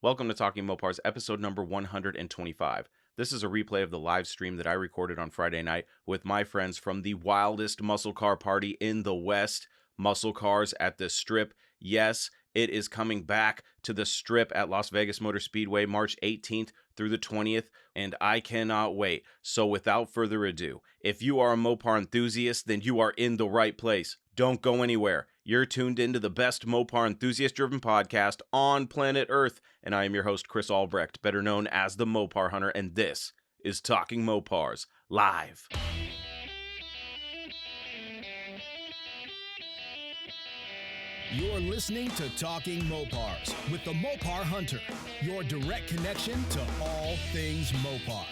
Welcome to Talking Mopars, episode number 125. This is a replay of the live stream that I recorded on Friday night with my friends from the wildest muscle car party in the West, Muscle Cars at the Strip. Yes, it is coming back to the Strip at Las Vegas Motor Speedway, March 18th through the 20th, and I cannot wait. So without further ado, if you are a Mopar enthusiast, then you are in the right place. Don't go anywhere. You're tuned into the best Mopar enthusiast-driven podcast on planet Earth, and I am your host, Chris Albrecht, better known as the Mopar Hunter, and this is Talking Mopars Live. You're listening to Talking Mopars with the Mopar Hunter, your direct connection to all things Mopar.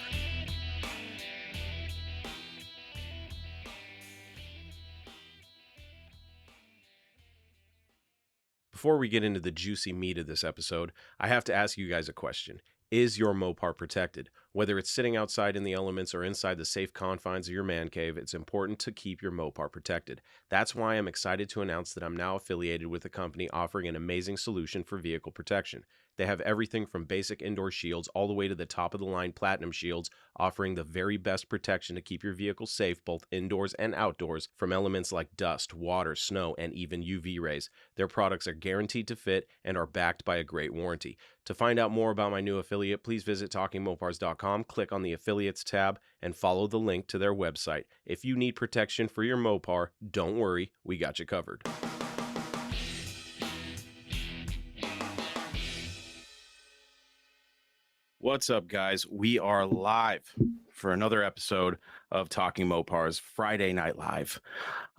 Before we get into the juicy meat of this episode, I have to ask you guys a question. Is your Mopar protected? Whether it's sitting outside in the elements or inside the safe confines of your man cave, it's important to keep your Mopar protected. That's why I'm excited to announce that I'm now affiliated with a company offering an amazing solution for vehicle protection. They have everything from basic indoor shields all the way to the top-of-the-line platinum shields, offering the very best protection to keep your vehicle safe both indoors and outdoors from elements like dust, water, snow, and even UV rays. Their products are guaranteed to fit and are backed by a great warranty. To find out more about my new affiliate, please visit TalkingMopars.com, click on the Affiliates tab, and follow the link to their website. If you need protection for your Mopar, don't worry, we got you covered. What's up, guys? We are live for another episode of Talking Mopars Friday Night Live.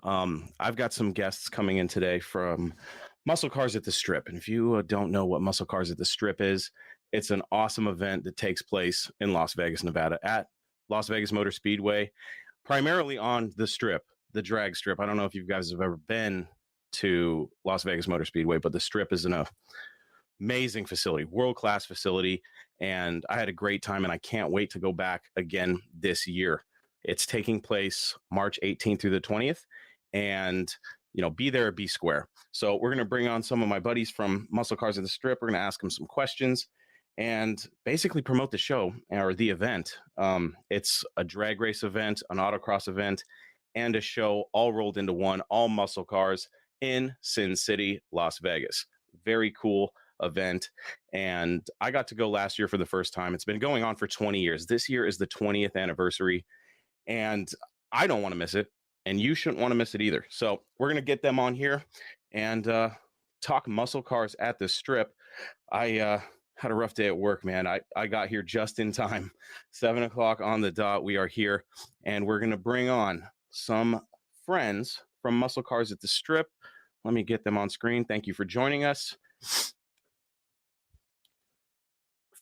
I've got some guests coming in today from Muscle Cars at the Strip. And if you don't know what Muscle Cars at the Strip is, it's an awesome event that takes place in Las Vegas, Nevada at Las Vegas Motor Speedway, primarily on the Strip, the drag strip. I don't know if you guys have ever been to Las Vegas Motor Speedway, but the Strip is an amazing facility, world-class facility, and I had a great time, and I can't wait to go back again this year. It's taking place March 18th through the 20th, and be there or be square. So we're going to bring on some of my buddies from Muscle Cars at the Strip. We're going to ask them some questions and basically promote the show or the event. It's a drag race event, an autocross event, and a show all rolled into one, all muscle cars in Sin City, Las Vegas. Very cool event, and I got to go last year for the first time. It's been going on for 20 years. This year is the 20th anniversary, and I don't want to miss it, and you shouldn't want to miss it either. So we're going to get them on here and talk muscle cars at the Strip. I had a rough day at work, man. I got here just in time. 7 o'clock on the dot. We are here, and we're going to bring on some friends from Muscle Cars at the Strip. Let me get them on screen. Thank you for joining us.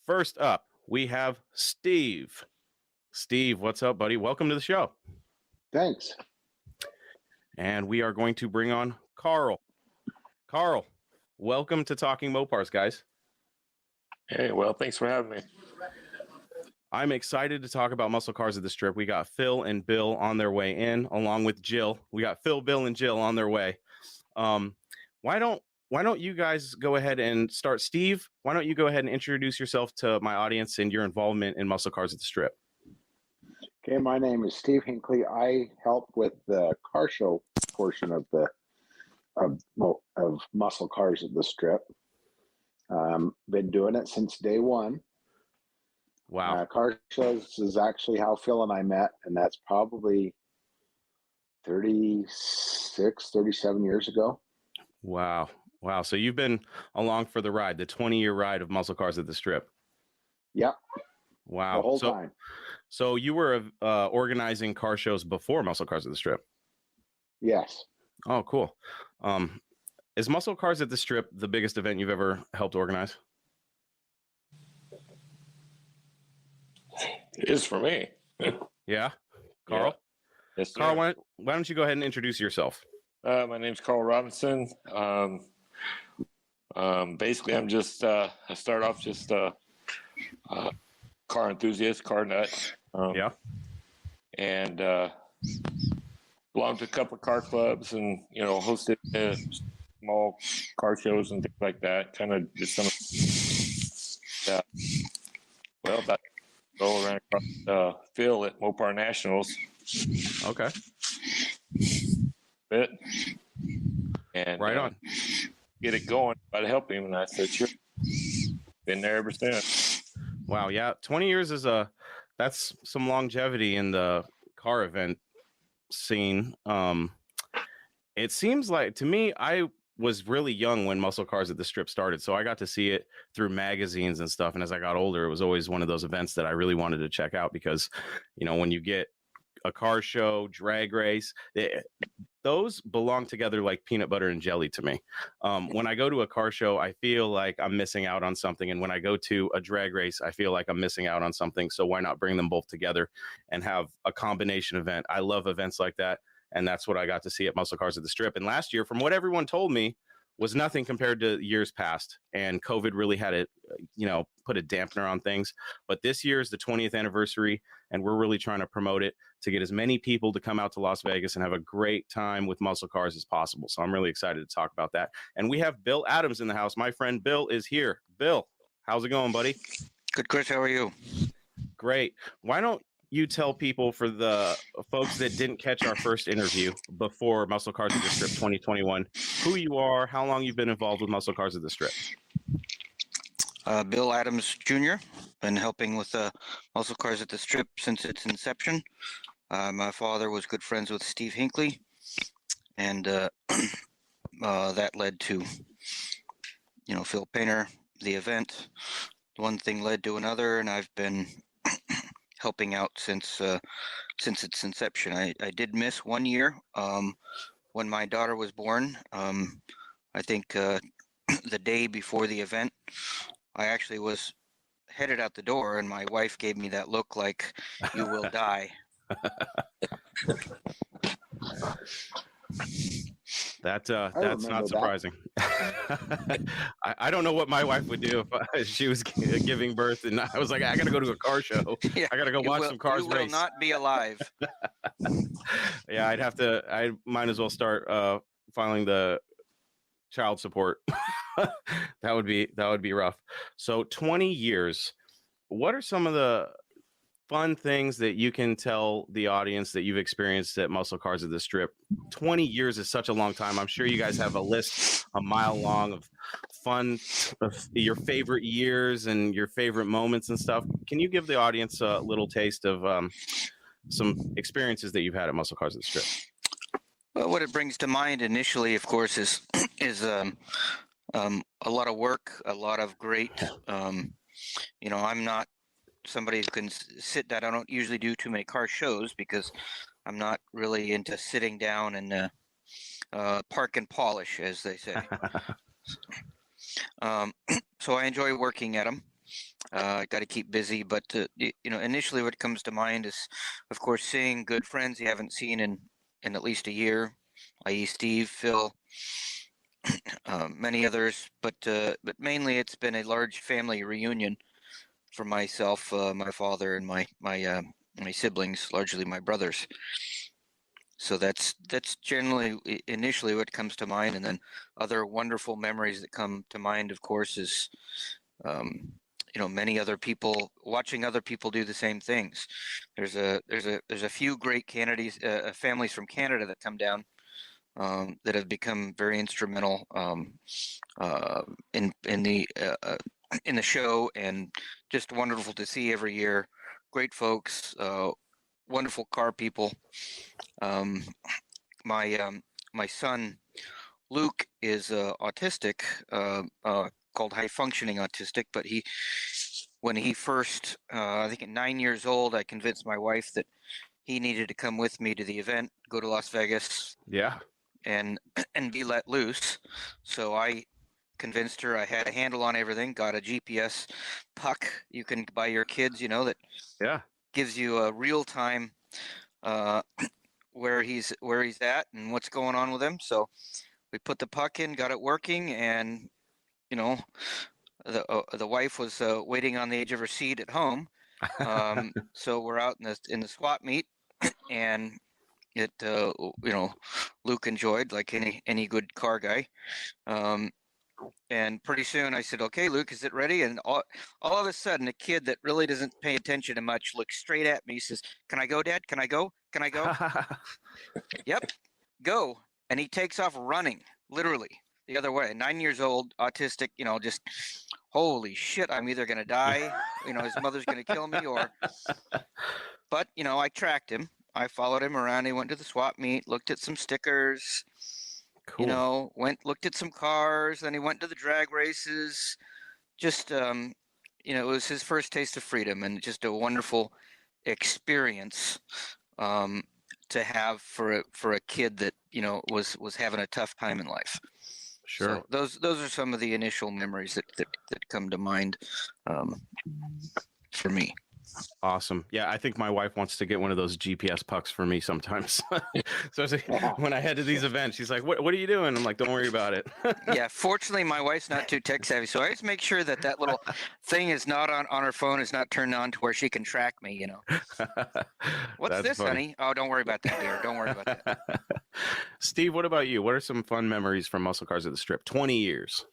First up, we have Steve. Steve, what's up, buddy? Welcome to the show. Thanks. And we are going to bring on Carl. Carl, welcome to Talking Mopars, guys. Hey, well, thanks for having me. I'm excited to talk about Muscle Cars at the Strip. We got Phil and Bill on their way in, along with Jill. We got Phil, Bill, and Jill on their way. Why don't you guys go ahead and start? Steve, why don't you go ahead and introduce yourself to my audience and your involvement in Muscle Cars at the Strip? Okay, my name is Steve Hinckley. I help with the car show portion of Muscle Cars at the Strip. Been doing it since day one. Wow. Car shows is actually how Phil and I met, and that's probably 36, 37 years ago. Wow. So you've been along for the ride, the 20-year ride of Muscle Cars at the Strip. Yep. Wow. The whole time. So you were organizing car shows before Muscle Cars at the Strip? Yes. Oh, cool. Is Muscle Cars at the Strip the biggest event you've ever helped organize? It is for me. Yeah? Carl? Yeah. Yes, sir. Carl, why don't you go ahead and introduce yourself? My name's Carl Robinson. Basically, I'm just, I start off just car enthusiast, car nut. Yeah. And belonged to a couple of car clubs and, hosted small car shows and things like that. Kind of just some uh, well, about go around across Phil at Mopar Nationals Okay. bit and Right on. get it going. I'd help him, and I said, sure. Been there ever since. Wow. Yeah. 20 years that's some longevity in the car event scene. It seems like to me, I was really young when Muscle Cars at the Strip started, so I got to see it through magazines and stuff. And as I got older, it was always one of those events that I really wanted to check out because, when you get a car show, drag race, those belong together like peanut butter and jelly to me. When I go to a car show, I feel like I'm missing out on something. And when I go to a drag race, I feel like I'm missing out on something. So why not bring them both together and have a combination event? I love events like that. And that's what I got to see at Muscle Cars at the Strip. And last year, from what everyone told me, was nothing compared to years past. And COVID really had it, put a dampener on things. But this year is the 20th anniversary, and we're really trying to promote it to get as many people to come out to Las Vegas and have a great time with Muscle Cars as possible. So I'm really excited to talk about that. And we have Bill Adams in the house. My friend Bill is here. Bill, how's it going, buddy? Good, Chris. How are you? Great. Why don't you tell people, for the folks that didn't catch our first interview before Muscle Cars at the Strip 2021, who you are, how long you've been involved with Muscle Cars at the Strip? Bill Adams Jr. Been helping with Muscle Cars at the Strip since its inception. My father was good friends with Steve Hinckley, and that led to, Phil Painter, the event. One thing led to another, and I've been helping out since its inception. I did miss 1 year when my daughter was born. I think the day before the event, I actually was headed out the door, and my wife gave me that look like, you will die. That's remember not that. surprising. I don't know what my wife would do if she was giving birth and I was like, I gotta go to a car show. Yeah, I gotta go watch some cars you will race. not be alive. Yeah, I might as well start filing the child support. That would be rough. So 20 years. What are some of the fun things that you can tell the audience that you've experienced at Muscle Cars at the Strip? 20 years is such a long time. I'm sure you guys have a list a mile long of fun, of your favorite years and your favorite moments and stuff. Can you give the audience a little taste of some experiences that you've had at Muscle Cars at the Strip? Well, what it brings to mind initially, of course, is a lot of work, a lot of great. I'm not somebody who can sit down. I don't usually do too many car shows because I'm not really into sitting down and park and polish, as they say. So I enjoy working at them. I got to keep busy, but initially what comes to mind is, of course, seeing good friends you haven't seen in at least a year, i.e. Steve, Phil, many others, but mainly it's been a large family reunion for myself, my father, and my siblings, largely my brothers. So that's generally initially what comes to mind, and then other wonderful memories that come to mind, of course, is many other people watching other people do the same things. There's a few great families from Canada that come down that have become very instrumental in the show, and just wonderful to see every year. Great folks, wonderful car people. My son Luke is autistic, called high functioning autistic, but when he first, I think at 9 years old, I convinced my wife that he needed to come with me to the event, go to Las Vegas, Yeah, and be let loose. So I convinced her I had a handle on everything, got a GPS puck you can buy your kids, that yeah. gives you a real time where he's at and what's going on with him. So we put the puck in, got it working, and the wife was waiting on the edge of her seat at home. So we're out in the swap meet, and it Luke enjoyed, like any good car guy. And pretty soon I said, "Okay, Luke, is it ready?" And all of a sudden, a kid that really doesn't pay attention to much looks straight at me, says, "Can I go, Dad? Can I go? Can I go?" Yep, go. And he takes off running, literally the other way. 9 years old, autistic, just holy shit, I'm either going to die, his mother's going to kill me, but, I tracked him. I followed him around. He went to the swap meet, looked at some stickers, Cool. looked at some cars. Then he went to the drag races. Just, it was his first taste of freedom, and just a wonderful experience to have for a kid that, was having a tough time in life. Sure. So those are some of the initial memories that come to mind for me. Awesome. Yeah, I think my wife wants to get one of those GPS pucks for me sometimes. So when I head to these events, she's like, what are you doing? I'm like, don't worry about it. Yeah, fortunately, my wife's not too tech savvy, so I always make sure that little thing is not on her phone, is not turned on to where she can track me, What's That's this, funny. honey? Oh, don't worry about that, dear. Don't worry about that. Steve, what about you? What are some fun memories from Muscle Cars at the Strip? 20 years.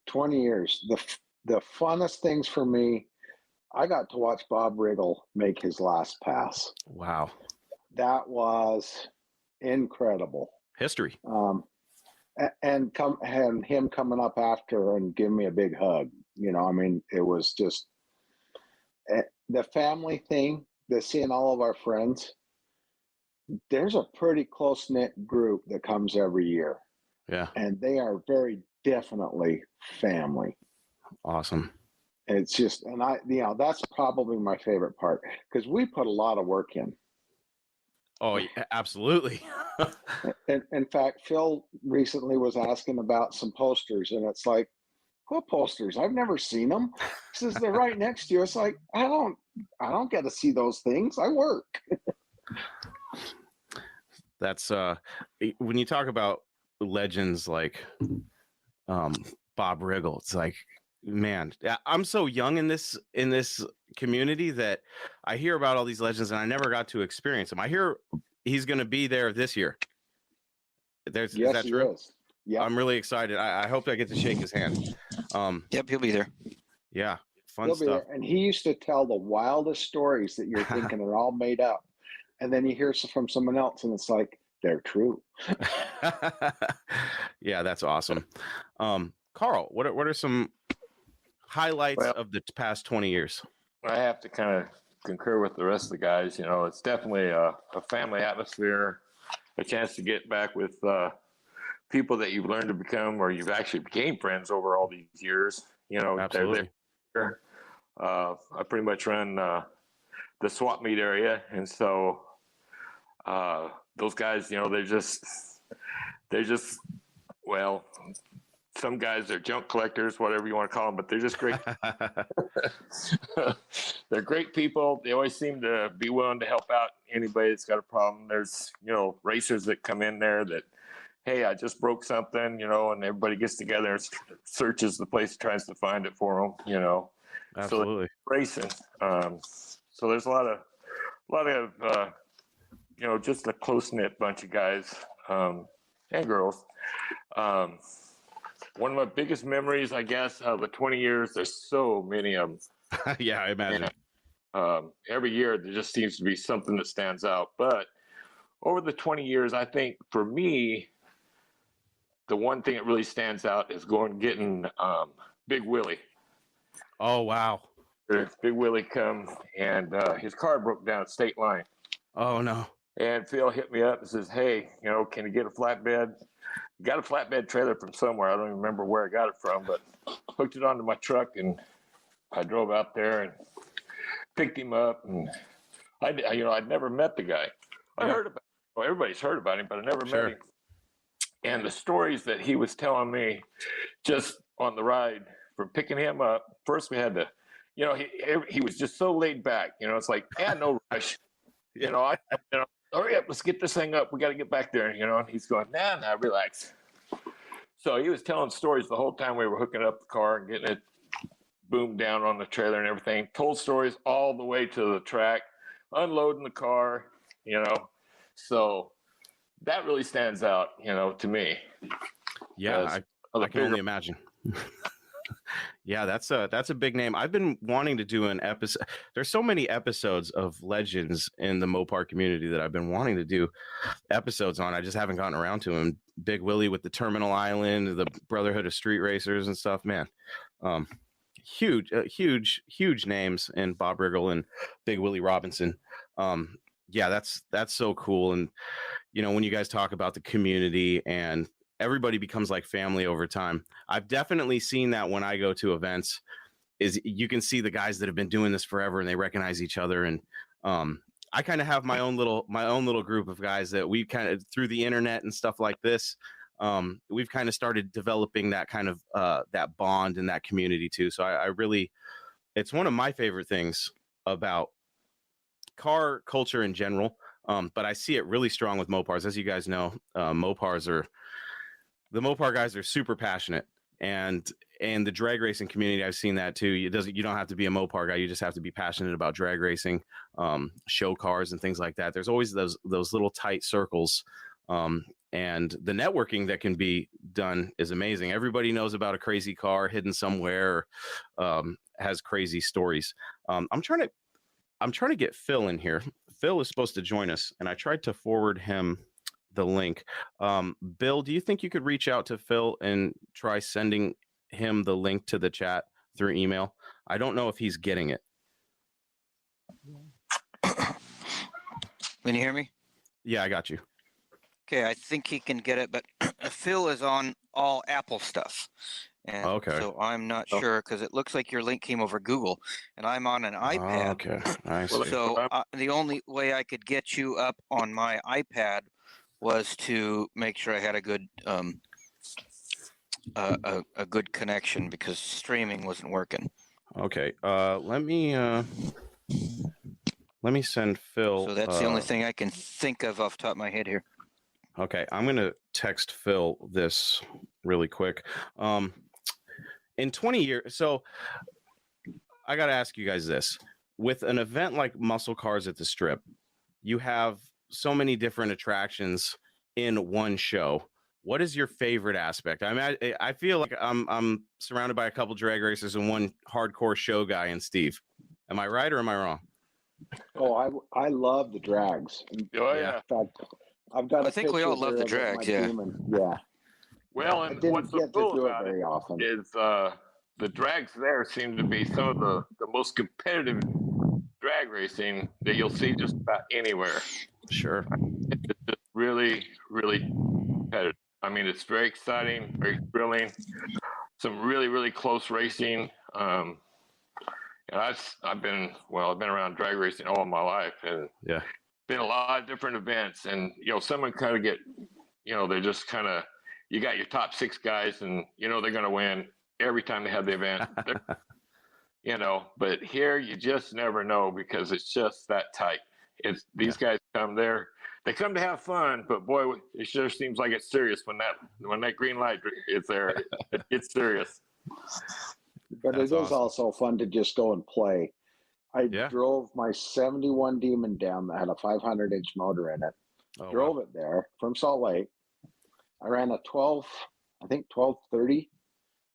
20 years. The funnest things for me, I got to watch Bob Riggle make his last pass. Wow. That was incredible. History. And him coming up after and giving me a big hug. It was just the family thing, seeing all of our friends. There's a pretty close-knit group that comes every year. Yeah. And they are very definitely family. Awesome. It's just, and that's probably my favorite part, because we put a lot of work in. Oh, yeah, absolutely. In fact, Phil recently was asking about some posters, and it's like, what posters? I've never seen them. He says they're right next to you. It's like, I don't get to see those things. I work. That's when you talk about legends like Bob Riggle, it's like, man, I'm so young in this community that I hear about all these legends and I never got to experience them. I hear he's going to be there this year. Yes, is that true? Yeah, I'm really excited. I hope I get to shake his hand. Yep, he'll be there. Yeah, fun he'll stuff. be there. And he used to tell the wildest stories that you're thinking are all made up, and then you hear from someone else, and it's like they're true. Yeah, that's awesome. Carl, what are some highlights of the past 20 years? I have to kind of concur with the rest of the guys. It's definitely a family atmosphere, a chance to get back with people that you've learned to become, or you've actually became friends over all these years. Absolutely. They're I pretty much run the swap meet area, and so those guys, they're just well, some guys are junk collectors, whatever you want to call them, but they're just great. They're great people. They always seem to be willing to help out anybody that's got a problem. There's, racers that come in there that, hey, I just broke something, and everybody gets together and searches the place, tries to find it for them, Absolutely. So racing. So there's a lot of just a close-knit bunch of guys and girls. One of my biggest memories, I guess, of the 20 years, there's so many of them. Yeah, I imagine. And, every year, there just seems to be something that stands out. But over the 20 years, I think for me, the one thing that really stands out is getting Big Willie. Oh, wow. Big Willie come, and his car broke down at State Line. Oh, no. And Phil hit me up and says, hey, can you get a flatbed? Got a flatbed trailer from somewhere. I don't even remember where I got it from, but hooked it onto my truck, and I drove out there and picked him up. And I'd never met the guy. I heard about him. Well, everybody's heard about him, but I never met him. And the stories that he was telling me just on the ride from picking him up, first we had to, he was just so laid back. It's like, no rush. Hurry up, let's get this thing up. We got to get back there, and he's going, nah, relax. So he was telling stories the whole time we were hooking up the car and getting it boomed down on the trailer and everything. Told stories all the way to the track, unloading the car, So that really stands out, to me. Yeah, I can only imagine. Yeah, that's a big name. I've been wanting to do an episode. There's so many episodes of legends in the Mopar community that I've been wanting to do episodes on. I just haven't gotten around to them. Big Willie with the Terminal Island, the Brotherhood of Street Racers and stuff. Man, huge names, and Bob Riggle and Big Willie Robinson. Yeah, that's so cool. And when you guys talk about the community and everybody becomes like family over time. I've definitely seen that when I go to events. Is you can see the guys that have been doing this forever and they recognize each other. And I kind of have my own little group of guys that we kind of, through the internet and stuff like this, we've kind of started developing that kind of that bond and that community too. So I really, it's one of my favorite things about car culture in general. But I see it really strong with Mopars. As you guys know, the Mopar guys are super passionate, and the drag racing community, I've seen that too. You don't have to be a Mopar guy. You just have to be passionate about drag racing, show cars and things like that. There's always those little tight circles. And the networking that can be done is amazing. Everybody knows about a crazy car hidden somewhere, has crazy stories. I'm trying to get Phil in here. Phil is supposed to join us, and I tried to forward him the link. Bill, do you think you could reach out to Phil and try sending him the link to the chat through email? I don't know if he's getting it. Can you hear me? Yeah, I got you. Okay, I think he can get it, but Phil is on all Apple stuff. And okay. So I'm not sure, because it looks like your link came over Google, and I'm on an iPad. Okay, I see. So the only way I could get you up on my iPad was to make sure I had a good a good connection, because streaming wasn't working. Okay, let me send Phil. So that's the only thing I can think of off the top of my head here. Okay, I'm gonna text Phil this really quick. In 20 years, so I got to ask you guys this: with an event like Muscle Cars at the Strip, you have so many different attractions in one show. What is your favorite aspect? I feel like I'm surrounded by a couple drag racers and one hardcore show guy in Steve. Am I right or am I wrong? Oh, I love the drags. Oh yeah. In fact, I've got. I think we all love the drags. Yeah. Yeah. Well, I and didn't what's so get to cool do it about very it often. is the drags there seem to be some of the most competitive drag racing that you'll see just about anywhere. Sure. It's just really, really competitive. I mean, it's very exciting, very thrilling. Some really, really close racing. And I've been around drag racing all my life, and Yeah. been a lot of different events. And someone kind of get, they're just kind of, you got your top 6 guys, and they're going to win every time they have the event. But here you just never know, because it's just that tight. It's these guys come there. They come to have fun, but boy, it sure seems like it's serious when that green light is there. It's serious. But That's it is awesome. also fun to just go and play. I Yeah. drove my 71 Demon down that had a 500-inch motor in it. Oh, Drove wow. it there from Salt Lake. I ran a 1230,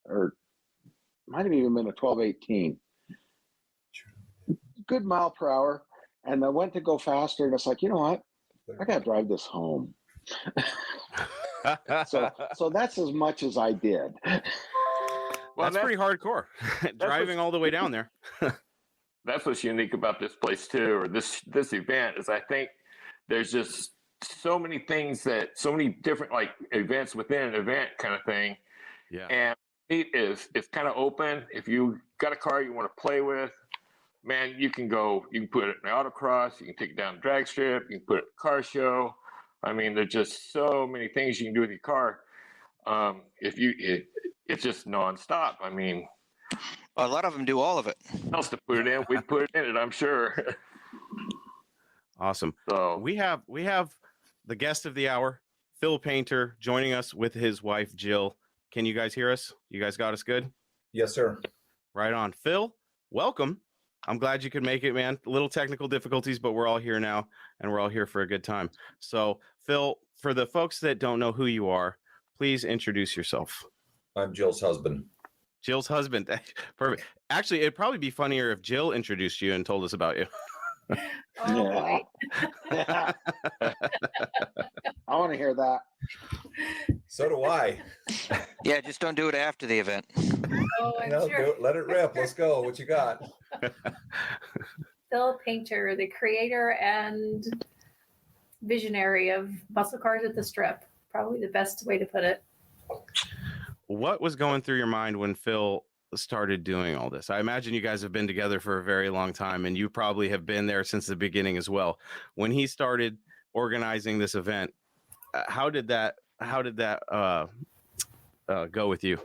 or might have even been a 1218. Good mile per hour. And I went to go faster, and it's like, you know what? I got to drive this home. So that's as much as I did. Well, that's pretty hardcore. Driving all the way down there. That's what's unique about this place too, or this event, is I think there's just so many things, so many different like events within an event kind of thing. Yeah. And it's kind of open. If you got a car you want to play with, man, you can put it in autocross, you can take it down the drag strip, you can put it in a car show. I mean, there's just so many things you can do with your car. It's just nonstop. I mean, A lot of them do all of it. else to put it in, we'd put it in it, I'm sure. Awesome. So We have the guest of the hour, Phil Painter, joining us with his wife, Jill. Can you guys hear us? You guys got us good? Yes, sir. Right on. Phil, welcome. I'm glad you could make it, man. A little technical difficulties, but we're all here now, and we're all here for a good time. So, Phil, for the folks that don't know who you are, please introduce yourself. I'm Jill's husband. Jill's husband. Perfect. Actually, it'd probably be funnier if Jill introduced you and told us about you. Oh boy. Yeah. I want to hear that. So do I. Yeah, just don't do it after the event. Oh, I'm No, sure. do it, let it rip. Let's go. What you got? Phil Painter, the creator and visionary of Muscle Cars at the Strip. Probably the best way to put it. What was going through your mind when Phil started doing all this? I imagine you guys have been together for a very long time, and you probably have been there since the beginning as well. When he started organizing this event, how did that go with you?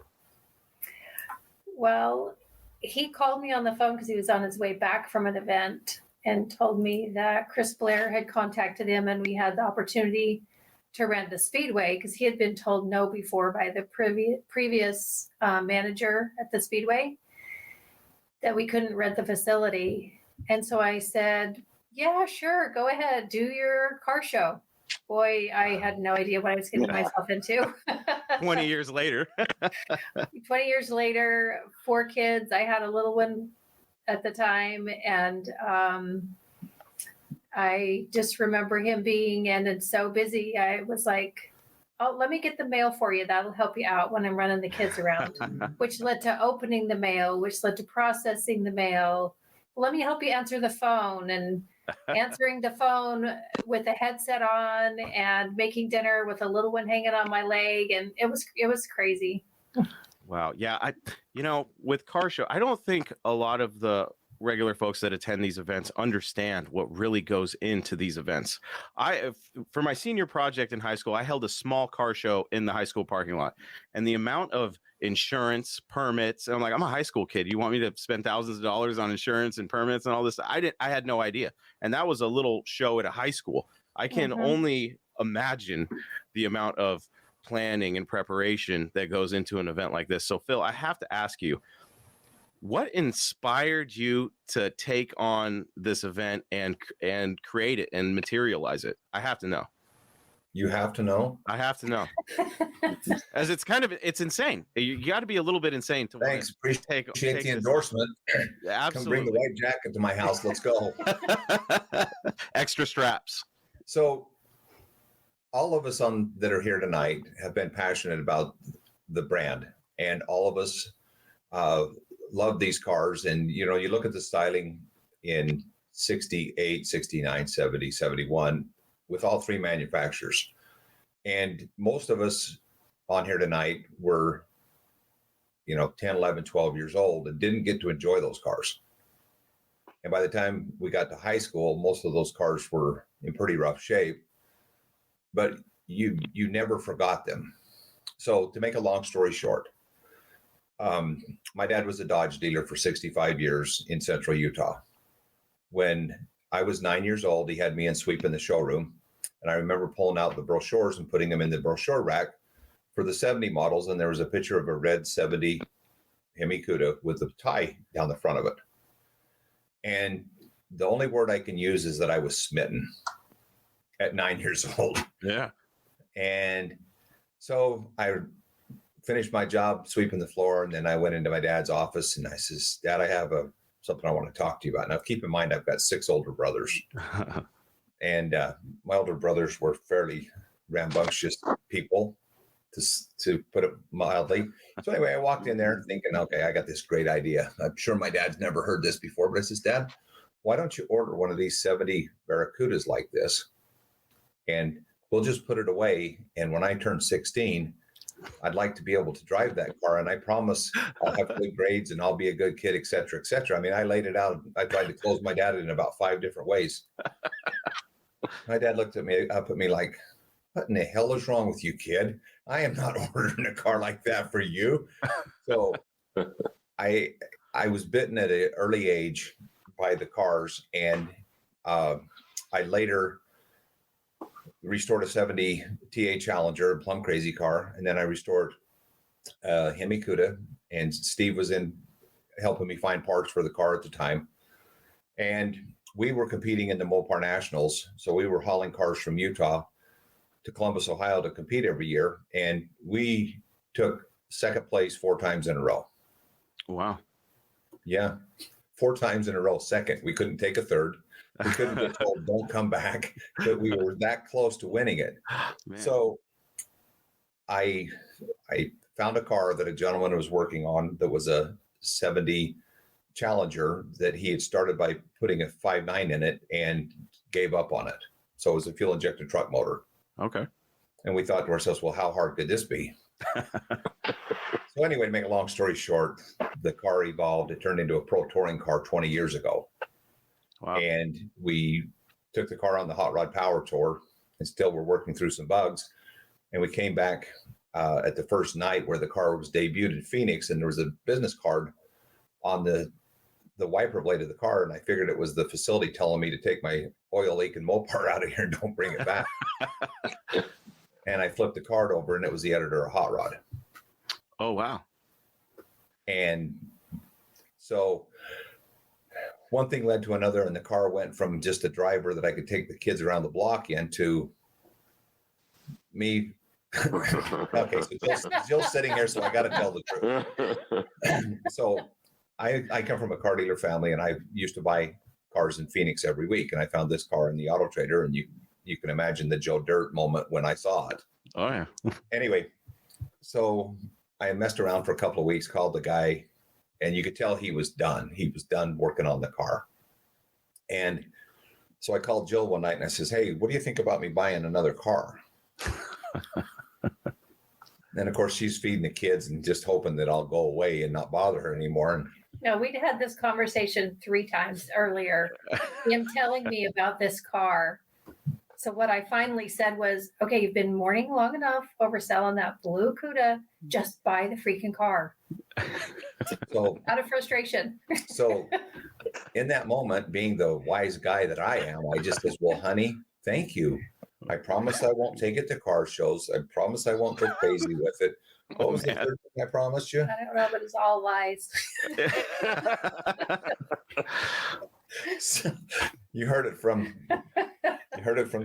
Well, he called me on the phone because he was on his way back from an event and told me that Chris Blair had contacted him and we had the opportunity to rent the Speedway because he had been told no before by the previous manager at the Speedway that we couldn't rent the facility. And so I said, yeah, sure, go ahead, do your car show. Boy, I had no idea what I was getting myself into. 20 years later. 20 years later, 4 kids. I had a little one at the time, and I just remember him being in and so busy. I was like, oh, let me get the mail for you. That'll help you out when I'm running the kids around, which led to opening the mail, which led to processing the mail. Let me help you answer the phone, and answering the phone with a headset on and making dinner with a little one hanging on my leg. And it was crazy. Wow. Yeah. With car show, I don't think a lot of the regular folks that attend these events understand what really goes into these events. For my senior project in high school, I held a small car show in the high school parking lot, and the amount of insurance, permits, and I'm like, I'm a high school kid. You want me to spend thousands of dollars on insurance and permits and all this? I had no idea. And that was a little show at a high school. I can only imagine the amount of planning and preparation that goes into an event like this. So Phil, I have to ask you, what inspired you to take on this event and create it and materialize it? I have to know. You have to know. I have to know. As it's insane. You got to be a little bit insane to Thanks. Appreciate take the endorsement. Absolutely. Come bring the white jacket to my house. Let's go. Extra straps. So all of us that are here tonight have been passionate about the brand, and all of us love these cars. And, you look at the styling in 68, 69, 70, 71 with all 3 manufacturers. And most of us on here tonight were, 10, 11, 12 years old and didn't get to enjoy those cars. And by the time we got to high school, most of those cars were in pretty rough shape, but you never forgot them. So to make a long story short, my dad was a Dodge dealer for 65 years in central Utah. When I was 9 years old, he had me in sweeping the showroom. And I remember pulling out the brochures and putting them in the brochure rack for the 70 models. And there was a picture of a red 70 Hemi Cuda with the tie down the front of it. And the only word I can use is that I was smitten at 9 years old. Yeah. And so I finished my job sweeping the floor, and then I went into my dad's office and I says, Dad, I have something I want to talk to you about. Now, keep in mind, I've got 6 older brothers, and my older brothers were fairly rambunctious people, to put it mildly. So anyway, I walked in there thinking, okay, I got this great idea. I'm sure my dad's never heard this before, but I says, Dad, why don't you order one of these 70 Barracudas like this, and we'll just put it away. And when I turn 16, I'd like to be able to drive that car. And I promise I'll have good grades and I'll be a good kid, et cetera, et cetera. I mean, I laid it out. I tried to close my dad in about 5 different ways. My dad looked up at me like, what in the hell is wrong with you, kid? I am not ordering a car like that for you. So I was bitten at an early age by the cars. And I later restored a 70 TA Challenger, a plum crazy car. And then I restored Hemi Cuda, and Steve was in helping me find parts for the car at the time. And we were competing in the Mopar Nationals. So we were hauling cars from Utah to Columbus, Ohio to compete every year. And we took second place 4 times in a row. Wow. Yeah. 4 times in a row. Second, we couldn't take a third. We couldn't get told, don't come back. But we were that close to winning it. Man. So I found a car that a gentleman was working on that was a 70 Challenger that he had started by putting a 5.9 in it and gave up on it. So it was a fuel injected truck motor. Okay. And we thought to ourselves, well, how hard could this be? So anyway, to make a long story short, the car evolved. It turned into a pro touring car 20 years ago. Wow. And we took the car on the Hot Rod Power Tour, and still we're working through some bugs. And we came back at the first night where the car was debuted in Phoenix, and there was a business card on the wiper blade of the car, and I figured it was the facility telling me to take my oil leak and Mopar out of here and don't bring it back. And I flipped the card over, and it was the editor of Hot Rod. Oh, wow. And so one thing led to another, and the car went from just a driver that I could take the kids around the block in to me. Okay, so Jill's sitting here, so I got to tell the truth. So I come from a car dealer family, and I used to buy cars in Phoenix every week, and I found this car in the Auto Trader, and you can imagine the Joe Dirt moment when I saw it. Oh, yeah. Anyway, so I messed around for a couple of weeks, called the guy, and you could tell he was done. He was done working on the car. And so I called Jill one night, and I says, hey, what do you think about me buying another car? And of course, she's feeding the kids and just hoping that I'll go away and not bother her anymore. And No, we'd had this conversation 3 times earlier. Him telling me about this car. So what I finally said was, okay, you've been mourning long enough over selling that blue Cuda. Just buy the freaking car. so, Out of frustration. so in that moment, being the wise guy that I am, I just says, well, honey, thank you. I promise I won't take it to car shows. I promise I won't go crazy with it. What was the third thing I promised you? I don't know, but it's all lies. So, you heard it from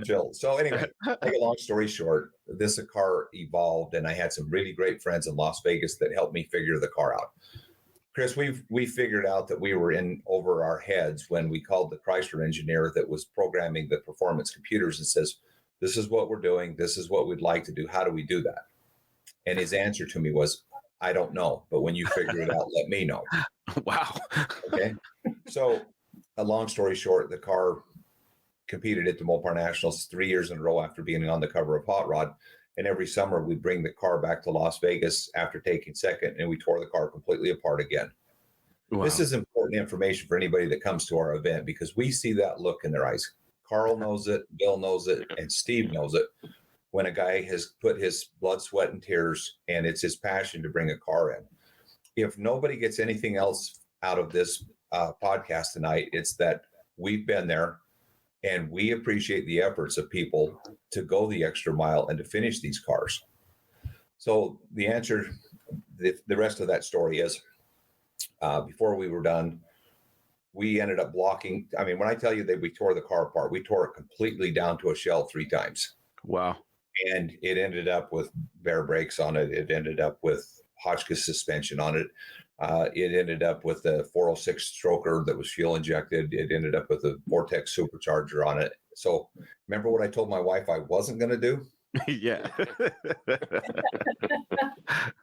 Jill. So anyway, make a long story short, this car evolved, and I had some really great friends in Las Vegas that helped me figure the car out. Chris, we figured out that we were in over our heads when we called the Chrysler engineer that was programming the performance computers and says, this is what we're doing. This is what we'd like to do. How do we do that? And his answer to me was, I don't know, but when you figure it out, let me know. Wow. Okay. So a long story short, the car competed at the Mopar Nationals 3 years in a row after being on the cover of Hot Rod. And every summer we'd bring the car back to Las Vegas after taking second, and we tore the car completely apart again. Wow. This is important information for anybody that comes to our event, because we see that look in their eyes. Carl knows it, Bill knows it, and Steve knows it. When a guy has put his blood, sweat, and tears, and it's his passion to bring a car in. If nobody gets anything else out of this podcast tonight, it's that we've been there, and we appreciate the efforts of people to go the extra mile and to finish these cars. So the answer, the rest of that story is, before we were done, we ended up blocking. I mean, when I tell you that we tore the car apart, we tore it completely down to a shell 3 times. Wow. And it ended up with bare brakes on it. It ended up with Hotchkiss suspension on it. It ended up with a 406 stroker that was fuel injected. It ended up with a Vortex supercharger on it. So remember what I told my wife I wasn't going to do? Yeah.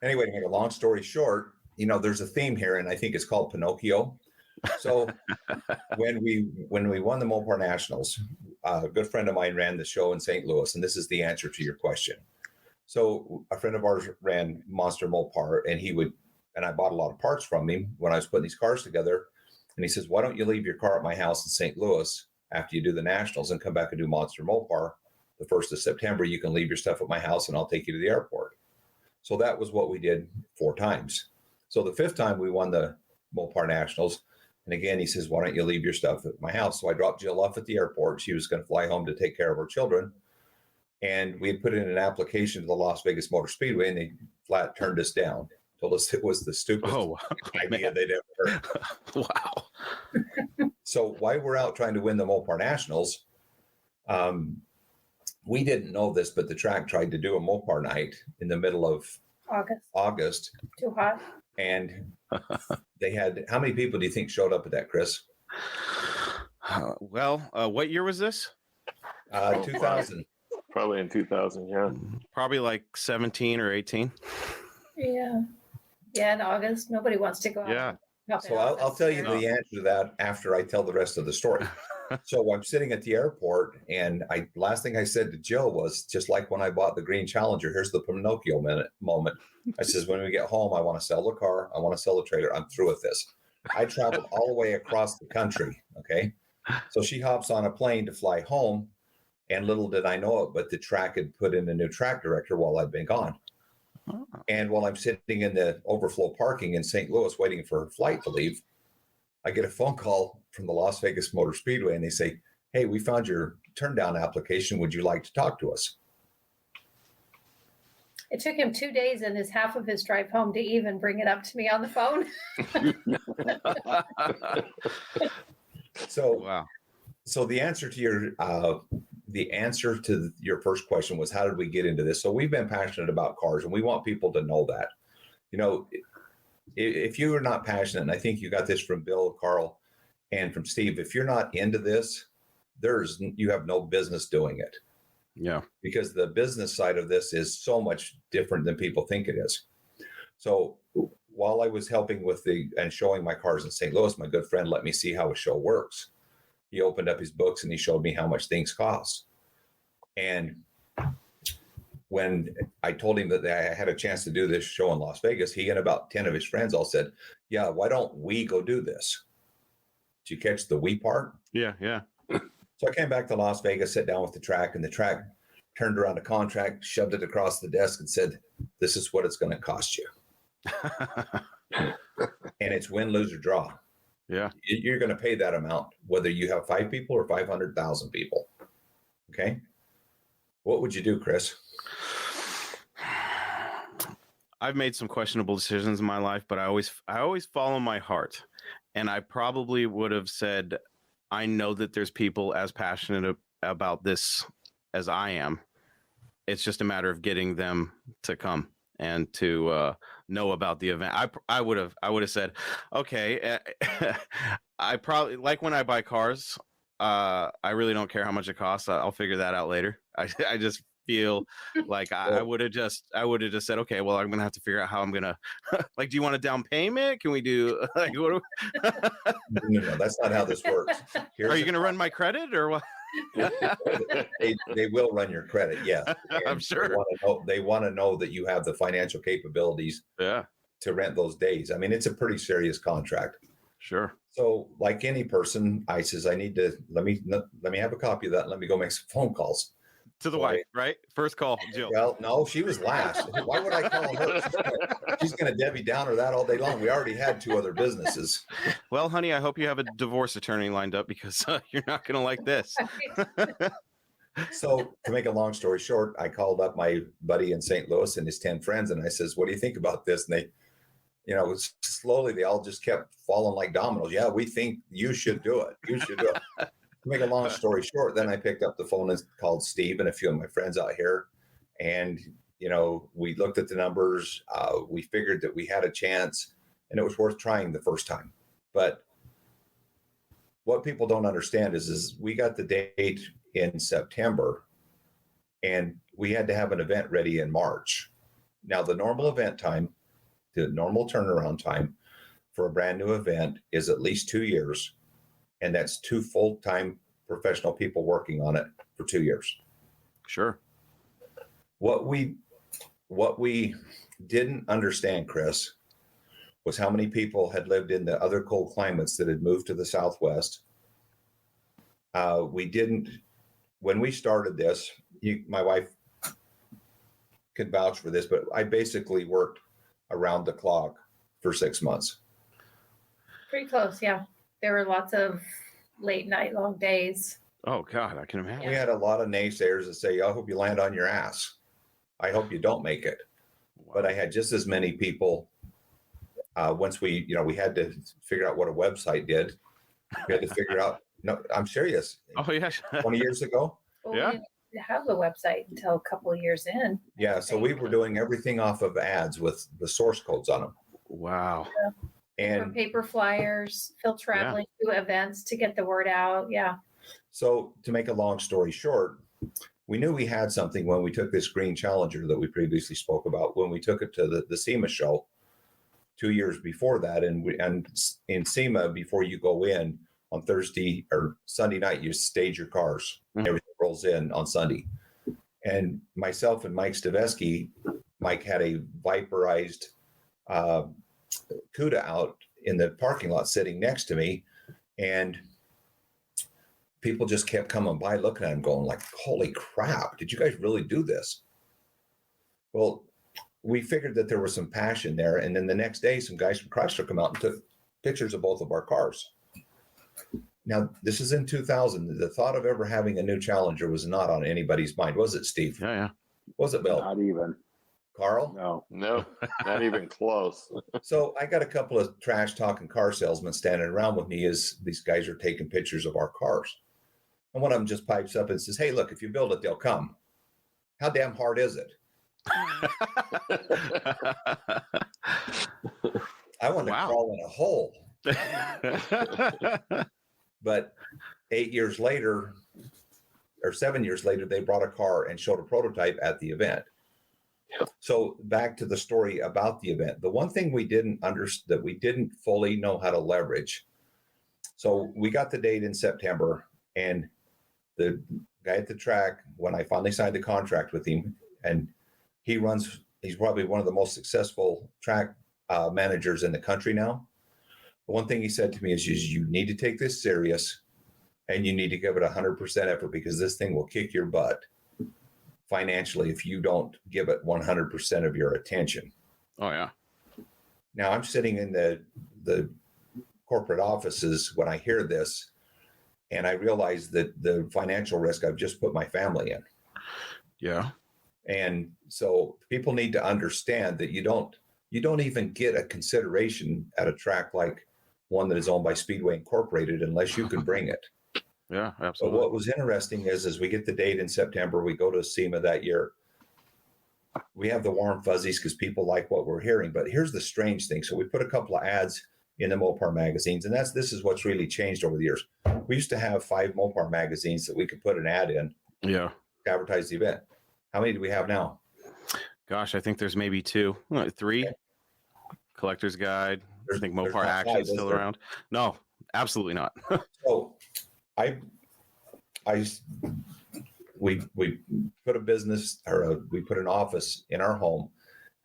Anyway, to make a long story short, there's a theme here, and I think it's called Pinocchio. So when we won the Mopar Nationals, a good friend of mine ran the show in St. Louis, and this is the answer to your question. So a friend of ours ran Monster Mopar, and I bought a lot of parts from him when I was putting these cars together. And he says, why don't you leave your car at my house in St. Louis after you do the Nationals and come back and do Monster Mopar the 1st of September? You can leave your stuff at my house and I'll take you to the airport. So that was what we did 4 times. So the 5th time we won the Mopar Nationals. And again, he says, why don't you leave your stuff at my house? So I dropped Jill off at the airport. She was going to fly home to take care of her children. And we had put in an application to the Las Vegas Motor Speedway, and they flat turned us down. Told us it was the stupidest idea they'd ever heard. Wow. So while we're out trying to win the Mopar Nationals, we didn't know this, but the track tried to do a Mopar night in the middle of August. August. Too hot. And they had, how many people do you think showed up at that, Chris? What year was this? 2000. Probably in 2000, yeah. Probably like 17 or 18. Yeah. Yeah, in August. Nobody wants to go out. Yeah. So I'll tell you the answer to that after I tell the rest of the story. So I'm sitting at the airport, and last thing I said to Jill was, just like when I bought the green Challenger, here's the Pinocchio moment. I says, when we get home, I want to sell the car. I want to sell the trailer. I'm through with this. I traveled all the way across the country. Okay. So she hops on a plane to fly home, and little did I know it, but the track had put in a new track director while I'd been gone. Oh. And while I'm sitting in the overflow parking in St. Louis waiting for her flight to leave, I get a phone call from the Las Vegas Motor Speedway, and they say, hey, we found your turndown application. Would you like to talk to us? It took him 2 days and his half of his drive home to even bring it up to me on the phone. So, Wow. So the answer to your first question was, how did we get into this? So we've been passionate about cars, and we want people to know that. You know, if you are not passionate, and I think you got this from Bill, Carl, and from Steve, if you're not into this, you have no business doing it. Yeah. Because the business side of this is so much different than people think it is. So while I was helping with and showing my cars in St. Louis, my good friend let me see how a show works. He opened up his books and he showed me how much things cost. And when I told him that I had a chance to do this show in Las Vegas, he and about 10 of his friends all said, yeah, why don't we go do this? Did you catch the we part? Yeah. Yeah. So I came back to Las Vegas, sat down with the track, and the track turned around a contract, shoved it across the desk and said, this is what it's going to cost you. And it's win, lose, or draw. Yeah. You're going to pay that amount, whether you have 5 people or 500,000 people. Okay. What would you do, Chris? I've made some questionable decisions in my life, but I always follow my heart. And I probably would have said, I know that there's people as passionate about this as I am. It's just a matter of getting them to come and to know about the event. I would have said, okay, I probably, like when I buy cars, I really don't care how much it costs. I'll figure that out later. I just feel like I would have just said, okay, well, I'm going to have to figure out how I'm going to, like, do you want a down payment? Can we do, like, what No, that's not how this works. Are you going to run my credit or what? They will run your credit, yes. I'm sure. They want to know that you have the financial capabilities to rent those days. I mean, it's a pretty serious contract. Sure. So like any person, I says, I need to, let me have a copy of that. Let me go make some phone calls. To the wife, right? First call, Jill. Well, no, she was last. Why would I call her? She's going to Debbie Downer that all day long. We already had 2 other businesses. Well, honey, I hope you have a divorce attorney lined up because you're not going to like this. So to make a long story short, I called up my buddy in St. Louis and his 10 friends. And I says, what do you think about this? And they, slowly, they all just kept falling like dominoes. Yeah, we think you should do it. You should do it. To make a long story short, then I picked up the phone and called Steve and a few of my friends out here. And, we looked at the numbers. We figured that we had a chance and it was worth trying the first time. But what people don't understand is we got the date in September and we had to have an event ready in March. Now, the normal event time, the normal turnaround time for a brand new event is at least 2 years. And that's 2 full-time professional people working on it for 2 years. Sure. What we didn't understand, Chris, was how many people had lived in the other cold climates that had moved to the Southwest. When we started this, my wife could vouch for this, but I basically worked around the clock for 6 months. Pretty close, yeah. There were lots of late night, long days. Oh, God, I can imagine. We had a lot of naysayers that say, I hope you land on your ass. I hope you don't make it. Wow. But I had just as many people. Once we had to figure out what a website did. We had to figure out, no, I'm serious. Oh, yes. 20 years ago. Well, yeah. We didn't have a website until a couple of years in. Yeah. So we were doing everything off of ads with the source codes on them. Wow. From And paper flyers, Phil traveling to events to get the word out. Yeah. so, to make a long story short, we knew we had something when we took this green Challenger that we previously spoke about, when we took it to the SEMA show 2 years before that. And in SEMA, before you go in on Thursday or Sunday night, you stage your cars. Mhm. Everything rolls in on Sunday. And myself and Mike Staveski, Mike had a Viperized CUDA out in the parking lot sitting next to me. And people just kept coming by looking at him going like, holy crap, did you guys really do this? Well, we figured that there was some passion there. And then the next day, some guys from Chrysler come out and took pictures of both of our cars. Now, this is in 2000. The thought of ever having a new Challenger was not on anybody's mind, was it, Steve? Yeah. Was it, Bill? Not even. Carl? No. No, not even close. So I got a couple of trash talking car salesmen standing around with me as these guys are taking pictures of our cars. And one of them just pipes up and says, hey, look, if you build it, they'll come. How damn hard is it? I want to Wow. crawl in a hole. But 8 years later, or 7 years later, they brought a car and showed a prototype at the event. So back to the story about the event. The one thing we didn't understand, that we didn't fully know how to leverage. So we got the date in September, and the guy at the track, when I finally signed the contract with him, and he's probably one of the most successful track managers in the country now. The one thing he said to me is, you need to take this serious and you need to give it 100% effort, because this thing will kick your butt financially if you don't give it 100% of your attention. Oh, yeah. Now I'm sitting in the corporate offices when I hear this, and I realize that the financial risk I've just put my family in. Yeah. And so people need to understand that you don't even get a consideration at a track like one that is owned by Speedway Incorporated unless you can bring it. Yeah, But absolutely. what was interesting is we get the date in September, we go to SEMA that year. We have the warm fuzzies because people like what we're hearing. But here's the strange thing. So we put a couple of ads in the Mopar magazines, and this is what's really changed over the years. We used to have 5 Mopar magazines that we could put an ad in Yeah. to advertise the event. How many do we have now? Gosh, I think there's maybe 2, 3. Okay. Collector's Guide. I think There's Mopar not Action's 5, is still there? around. No, absolutely not. So we put a business, or we put an office in our home.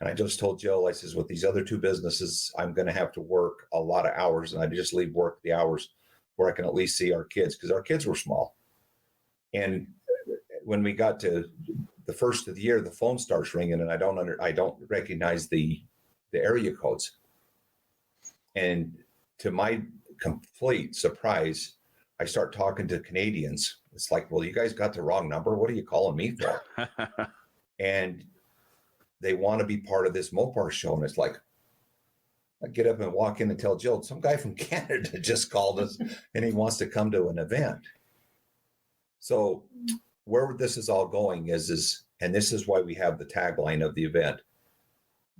And I just told Jill, I says, with these other 2 businesses, I'm going to have to work a lot of hours. And I just leave work the hours where I can at least see our kids, because our kids were small. And when we got to the first of the year, the phone starts ringing, and I don't recognize the area codes. And to my complete surprise, I start talking to Canadians. It's like, well, you guys got the wrong number. What are you calling me for? And they want to be part of this Mopar show. And it's like, I get up and walk in and tell Jill, some guy from Canada just called us and he wants to come to an event. So where this is all going is, and this is why we have the tagline of the event,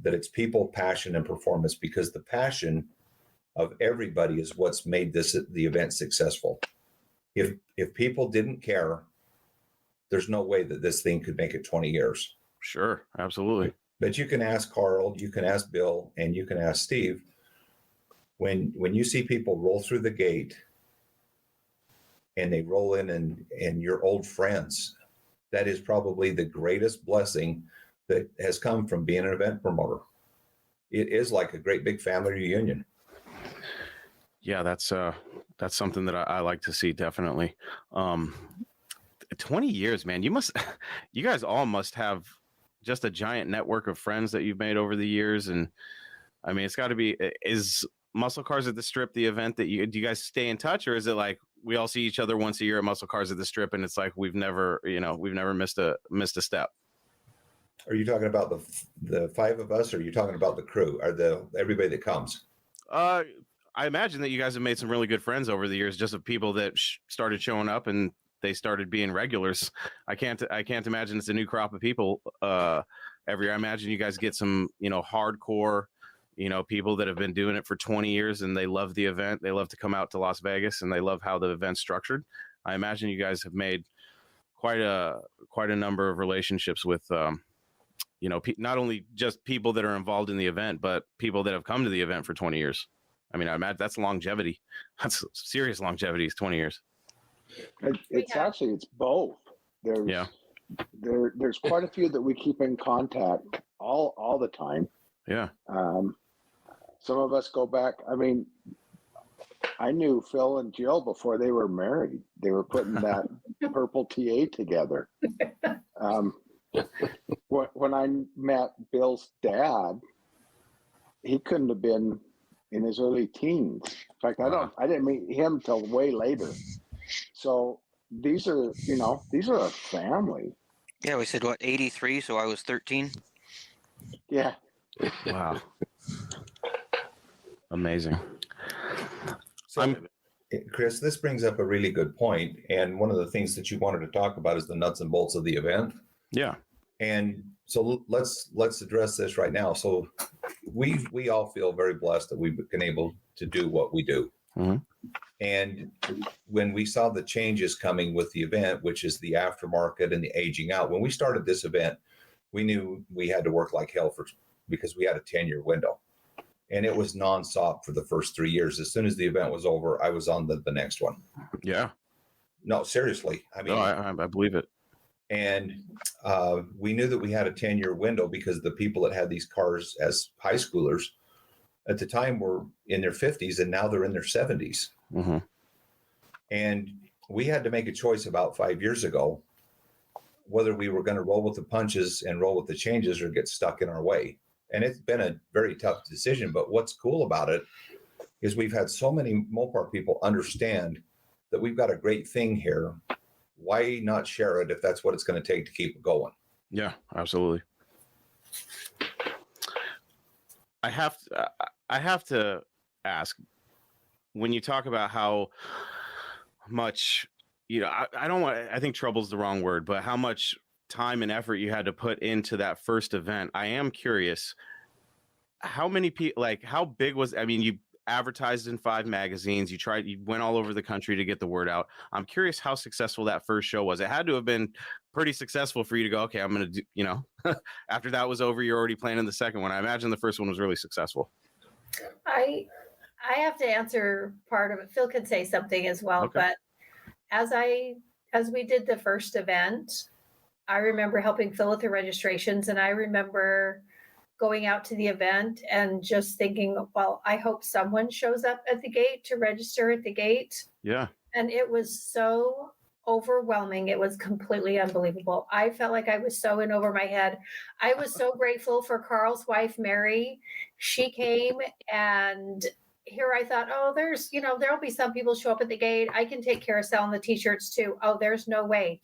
that it's people, passion, and performance, because the passion of everybody is what's made the event successful. If people didn't care, there's no way that this thing could make it 20 years. Sure, absolutely. But you can ask Carl, you can ask Bill, and you can ask Steve. When you see people roll through the gate and they roll in and you're old friends, that is probably the greatest blessing that has come from being an event promoter. It is like a great big family reunion. Yeah, that's something that I like to see, definitely. 20 years, man. You guys all must have just a giant network of friends that you've made over the years. And I mean, it's got to be, is Muscle Cars at the Strip the event that do you guys stay in touch, or is it like we all see each other once a year at Muscle Cars at the Strip and it's like we've never missed a step? Are you talking about the 5 of us, or are you talking about the crew, or everybody that comes? I imagine that you guys have made some really good friends over the years, just of people that started showing up and they started being regulars. I can't imagine it's a new crop of people every year. I imagine you guys get some, hardcore, you know, people that have been doing it for 20 years and they love the event. They love to come out to Las Vegas and they love how the event's structured. I imagine you guys have made quite a number of relationships with, you know, not only just people that are involved in the event, but people that have come to the event for 20 years. I mean, I imagine that's longevity. That's serious longevity is 20 years. It's both. There's quite a few that we keep in contact all the time. Yeah. Some of us go back. I mean, I knew Phil and Jill before they were married. They were putting that purple TA together. When I met Bill's dad, he couldn't have been in his early teens. In fact, I didn't meet him till way later. So these are a family. Yeah, we said what, 83, so I was 13. Yeah. Wow. Amazing. So, Chris, this brings up a really good point. And one of the things that you wanted to talk about is the nuts and bolts of the event. Yeah. And so let's address this right now. So we all feel very blessed that we've been able to do what we do. Mm-hmm. And when we saw the changes coming with the event, which is the aftermarket and the aging out, when we started this event, we knew we had to work like hell because we had a 10-year window. And it was nonstop for the first 3 years. As soon as the event was over, I was on the next one. Yeah. No, seriously. I mean, no, I believe it. And we knew that we had a 10-year window because the people that had these cars as high schoolers at the time were in their 50s and now they're in their 70s. Mm-hmm. And we had to make a choice about 5 years ago whether we were going to roll with the punches and roll with the changes or get stuck in our way. And it's been a very tough decision. But what's cool about it is we've had so many Mopar people understand that we've got a great thing here. Why not share it if that's what it's going to take to keep it going? Yeah, absolutely. I have to ask, when you talk about how much, you know, I think trouble's the wrong word, but how much time and effort you had to put into that first event. I am curious, how many people, like, how big was, I mean, you advertised in 5 magazines, you went all over the country to get the word out. I'm curious how successful that first show was. It had to have been pretty successful for you to go, okay, I'm going to do, you know, after that was over, you're already planning the second one. I imagine the first one was really successful. I have to answer part of it. Phil could say something as well, Okay. but as we did the first event, I remember helping Phil with the registrations, and I remember going out to the event and just thinking, well, I hope someone shows up at the gate to register at the gate. Yeah. And it was so overwhelming. It was completely unbelievable. I felt like I was so in over my head. I was so grateful for Carl's wife, Mary. She came, and here I thought, oh, there'll be some people show up at the gate. I can take care of selling the t-shirts too. Oh, there's no way.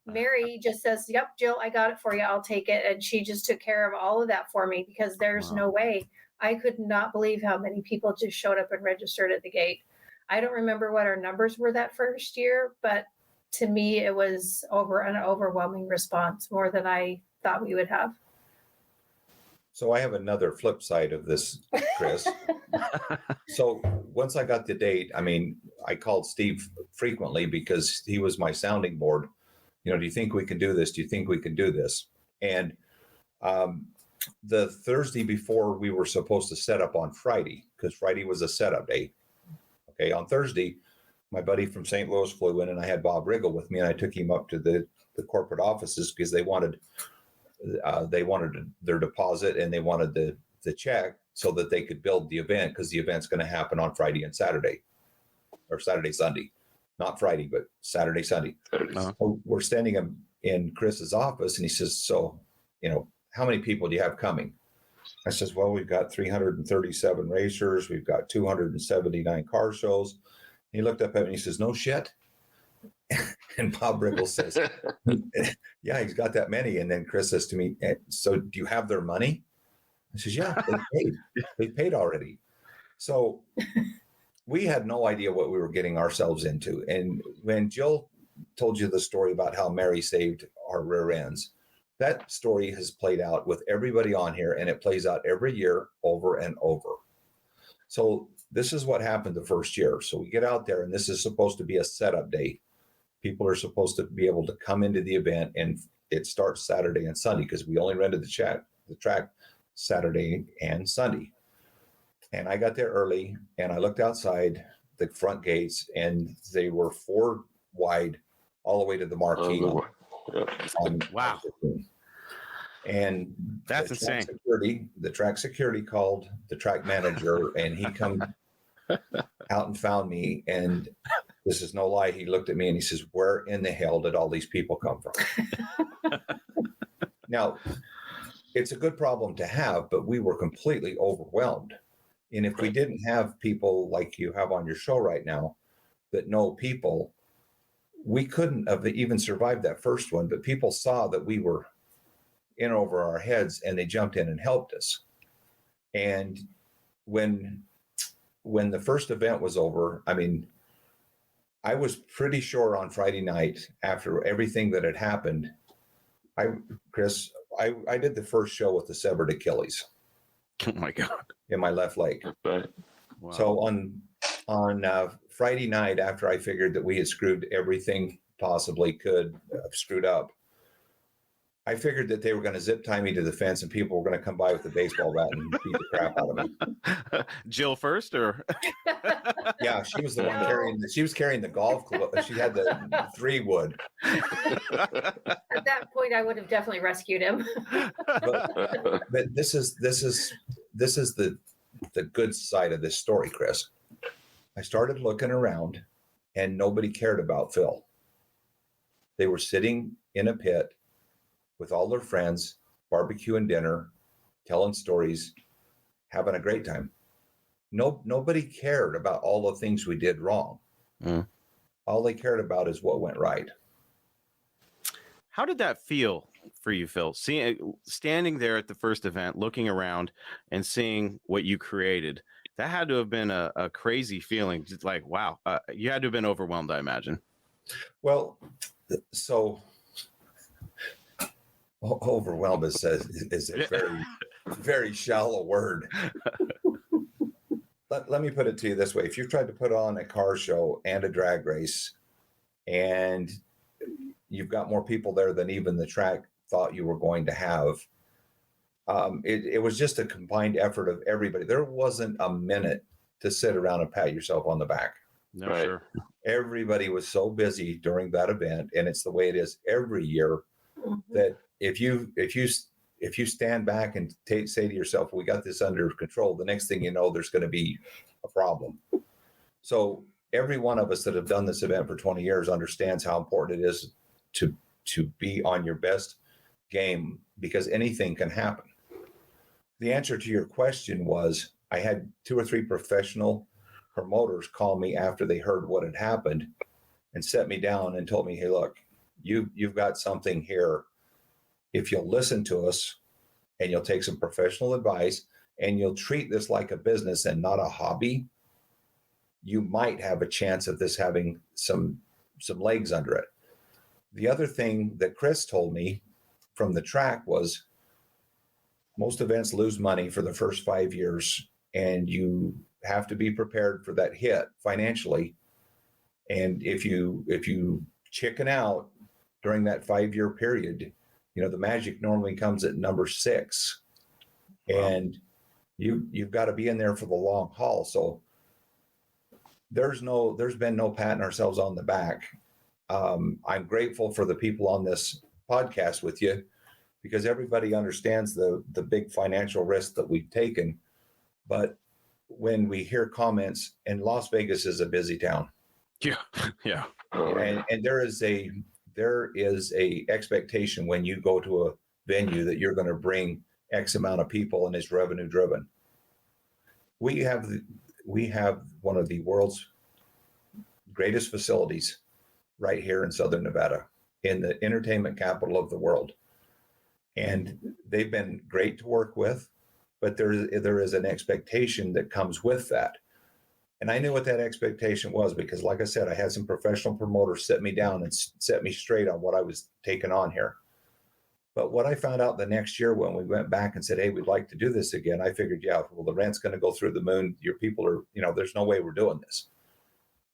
Mary just says, yep, Jill, I got it for you. I'll take it. And she just took care of all of that for me, because there's no way. I could not believe how many people just showed up and registered at the gate. I don't remember what our numbers were that first year, but to me, it was an overwhelming response, more than I thought we would have. So I have another flip side of this, Chris. So once I got the date, I mean, I called Steve frequently because he was my sounding board. You know, do you think we can do this? Do you think we can do this? And the Thursday before, we were supposed to set up on Friday, because Friday was a setup day. Okay, on Thursday, my buddy from St. Louis flew in, and I had Bob Riggle with me, and I took him up to the corporate offices because they wanted their deposit, and they wanted the check so that they could build the event, because the event's going to happen on Friday and Saturday, or Saturday, Sunday. Not Friday, but Saturday, Sunday. Uh-huh. So we're standing in Chris's office, and he says, so, you know, how many people do you have coming? I says, well, we've got 337 racers. We've got 279 car shows. He looked up at me and he says, no shit. And Bob Riggle says, yeah, he's got that many. And then Chris says to me, so do you have their money? I says, yeah, they paid. They paid already. So we had no idea what we were getting ourselves into. And when Jill told you the story about how Mary saved our rear ends, That story has played out with everybody on here, and it plays out every year over and over. So this is what happened the first year. So we get out there, and this is supposed to be a setup day. People are supposed to be able to come into the event, and it starts Saturday and Sunday because we only rented the track Saturday and Sunday. And I got there early, and I looked outside the front gates, and they were 4 wide all the way to the marquee. Wow. And that's insane. The track security called the track manager, and he come out and found me. And this is no lie. He looked at me and he says, "Where in the hell did all these people come from?" Now, it's a good problem to have, but we were completely overwhelmed. And if we didn't have people like you have on your show right now that know people, we couldn't have even survived that first one. But people saw that we were in over our heads, and they jumped in and helped us. And when the first event was over, I mean, I was pretty sure on Friday night after everything that had happened, Chris, I did the first show with the severed Achilles. Oh my God. In my left leg. Wow. So on Friday night, after I figured that we had screwed everything possibly could have screwed up, I figured that they were going to zip tie me to the fence and people were going to come by with a baseball bat and beat the crap out of me. Jill first, or? Yeah, she was the one carrying the golf club. She had the 3 wood. At that point, I would have definitely rescued him. But this is the good side of this story, Chris. I started looking around, and nobody cared about Phil. They were sitting in a pit with all their friends, barbecuing dinner, telling stories, having a great time. Nobody cared about all the things we did wrong. All they cared about is what went right. How did that feel for you, Phil? Standing there at the first event, looking around and seeing what you created, that had to have been a crazy feeling. Just like, wow, you had to have been overwhelmed, I imagine. Well, so overwhelmed is a very, very shallow word. Let me put it to you this way. If you've tried to put on a car show and a drag race, and you've got more people there than even the track thought you were going to have, it was just a combined effort of everybody. There wasn't a minute to sit around and pat yourself on the back. No, right. Sure. Everybody was so busy during that event, and it's the way it is every year, that if you stand back and say to yourself, "We got this under control," the next thing you know, there's going to be a problem. So every one of us that have done this event for 20 years understands how important it is to be on your best game, because anything can happen. The answer to your question was, I had 2 or 3 professional promoters call me after they heard what had happened and set me down and told me, "Hey, look, you've got something here. If you'll listen to us and you'll take some professional advice and you'll treat this like a business and not a hobby, you might have a chance of this having some legs under it." The other thing that Chris told me from the track was, most events lose money for the first 5 years, and you have to be prepared for that hit financially. And if you chicken out during that 5-year period, the magic normally comes at number 6. Wow. And you've got to be in there for the long haul. So there's been no patting ourselves on the back. I'm grateful for the people on this podcast with you, because everybody understands the big financial risk that we've taken. But when we hear comments, and Las Vegas is a busy town. Yeah. And there is a expectation when you go to a venue that you're going to bring X amount of people and it's revenue driven. We have one of the world's greatest facilities right here in Southern Nevada, in the entertainment capital of the world. And they've been great to work with, but there is an expectation that comes with that. And I knew what that expectation was, because, like I said, I had some professional promoters sit me down and set me straight on what I was taking on here. But what I found out the next year when we went back and said, hey, we'd like to do this again, I figured, yeah, well, the rent's going to go through the moon. Your people are, there's no way we're doing this.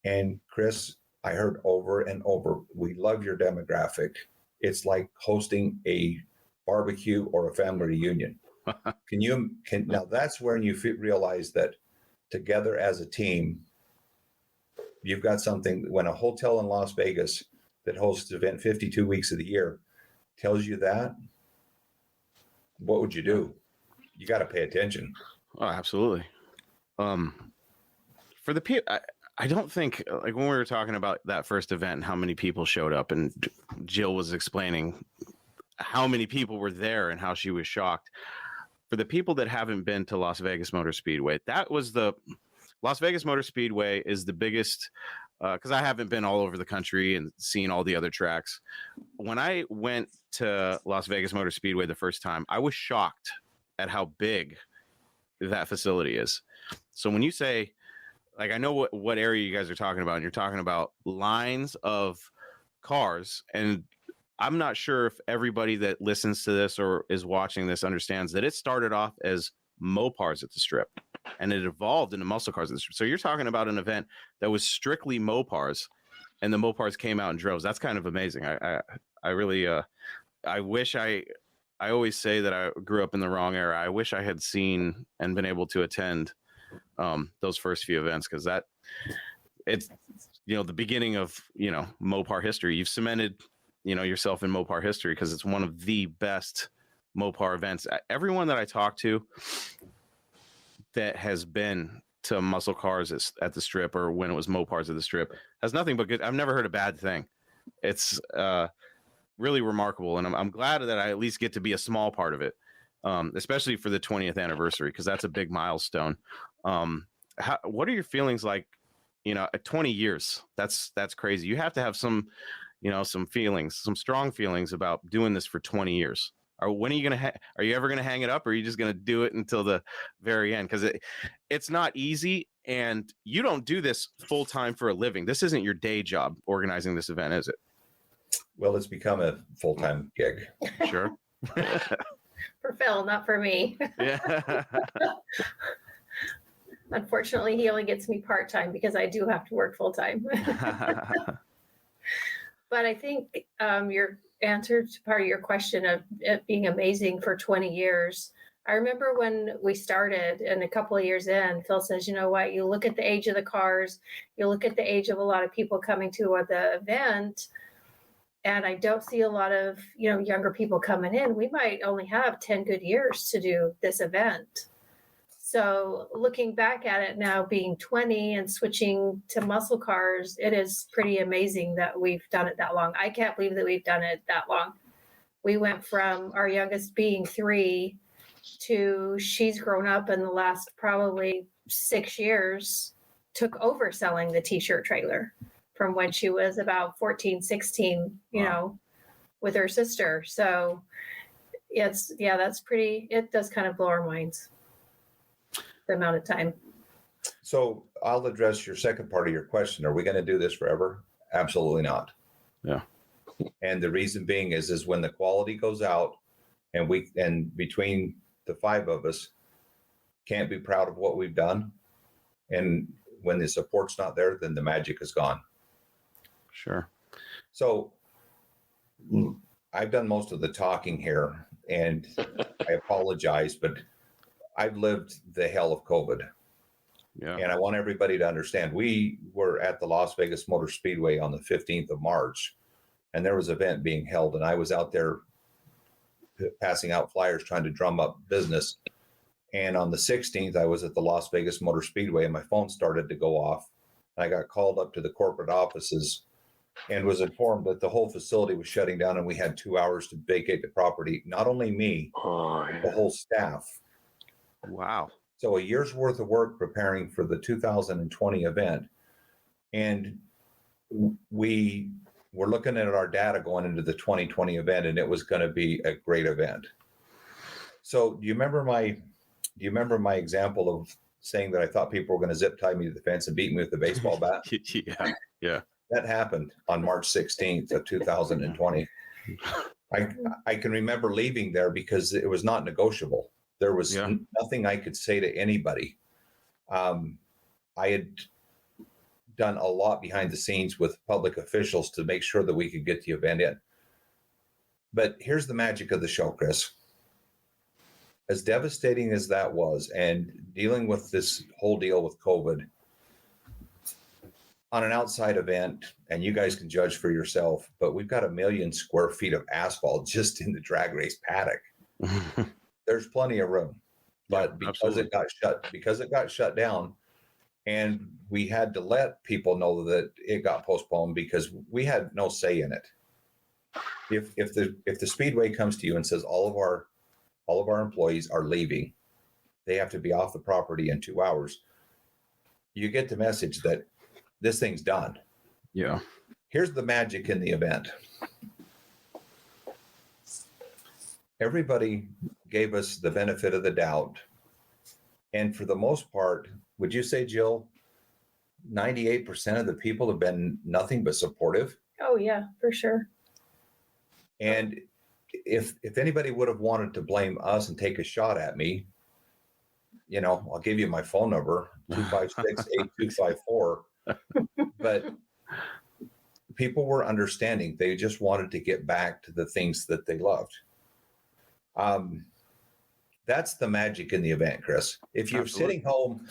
And Chris, I heard over and over, we love your demographic. It's like hosting a barbecue or a family reunion. Now that's when you realize that together as a team, you've got something. When a hotel in Las Vegas that hosts an event 52 weeks of the year tells you that, what would you do? You got to pay attention. Oh, absolutely. For the people, I don't think, like when we were talking about that first event and how many people showed up, and Jill was explaining how many people were there and how she was shocked. For the people that haven't been to Las Vegas Motor Speedway, that was Las Vegas Motor Speedway is the biggest, because I haven't been all over the country and seen all the other tracks. When I went to Las Vegas Motor Speedway the first time, I was shocked at how big that facility is. So when you say, like, I know what area you guys are talking about, and you're talking about lines of cars, and I'm not sure if everybody that listens to this or is watching this understands that it started off as Mopars at the Strip, and it evolved into muscle cars at the Strip. So you're talking about an event that was strictly Mopars, and the Mopars came out in droves. That's kind of amazing. I really, I wish I always say that I grew up in the wrong era. I wish I had seen and been able to attend those first few events, because it's the beginning of Mopar history. You've cemented yourself in Mopar history because it's one of the best Mopar events. Everyone that I talk to that has been to muscle cars at the Strip, or when it was Mopars at the Strip, has nothing but good. I've never heard a bad thing. It's really remarkable, and I'm glad that I at least get to be a small part of it, especially for the 20th anniversary, because that's a big milestone. What are your feelings like? At 20 years, that's crazy. You have to have some feelings, some strong feelings about doing this for 20 years. Or when are you going to, are you ever going to hang it up, or are you just going to do it until the very end? Because it's not easy, and you don't do this full time for a living. This isn't your day job organizing this event, is it? Well, it's become a full-time gig. Sure. For Phil, not for me. Yeah. Unfortunately, he only gets me part-time because I do have to work full-time. But I think your answer to part of your question of it being amazing for 20 years. I remember when we started, and a couple of years in, Phil says, you know what, you look at the age of the cars, you look at the age of a lot of people coming to the event, and I don't see a lot of, younger people coming in. We might only have 10 good years to do this event. So looking back at it now, being 20 and switching to muscle cars, it is pretty amazing that we've done it that long. I can't believe that we've done it that long. We went from our youngest being 3 to she's grown up in the last probably 6 years, took over selling the t-shirt trailer from when she was about 14, 16, Wow. with her sister. So it does kind of blow our minds, the amount of time. So I'll address your second part of your question. Are we going to do this forever? Absolutely not. Yeah. And the reason being is when the quality goes out, and between the 5 of us can't be proud of what we've done. And when the support's not there, then the magic is gone. Sure. So I've done most of the talking here, and I apologize, but I've lived the hell of COVID. Yeah. And I want everybody to understand, we were at the Las Vegas Motor Speedway on the 15th of March, and there was an event being held, and I was out there passing out flyers, trying to drum up business. And on the 16th, I was at the Las Vegas Motor Speedway, and my phone started to go off. I got called up to the corporate offices and was informed that the whole facility was shutting down, and we had 2 hours to vacate the property. Not only me, the whole staff. Wow. So a year's worth of work preparing for the 2020 event. And we were looking at our data going into the 2020 event, and it was going to be a great event. So do you remember my example of saying that I thought people were going to zip tie me to the fence and beat me with a baseball bat? Yeah. That happened on March 16th of 2020. I can remember leaving there because it was not negotiable. There was nothing I could say to anybody. I had done a lot behind the scenes with public officials to make sure that we could get the event in. But here's the magic of the show, Chris. As devastating as that was, and dealing with this whole deal with COVID on an outside event, and you guys can judge for yourself, but we've got 1 million square feet of asphalt just in the drag race paddock. There's plenty of room, but because it got shut down, and we had to let people know that it got postponed because we had no say in it. If the Speedway comes to you and says all of our employees are leaving, they have to be off the property in 2 hours, you get the message that this thing's done. Yeah. Here's the magic in the event. Everybody gave us the benefit of the doubt. And for the most part, would you say, Jill, 98% of the people have been nothing but supportive? Oh, yeah, for sure. And if anybody would have wanted to blame us and take a shot at me, I'll give you my phone number, 256-8254. But people were understanding. They just wanted to get back to the things that they loved. That's the magic in the event, Chris. If you're sitting home,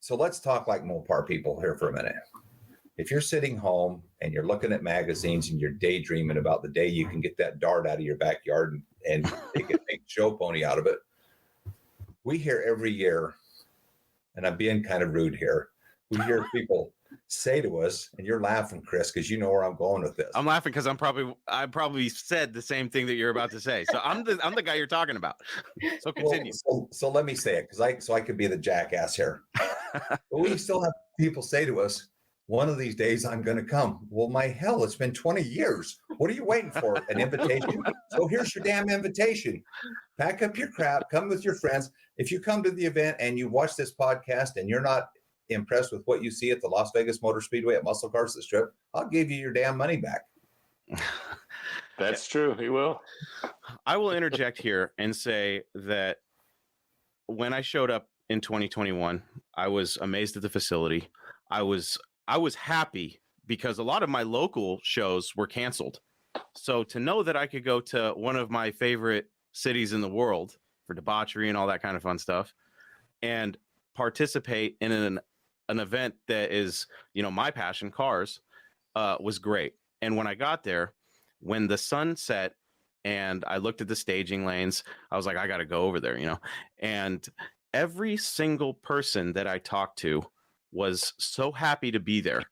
so let's talk like Mopar people here for a minute. If you're sitting home and you're looking at magazines and you're daydreaming about the day you can get that dart out of your backyard and make a show pony out of it, we hear every year, and I'm being kind of rude here, we hear people say to us, and you're laughing, Chris, because you know where I'm going with this. I'm laughing because I probably said the same thing that you're about to say. So I'm the guy you're talking about. So continue. Well, so let me say it because I could be the jackass here. But we still have people say to us, one of these days I'm going to come. Well, my hell, it's been 20 years. What are you waiting for? An invitation? So here's your damn invitation. Pack up your crap. Come with your friends. If you come to the event and you watch this podcast and you're not impressed with what you see at the Las Vegas Motor Speedway at Muscle Cars at the Strip, I'll give you your damn money back. That's true. He will. I will interject here and say that when I showed up in 2021, I was amazed at the facility. I was happy because a lot of my local shows were canceled. So to know that I could go to one of my favorite cities in the world for debauchery and all that kind of fun stuff and participate in an event that is, my passion, cars, was great. And when I got there, when the sun set and I looked at the staging lanes, I was like, I got to go over there, and every single person that I talked to was so happy to be there.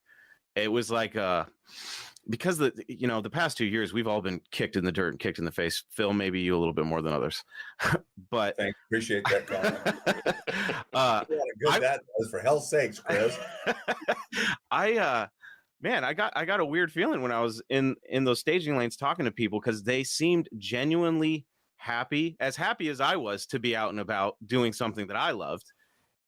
It was like, because the past 2 years, we've all been kicked in the dirt and kicked in the face. Phil, maybe you a little bit more than others, but thanks. Appreciate that comment. Good that was, for hell's sakes, Chris. I got a weird feeling when I was in those staging lanes talking to people because they seemed genuinely happy as I was to be out and about doing something that I loved.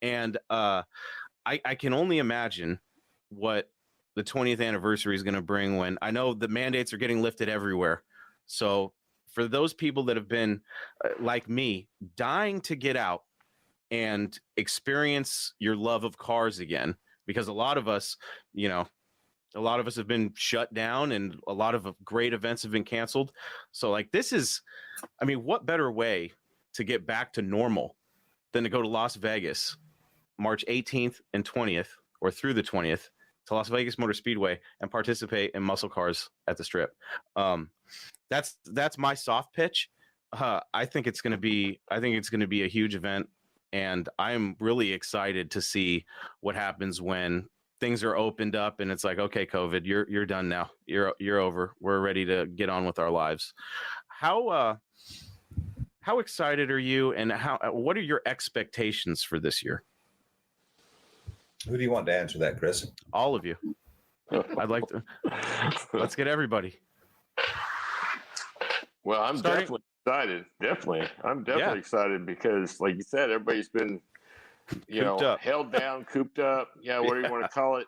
And I can only imagine what the 20th anniversary is going to bring when I know the mandates are getting lifted everywhere. So for those people that have been like me, dying to get out and experience your love of cars again, because a lot of us have been shut down and a lot of great events have been canceled. So what better way to get back to normal than to go to Las Vegas March 18th and 20th or through the 20th to Las Vegas Motor Speedway and participate in muscle cars at the Strip. That's my soft pitch. I think it's going to be a huge event, and I'm really excited to see what happens when things are opened up and it's like, okay, COVID, you're done now. You're over. We're ready to get on with our lives. How excited are you, and what are your expectations for this year? Who do you want to answer that, Chris? All of you. I'd like to. Let's get everybody. Well, I'm definitely excited. Definitely. I'm definitely excited because, like you said, everybody's been, held down, cooped up. Yeah, whatever you want to call it.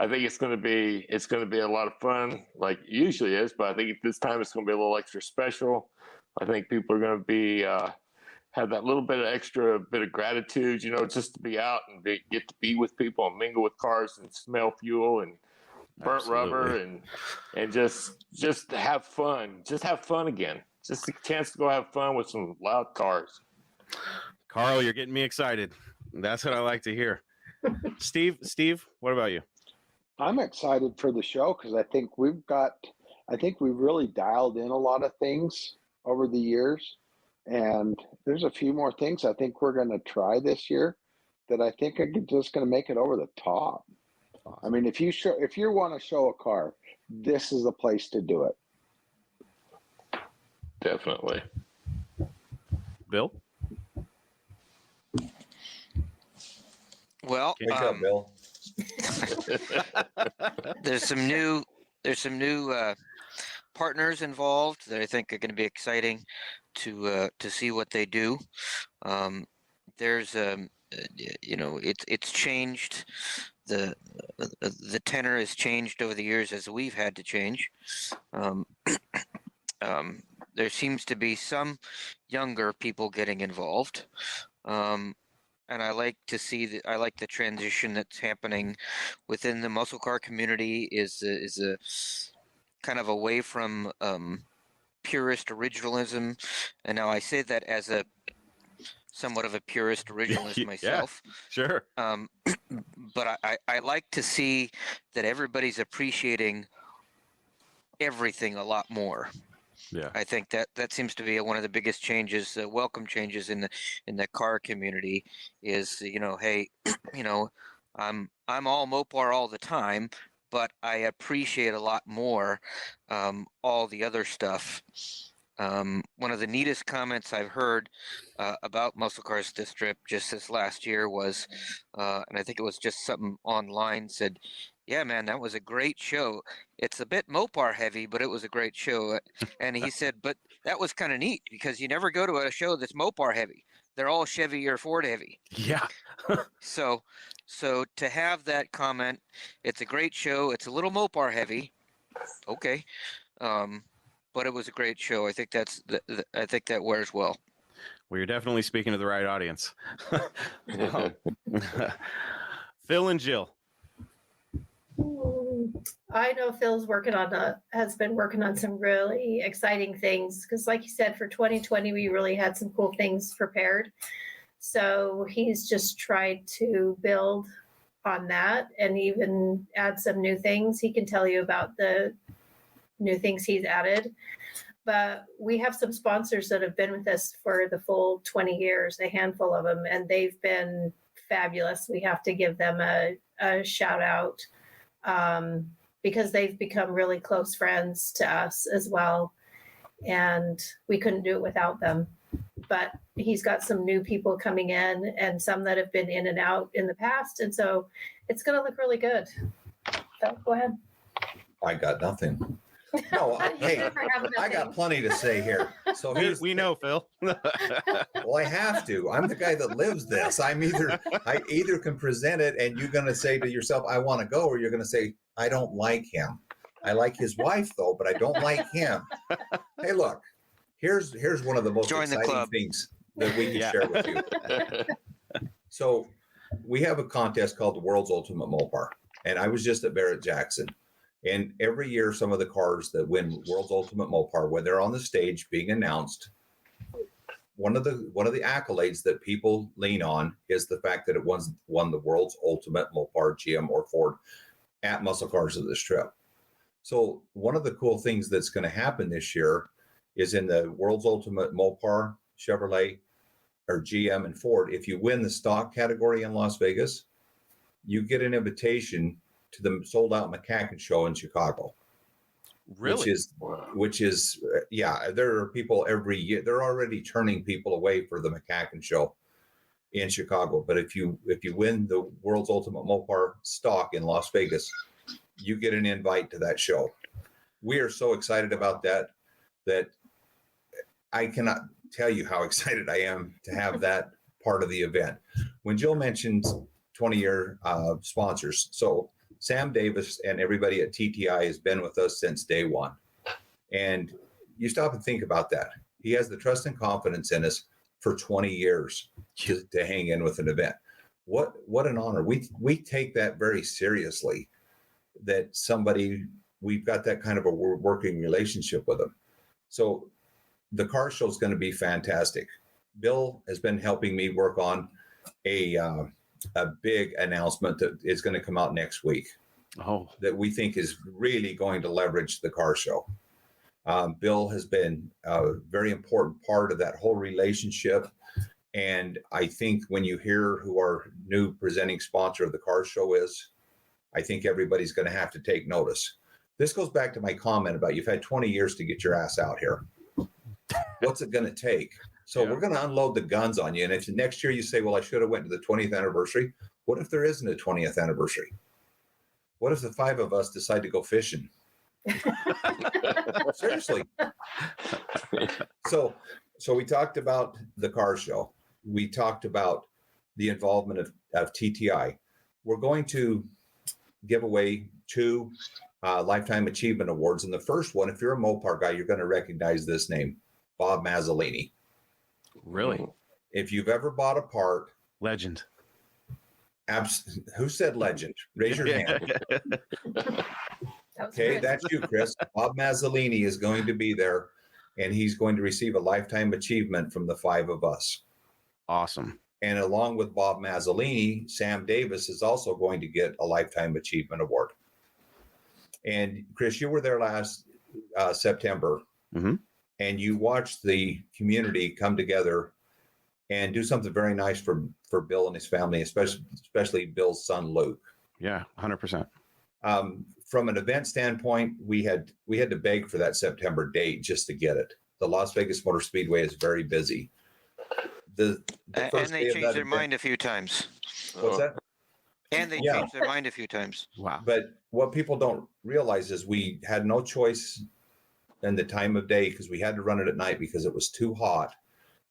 I think it's going to be a lot of fun, like it usually is. But I think this time it's going to be a little extra special. I think people are going to be have that little bit of extra bit of gratitude, just to be out and get to be with people and mingle with cars and smell fuel and burnt rubber and just have fun. Just have fun again. Just a chance to go have fun with some loud cars. Carl, you're getting me excited. That's what I like to hear. Steve, what about you? I'm excited for the show because I think we've really dialed in a lot of things over the years. And there's a few more things I think we're going to try this year that I think are just going to make it over the top. Awesome. I mean, if you want to show a car, this is the place to do it. Definitely. Bill? Well, Wake up, Bill. there's some new partners involved that I think are going to be exciting to see what they do. There's it's changed. The tenor has changed over the years as we've had to change. There seems to be some younger people getting involved. And I like to see I like the transition that's happening within the muscle car community is a kind of away from purist originalism. And now I say that as a somewhat of a purist originalist myself. Yeah, sure. But I like to see that everybody's appreciating everything a lot more. Yeah, I think that seems to be one of the biggest changes, welcome changes in the car community. Is hey, I'm all Mopar all the time, but I appreciate a lot more all the other stuff. One of the neatest comments I've heard about muscle cars this trip just this last year was, and I think it was just something online said, "Yeah, man, that was a great show. It's a bit Mopar heavy, but it was a great show." And he said, "But that was kind of neat because you never go to a show that's Mopar heavy. They're all Chevy or Ford heavy." Yeah. So to have that comment, it's a great show. It's a little Mopar heavy. Okay. But it was a great show. I think I think that wears well. Well, you're definitely speaking to the right audience. Phil and Jill. I know Phil's has been working on some really exciting things because, like you said, for 2020 we really had some cool things prepared. So he's just tried to build on that and even add some new things. He can tell you about the new things he's added. But we have some sponsors that have been with us for the full 20 years, a handful of them, and they've been fabulous. We have to give them a shout out because they've become really close friends to us as well. And we couldn't do it without them. But he's got some new people coming in and some that have been in and out in the past. And so it's going to look really good. So go ahead. I got nothing. No, hey, I got plenty to say here. So we know, Phil. Well, I have to. I'm the guy that lives this. I either can present it and you're going to say to yourself, "I want to go," or you're going to say, "I don't like him. I like his wife though, but I don't like him." Hey, look, here's one of the most exciting things that we can share with you. So we have a contest called the World's Ultimate Mopar, and I was just at Barrett-Jackson. And every year, some of the cars that win World's Ultimate Mopar, when they're on the stage being announced, one of the accolades that people lean on is the fact that it won the World's Ultimate Mopar, GM or Ford, at Muscle Cars of this trip. So one of the cool things that's going to happen this year is in the World's Ultimate Mopar, Chevrolet, or GM and Ford, if you win the stock category in Las Vegas, you get an invitation to the sold out McCacken show in Chicago. Really? Which is there are people every year. They're already turning people away for the McCacken show in Chicago. But if you win the World's Ultimate Mopar stock in Las Vegas, you get an invite to that show. We are so excited about that I cannot tell you how excited I am to have that part of the event. When Jill mentioned 20-year sponsors, so Sam Davis and everybody at TTI has been with us since day one. And you stop and think about that. He has the trust and confidence in us for 20 years to hang in with an event. What an honor. We take that very seriously, that we've got that kind of a working relationship with them. So the car show is going to be fantastic. Bill has been helping me work on a big announcement that is going to come out next week. That we think is really going to leverage the car show. Bill has been a very important part of that whole relationship. And I think when you hear who our new presenting sponsor of the car show is, I think everybody's going to have to take notice. This goes back to my comment about you've had 20 years to get your ass out here. What's it going to take? So we're going to unload the guns on you. And if next year you say, well, I should have went to the 20th anniversary. What if there isn't a 20th anniversary? What if the 5 of us decide to go fishing? Seriously. So we talked about the car show. We talked about the involvement of TTI. We're going to give away 2 Lifetime Achievement Awards. And the first one, if you're a Mopar guy, you're going to recognize this name, Bob Mazzolini. Really? If you've ever bought a part. Legend. Who said legend? Raise your hand. Okay, that's you, Chris. Bob Mazzolini is going to be there, and he's going to receive a Lifetime Achievement from the 5 of us. Awesome. And along with Bob Mazzolini, Sam Davis is also going to get a Lifetime Achievement Award. And Chris, you were there last September, and you watched the community come together and do something very nice for Bill and his family, especially Bill's son, Luke. Yeah, 100%. From an event standpoint, we had to beg for that September date just to get it. The Las Vegas Motor Speedway is very busy. And they changed their mind a few times. What's that? And they changed their mind a few times. Wow. But what people don't realize is we had no choice in the time of day because we had to run it at night because it was too hot.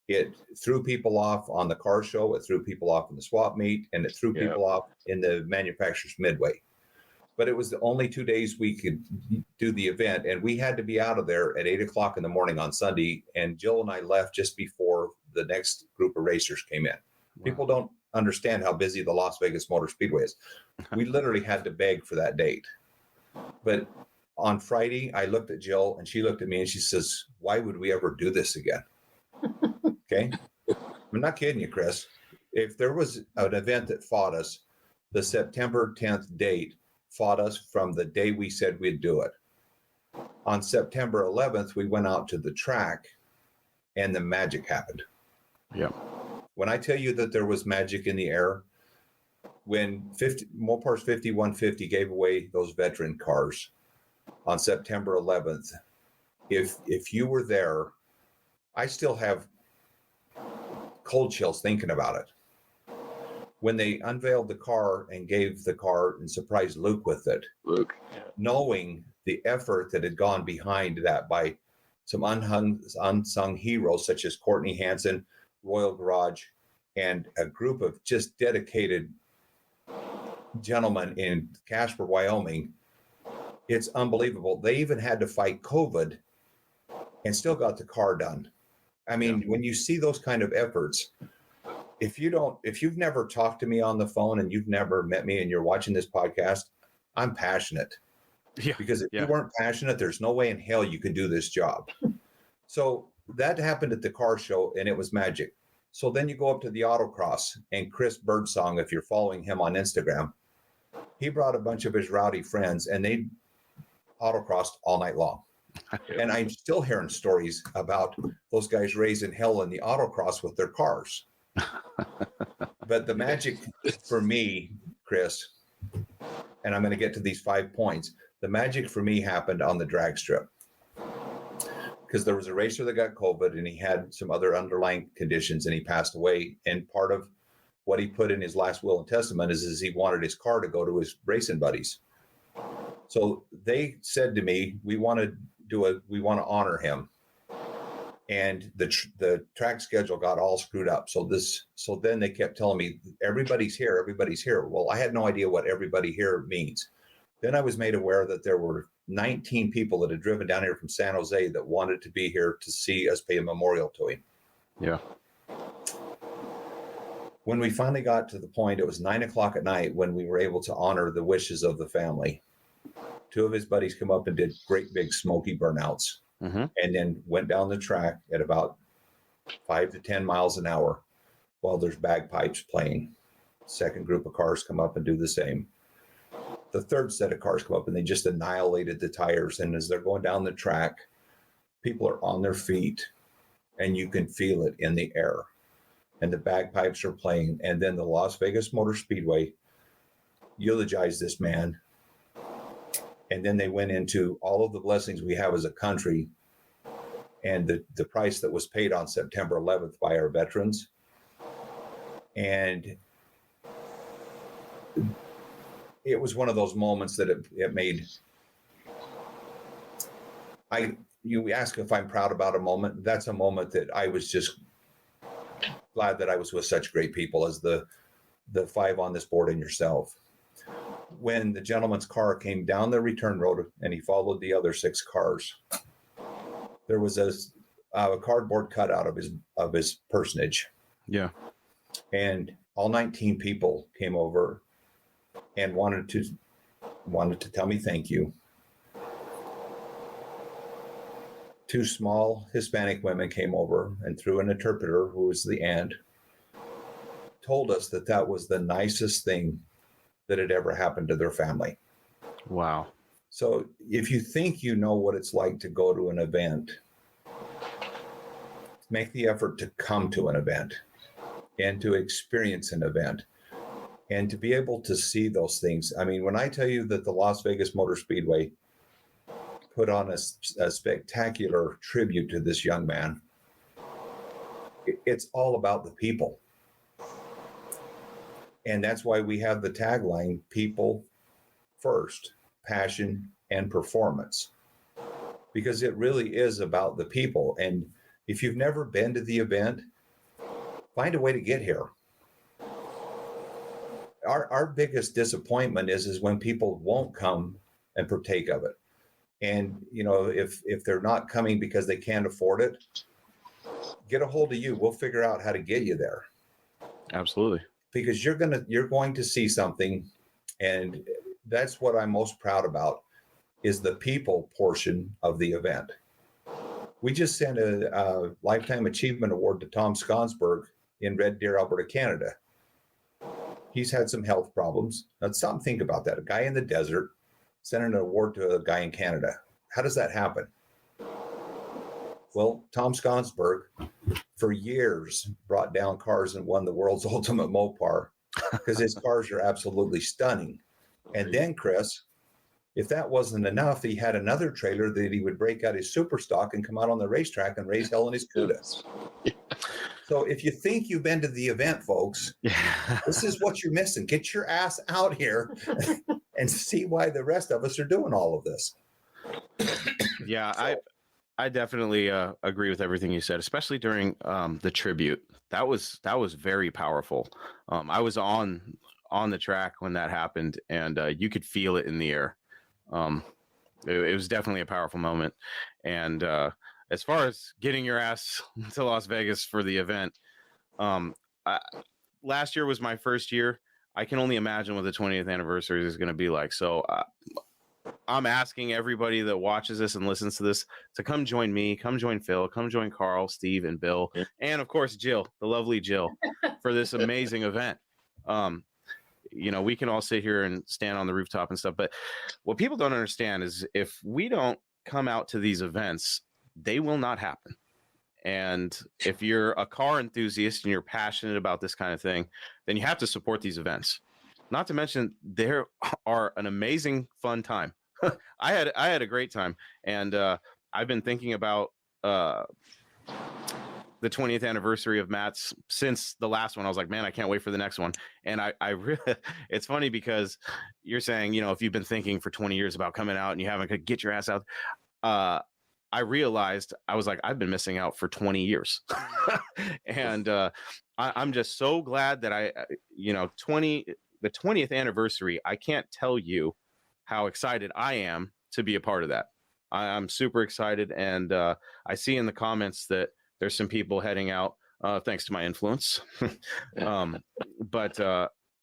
It threw people off on the car show. It threw people off in the swap meet, and it threw people off in the manufacturer's midway. But it was the only 2 days we could do the event, and we had to be out of there at 8:00 in the morning on Sunday. And Jill and I left just before the next group of racers came in. Wow. People don't understand how busy the Las Vegas Motor Speedway is. We literally had to beg for that date. But on Friday, I looked at Jill, and she looked at me, and she says, "Why would we ever do this again?" Okay, I'm not kidding you, Chris. If there was an event that fought us, the September 10th date fought us from the day we said we'd do it. On September 11th, we went out to the track and the magic happened. Yeah. When I tell you that there was magic in the air, when Mopars 5150 gave away those veteran cars on September 11th, if you were there, I still have cold chills thinking about it. When they unveiled the car and gave the car and surprised Luke with it, knowing the effort that had gone behind that by some unsung heroes such as Courtney Hansen, Royal Garage, and a group of just dedicated gentlemen in Casper, Wyoming, it's unbelievable. They even had to fight COVID and still got the car done. I mean, when you see those kind of efforts, if you've never talked to me on the phone and you've never met me and you're watching this podcast, I'm passionate. Yeah. Because if you weren't passionate, there's no way in hell you could do this job. So that happened at the car show and it was magic. So then you go up to the autocross and Chris Birdsong, if you're following him on Instagram, he brought a bunch of his rowdy friends and they autocrossed all night long. And I'm still hearing stories about those guys raising hell in the autocross with their cars. But the magic for me, Chris, and I'm going to get to these 5 points. The magic for me happened on the drag strip because there was a racer that got COVID and he had some other underlying conditions and he passed away. And part of what he put in his last will and testament is he wanted his car to go to his racing buddies. So they said to me, we want to honor him. And the track schedule got all screwed up. So then they kept telling me, everybody's here. Well, I had no idea what everybody here means. Then I was made aware that there were 19 people that had driven down here from San Jose that wanted to be here to see us pay a memorial to him. Yeah. When we finally got to the point, it was 9:00 at night when we were able to honor the wishes of the family. Two of his buddies come up and did great big smoky burnouts, and then went down the track at about 5 to 10 miles an hour while there's bagpipes playing. Second group of cars come up and do the same. The third set of cars come up and they just annihilated the tires. And as they're going down the track, people are on their feet and you can feel it in the air. And the bagpipes are playing. And then the Las Vegas Motor Speedway eulogized this man. And then they went into all of the blessings we have as a country and the price that was paid on September 11th by our veterans. And it was one of those moments that it made. You ask if I'm proud about a moment. That's a moment that I was just glad that I was with such great people as the five on this board and yourself. When the gentleman's car came down the return road and he followed the other 6 cars, there was a cardboard cutout of his personage. Yeah. And all 19 people came over and wanted to tell me thank you. 2 small Hispanic women came over and through an interpreter, who was the aunt, told us that was the nicest thing that had ever happened to their family. Wow. So if you think you know what it's like to go to an event, make the effort to come to an event and to experience an event and to be able to see those things. I mean, when I tell you that the Las Vegas Motor Speedway put on a spectacular tribute to this young man, it's all about the people. And that's why we have the tagline, people first, passion and performance, because it really is about the people. And if you've never been to the event, find a way to get here. Our biggest disappointment is when people won't come and partake of it. And, you know, if they're not coming because they can't afford it, get a hold of you. We'll figure out how to get you there. Absolutely. Because you're going to see something, and that's what I'm most proud about, is the people portion of the event. We just sent a Lifetime Achievement Award to Tom Skonsberg in Red Deer, Alberta, Canada. He's had some health problems. Now stop and think about that. A guy in the desert sending an award to a guy in Canada. How does that happen? Well, Tom Skonsberg, for years, brought down cars and won the world's ultimate Mopar because his cars are absolutely stunning. And then, Chris, if that wasn't enough, he had another trailer that he would break out his super stock and come out on the racetrack and raise hell in his CUDA. So if you think you've been to the event, folks, this is what you're missing. Get your ass out here and see why the rest of us are doing all of this. Yeah, so, I definitely agree with everything you said, especially during the tribute. That was very powerful. I was on the track when that happened, and you could feel it in the air. It was definitely a powerful moment. And as far as getting your ass to Las Vegas for the event, last year was my first year. I can only imagine what the 20th anniversary is going to be like. So I'm asking everybody that watches this and listens to this to come join me, come join Phil, come join Carl, Steve, and Bill, and of course Jill, the lovely Jill, for this amazing event. You know, we can all sit here and stand on the rooftop and stuff, but what people don't understand is if we don't come out to these events, they will not happen. And if you're a car enthusiast and you're passionate about this kind of thing, then you have to support these events. Not to mention, there are an amazing fun time. I had a great time, and I've been thinking about the 20th anniversary of Matt's since the last one. I was like, man, I can't wait for the next one. And I really, it's funny because you're saying, you know, if you've been thinking for 20 years about coming out and you haven't could get your ass out, I realized I was like, I've been missing out for 20 years. And I'm just so glad that the 20th anniversary, I can't tell you how excited I am to be a part of that. I'm super excited, and I see in the comments that there's some people heading out thanks to my influence. But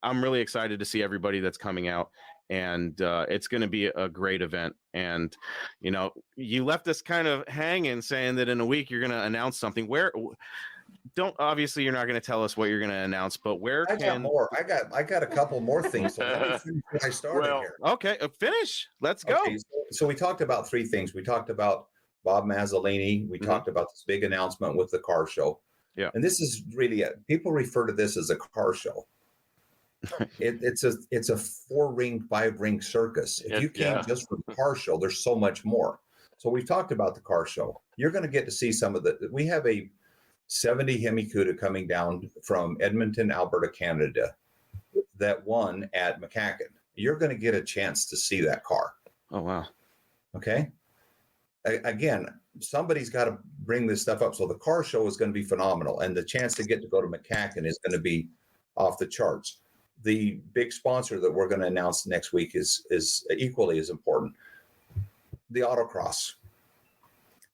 I'm really excited to see everybody that's coming out, and it's going to be a great event. And you left us kind of hanging, saying that in a week you're going to announce something. Obviously you're not going to tell us what you're going to announce, but where I got more. I got a couple more things. So let me finish what I started Well, here. Okay, finish. Let's go. Okay, so we talked about three things. We talked about Bob Mazzolini. We talked about this big announcement with the car show. Yeah. And this is really people refer to this as a car show. It's a 4-ring, 5-ring circus. If you came just for the car show, there's so much more. So we've talked about the car show. You're going to get to see some of we have a 70 Hemi Cuda coming down from Edmonton, Alberta, Canada, that won at McCacken. You're going to get a chance to see that car. Oh, wow. Okay. Again, somebody's got to bring this stuff up. So the car show is going to be phenomenal. And the chance to get to go to McCacken is going to be off the charts. The big sponsor that we're going to announce next week is equally as important. The autocross.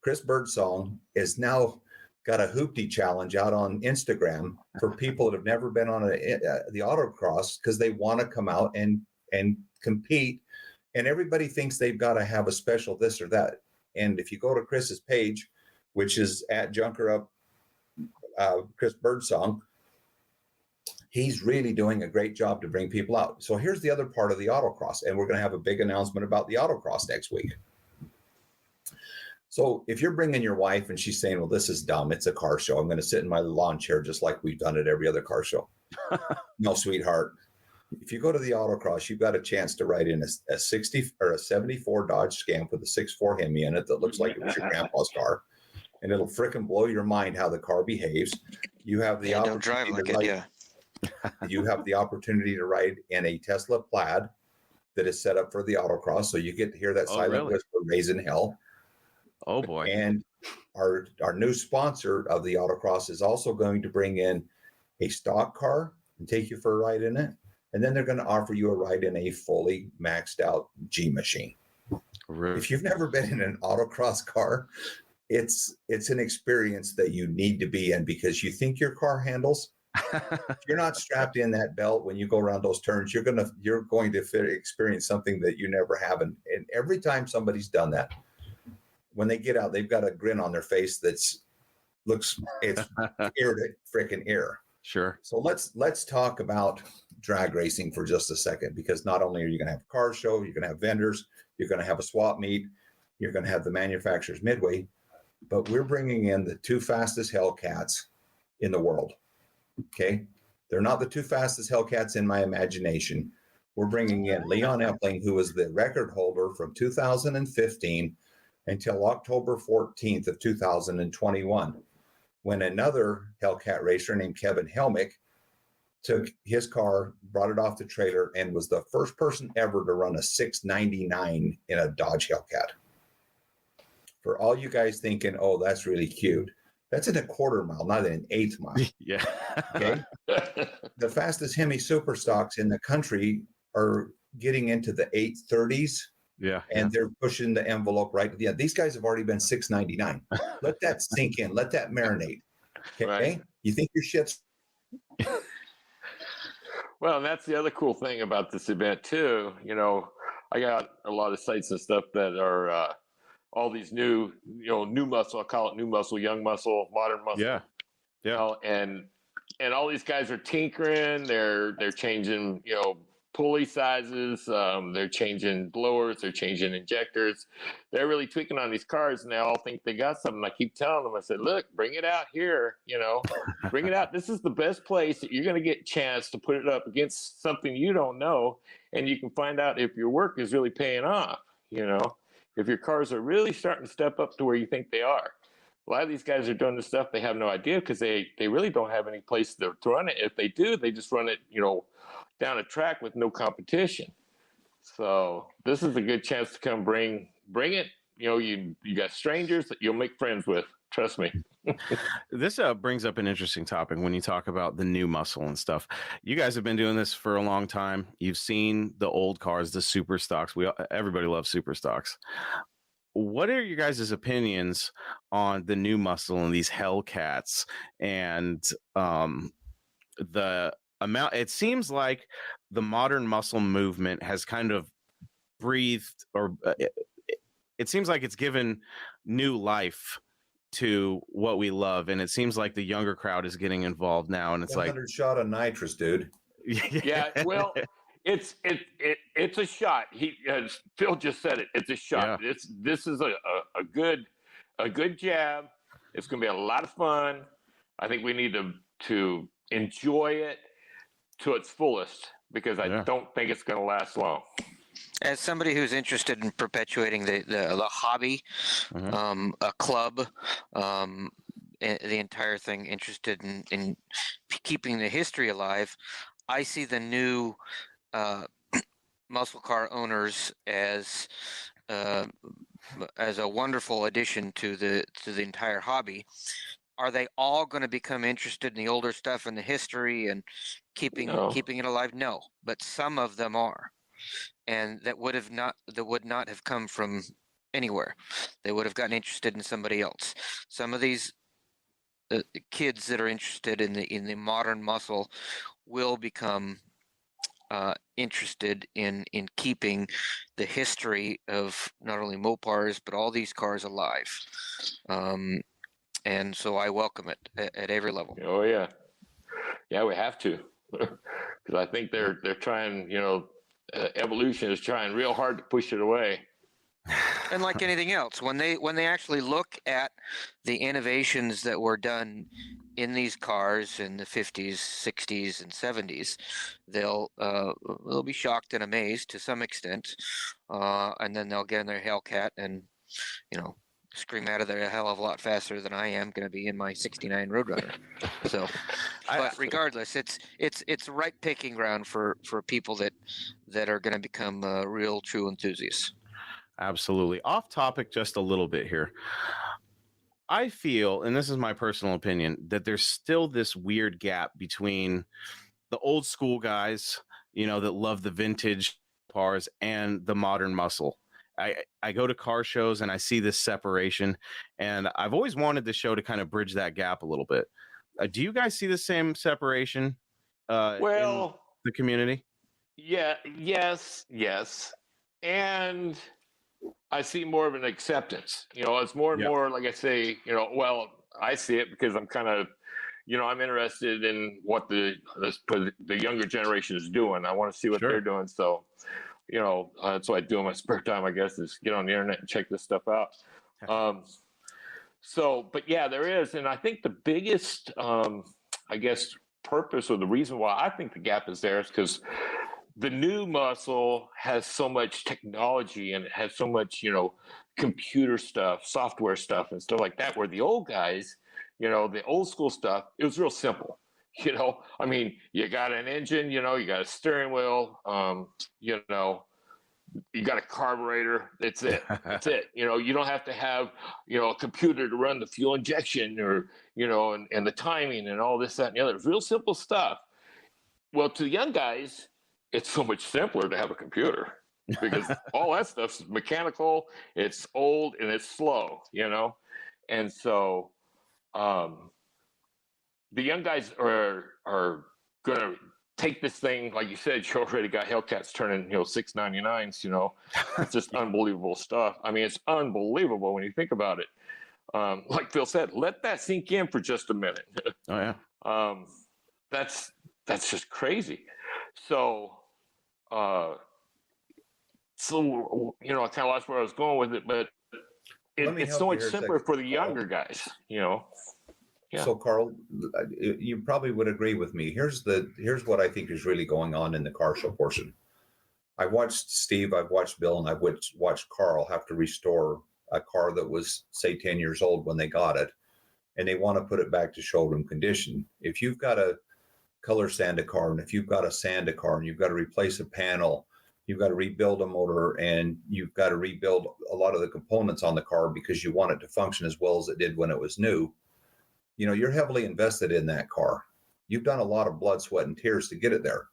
Chris Birdsong is now got a hoopty challenge out on Instagram for people that have never been on the autocross, because they want to come out and compete. And everybody thinks they've got to have a special this or that. And if you go to Chris's page, which is at Junker Up, Chris Birdsong, he's really doing a great job to bring people out. So here's the other part of the autocross, and we're going to have a big announcement about the autocross next week. So if you're bringing your wife and she's saying, well, this is dumb, it's a car show, I'm going to sit in my lawn chair just like we've done at every other car show. No, sweetheart. If you go to the autocross, you've got a chance to ride in a 60 or a 74 Dodge Scamp with a 6.4 Hemi in it that looks like it was your grandpa's car. And it'll frickin' blow your mind how the car behaves. You have the You have the opportunity to ride in a Tesla Plaid that is set up for the autocross. So you get to hear that silent whisper, raising hell. Oh boy. And our new sponsor of the autocross is also going to bring in a stock car and take you for a ride in it. And then they're going to offer you a ride in a fully maxed out G machine. Really? If you've never been in an autocross car, it's an experience that you need to be in, because you think your car handles. If you're not strapped in that belt when you go around those turns, you're going to experience something that you never have. And every time somebody's done that, when they get out, they've got a grin on their face it's ear to freaking ear. Sure. So let's talk about drag racing for just a second, because not only are you going to have a car show, you're going to have vendors, you're going to have a swap meet, you're going to have the manufacturer's midway, but we're bringing in the 2 fastest Hellcats in the world. Okay. They're not the 2 fastest Hellcats in my imagination. We're bringing in Leon Epling, who was the record holder from 2015 until October 14th of 2021, when another Hellcat racer named Kevin Helmick took his car, brought it off the trailer, and was the first person ever to run a 699 in a Dodge Hellcat. For all you guys thinking, oh, that's really cute, that's in a quarter mile, not in an eighth mile. Yeah. Okay. The fastest Hemi super stocks in the country are getting into the 830s. Yeah. And they're pushing the envelope right. Yeah, these guys have already been 699. Let that sink in. Let that marinate. Okay. Right. You think your shit's. Well, and that's the other cool thing about this event too. I got a lot of sites and stuff that are all these new muscle. I call it new muscle, young muscle, modern muscle. Yeah. Yeah. And all these guys are tinkering. They're changing, pulley sizes. They're changing blowers. They're changing injectors. They're really tweaking on these cars, and they all think they got something. I keep telling them, I said, look, bring it out here, bring it out. This is the best place that you're going to get a chance to put it up against something you don't know, and you can find out if your work is really paying off, if your cars are really starting to step up to where you think they are. A lot of these guys are doing this stuff. They have no idea, because they really don't have any place to run it. If they do, they just run it, down a track with no competition. So this is a good chance to come bring it. You got strangers that you'll make friends with. Trust me. This brings up an interesting topic when you talk about the new muscle and stuff. You guys have been doing this for a long time. You've seen the old cars, the super stocks. Everybody loves super stocks. What are your guys' opinions on the new muscle and these Hellcats and the amount? It seems like the modern muscle movement has kind of breathed, or it seems like it's given new life to what we love, and it seems like the younger crowd is getting involved now, and it's like 100 shot of nitrous, dude. Yeah, well, it's a shot. He, as Phil just said it, it's a shot. Yeah. This is a good jab. It's going to be a lot of fun. I think we need to enjoy it to its fullest, because I don't think it's going to last long. As somebody who's interested in perpetuating the hobby, a club, the entire thing, interested in keeping the history alive, I see the new muscle car owners as a wonderful addition to the entire hobby. Are they all going to become interested in the older stuff and the history and keeping it alive? No, but some of them are. And that would not have come from anywhere. They would have gotten interested in somebody else. Some of these kids that are interested in the modern muscle will become interested in keeping the history of not only Mopars but all these cars alive. And so I welcome it at every level. Oh yeah, we have to, because I think they're trying. Evolution is trying real hard to push it away. And like anything else, when they actually look at the innovations that were done in these cars in the 50s, 60s, and 70s, they'll be shocked and amazed to some extent, and then they'll get in their Hellcat and scream out of there a hell of a lot faster than I am going to be in my '69 Roadrunner. So, but regardless, it's a right picking ground for people that are going to become real true enthusiasts. Absolutely. Off topic just a little bit here. I feel, and this is my personal opinion, that there's still this weird gap between the old school guys, that love the vintage cars, and the modern muscle. I go to car shows and I see this separation, and I've always wanted the show to kind of bridge that gap a little bit. Do you guys see the same separation in the community? Yeah, yes. And I see more of an acceptance. It's more and more, like I say, I see it because I'm kind of, I'm interested in what the younger generation is doing. I want to see what they're doing. So, that's what I do in my spare time, I guess, is get on the internet and check this stuff out. But yeah, there is. And I think the biggest, purpose or the reason why I think the gap is there is because the new muscle has so much technology and it has so much, computer stuff, software stuff and stuff like that, where the old guys, the old school stuff, it was real simple. You got an engine, you got a steering wheel, you got a carburetor. That's it. That's it. You don't have to have, a computer to run the fuel injection or, and the timing and all this, that, and the other. It's real simple stuff. Well, to the young guys, it's so much simpler to have a computer because all that stuff's mechanical, it's old, and it's slow, And so, the young guys are going to take this thing, like you said, you already got Hellcats turning, $699s, it's just unbelievable stuff. I mean, it's unbelievable when you think about it. Like Phil said, let that sink in for just a minute. Oh yeah. That's just crazy. So, I kind of lost where I was going with it, but it's so much simpler for the younger guys, Yeah. So, Carl, you probably would agree with me. Here's what I think is really going on in the car show portion. I watched Steve, I've watched Bill, and I've watched Carl have to restore a car that was, say, 10 years old when they got it, and they want to put it back to showroom condition. If you've got to color sand a car, and if you've got to sand a car, and you've got to replace a panel, you've got to rebuild a motor, and you've got to rebuild a lot of the components on the car because you want it to function as well as it did when it was new, you're heavily invested in that car. You've done a lot of blood, sweat, and tears to get it there.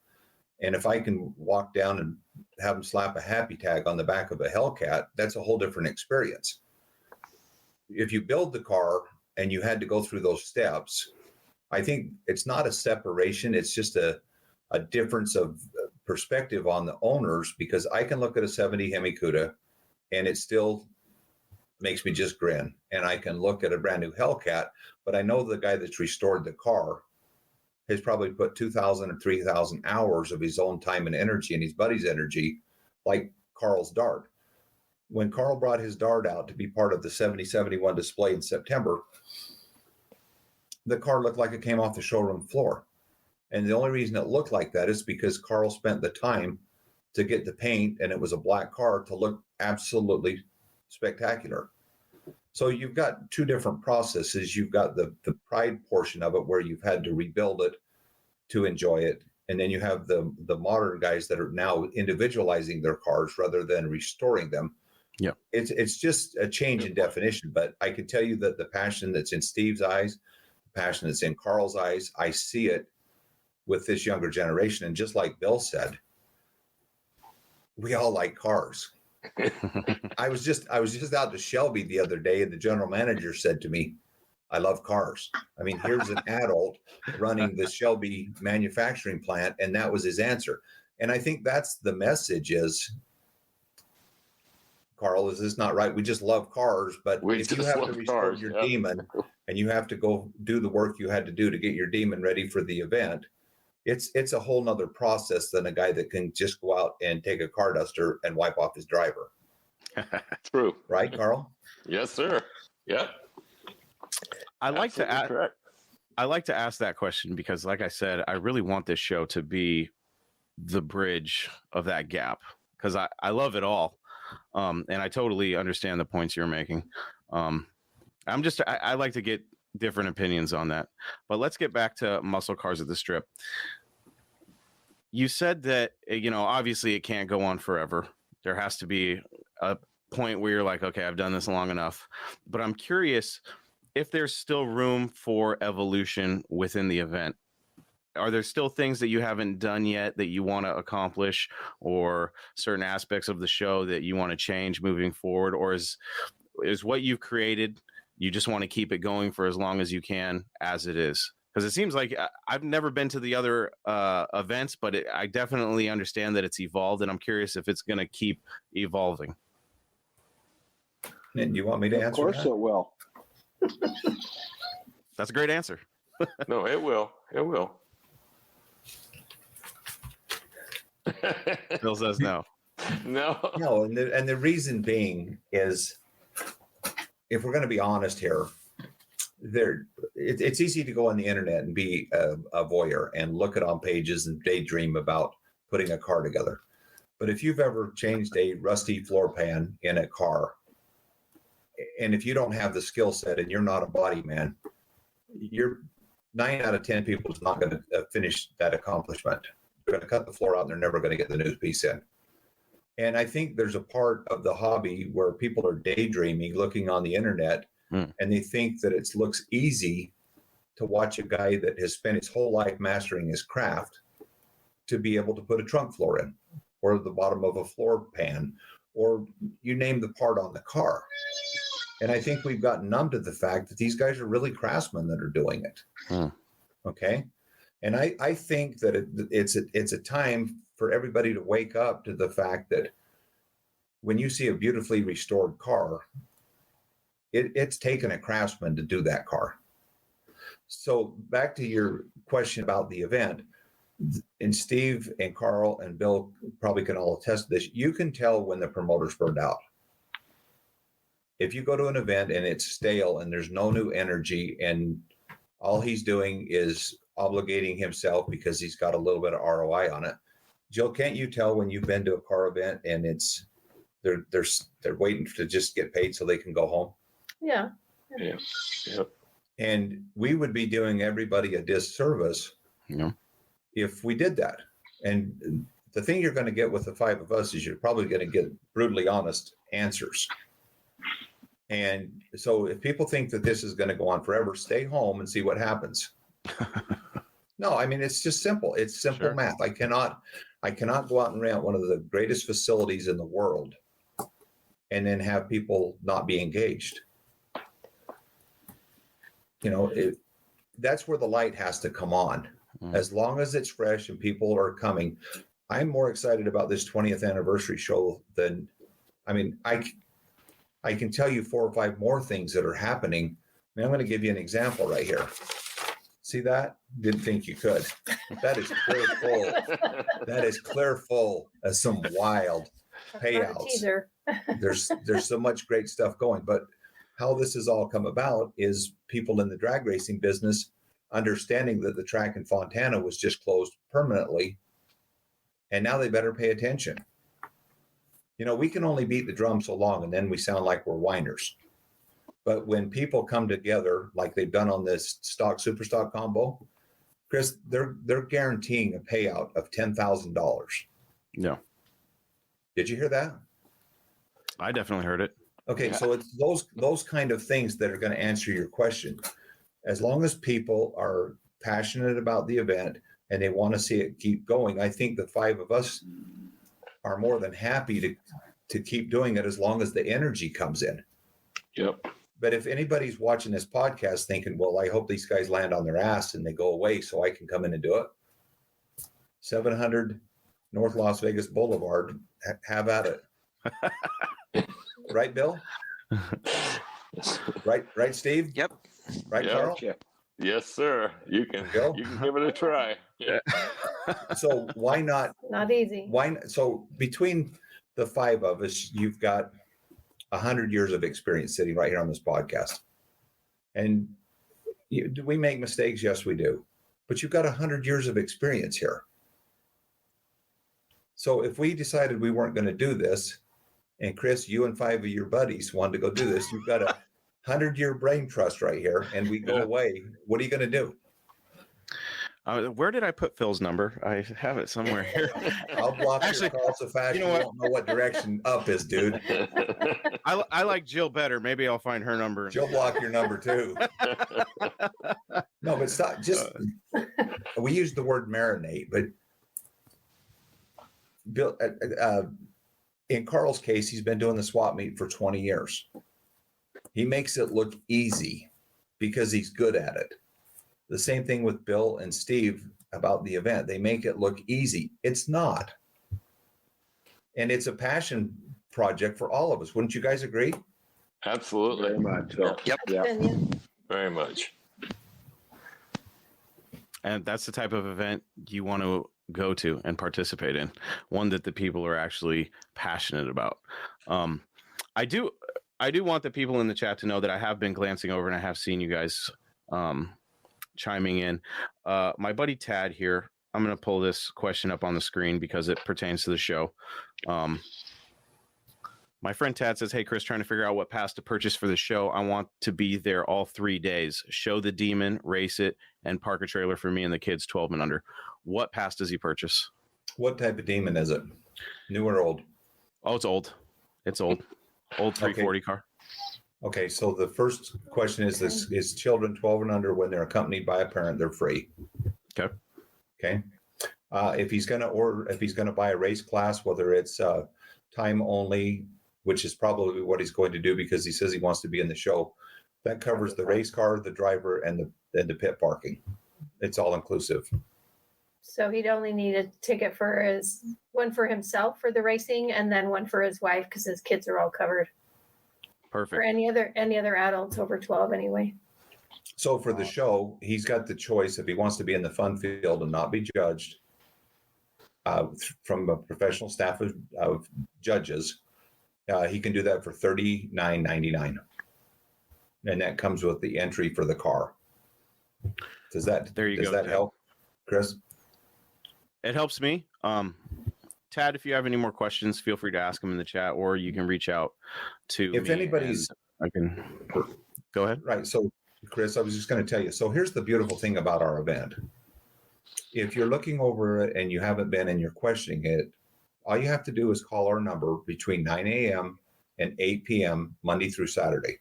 And if I can walk down and have them slap a happy tag on the back of a Hellcat, that's a whole different experience. If you build the car and you had to go through those steps, I think it's not a separation. It's just a difference of perspective on the owners, because I can look at a 70 Hemi Cuda and it still makes me just grin. And I can look at a brand new Hellcat, but I know the guy that's restored the car has probably put 2,000 or 3,000 hours of his own time and energy and his buddy's energy, like Carl's Dart. When Carl brought his Dart out to be part of the 7071 display in September, the car looked like it came off the showroom floor. And the only reason it looked like that is because Carl spent the time to get the paint, and it was a black car, to look absolutely spectacular. So you've got two different processes. You've got the pride portion of it, where you've had to rebuild it to enjoy it. And then you have the modern guys that are now individualizing their cars rather than restoring them. Yeah. It's just a change in definition. But I can tell you that the passion that's in Steve's eyes, the passion that's in Carl's eyes, I see it with this younger generation. And just like Bill said, we all like cars. I was just out to Shelby the other day, and the general manager said to me, I love cars. I mean, here's an adult running the Shelby manufacturing plant, and that was his answer. And I think that's the message is, Carl, is this not right? We just love cars, but if you have to restore your demon and you have to go do the work you had to do to get your demon ready for the event, it's a whole nother process than a guy that can just go out and take a car duster and wipe off his driver. True. Right, Carl? Yes, sir. Yeah. I like to ask. Correct. I like to ask that question because, like I said, I really want this show to be the bridge of that gap, because I love it all, and I totally understand the points you're making. I like to get different opinions on that. But let's get back to muscle cars at the Strip. You said that, obviously it can't go on forever. There has to be a point where you're like, okay, I've done this long enough. But I'm curious if there's still room for evolution within the event. Are there still things that you haven't done yet that you want to accomplish, or certain aspects of the show that you want to change moving forward? Or is what you've created, you just want to keep it going for as long as you can as it is? Because it seems like I've never been to the other events, but I definitely understand that it's evolved, and I'm curious if it's going to keep evolving. And you want me to answer? Of course that? it will. That's a great answer. No, it will. It will. Bill says no. No. No, and the reason being is, if we're going to be honest here, it's easy to go on the internet and be a voyeur and look at on pages and daydream about putting a car together. But if you've ever changed a rusty floor pan in a car, and if you don't have the skill set and you're not a body man, you're 9 out of 10 people is not going to finish that accomplishment. They're going to cut the floor out and they're never going to get the new piece in. And I think there's a part of the hobby where people are daydreaming, looking on the internet, and they think that it looks easy to watch a guy that has spent his whole life mastering his craft to be able to put a trunk floor in, or the bottom of a floor pan, or you name the part on the car. And I think we've gotten numb to the fact that these guys are really craftsmen that are doing it. Okay. And I think that it's a time for everybody to wake up to the fact that when you see a beautifully restored car, it's taken a craftsman to do that car. So back to your question about the event, and Steve and Carl and Bill probably can all attest to this, you can tell when the promoter's burned out. If you go to an event and it's stale and there's no new energy and all he's doing is obligating himself because he's got a little bit of ROI on it. Jill, can't you tell when you've been to a car event and they're waiting to just get paid so they can go home? Yeah. Yeah. Yep. And we would be doing everybody a disservice if we did that. And the thing you're going to get with the 5 of us is you're probably going to get brutally honest answers. And so if people think that this is going to go on forever, stay home and see what happens. No, I mean, it's just simple. It's simple Sure. math. I cannot go out and rent one of the greatest facilities in the world and then have people not be engaged. You know, that's where the light has to come on. As long as it's fresh and people are coming, I'm more excited about this 20th anniversary show than, I mean, I can tell you 4 or 5 more things that are happening. I mean, I'm going to give you an example right here. See that? Didn't think you could. That is clear full. That is clear full of some wild payouts. Teaser. There's so much great stuff going, but how this has all come about is people in the drag racing business understanding that the track in Fontana was just closed permanently, and now they better pay attention. You know, we can only beat the drum so long, and then we sound like we're whiners. But when people come together, like they've done on this stock super stock combo, Chris, they're guaranteeing a payout of $10,000. Yeah. Did you hear that? I definitely heard it. Okay, Yeah. so it's those kind of things that are going to answer your question. As long as people are passionate about the event and they want to see it keep going, I think the 5 of us are more than happy to keep doing it as long as the energy comes in. Yep. But if anybody's watching this podcast thinking, well, I hope these guys land on their ass and they go away so I can come in and do it. 700 North Las Vegas Boulevard, have at it. Right, Bill? Right, Steve? Yep. Right, Yep. Carl? Yes, sir. You can Go. give it a try. Yeah. So why not? Not easy. So between the 5 of us, you've got 100 years of experience sitting right here on this podcast. And do we make mistakes? Yes, we do. But you've got 100 years of experience here. So if we decided we weren't going to do this, and Chris, you and 5 of your buddies wanted to go do this, you've got a 100-year brain trust right here, and we go away, what are you going to do? Where did I put Phil's number? I have it somewhere here. I'll block Actually, your call so fast you you, know what? won't know what direction up is, dude. I like Jill better. Maybe I'll find her number. She'll block your number too. No, but stop. Just we use the word marinate, but Bill, in Carl's case, he's been doing the swap meet for 20 years. He makes it look easy because he's good at it. The same thing with Bill and Steve about the event. They make it look easy. It's not. And it's a passion project for all of us. Wouldn't you guys agree? Absolutely. Very much. So, Yep. yeah. Very much. And that's the type of event you want to go to and participate in, one that the people are actually passionate about. I do want the people in the chat to know that I have been glancing over and I have seen you guys chiming in. My buddy Tad here, I'm going to pull this question up on the screen because it pertains to the show. My friend Tad says, hey, Chris, trying to figure out what pass to purchase for the show. I want to be there all 3 days. Show the demon, race it, and park a trailer for me and the kids 12 and under. What pass does he purchase? What type of demon is it? New or old? Oh, it's old. It's old. Old 340 car. Okay, so the first question is this: is children 12 and under, when they're accompanied by a parent, they're free. Okay. Okay. If he's going to buy a race class, whether it's time only, which is probably what he's going to do because he says he wants to be in the show, that covers the race car, the driver, and the pit parking. It's all inclusive. So he'd only need a ticket for one for himself for the racing and then one for his wife because his kids are all covered. Perfect. For any other adults over 12 anyway. So for the show, he's got the choice if he wants to be in the fun field and not be judged from a professional staff of judges. He can do that for $39.99, and that comes with the entry for the car. Does that help, Chris? It helps me. Tad, if you have any more questions, feel free to ask them in the chat, or you can reach out to If me anybody's, I can go ahead. Right. So, Chris, I was just going to tell you. So here's the beautiful thing about our event. If you're looking over it and you haven't been and you're questioning it, all you have to do is call our number between 9 a.m. and 8 p.m. Monday through Saturday.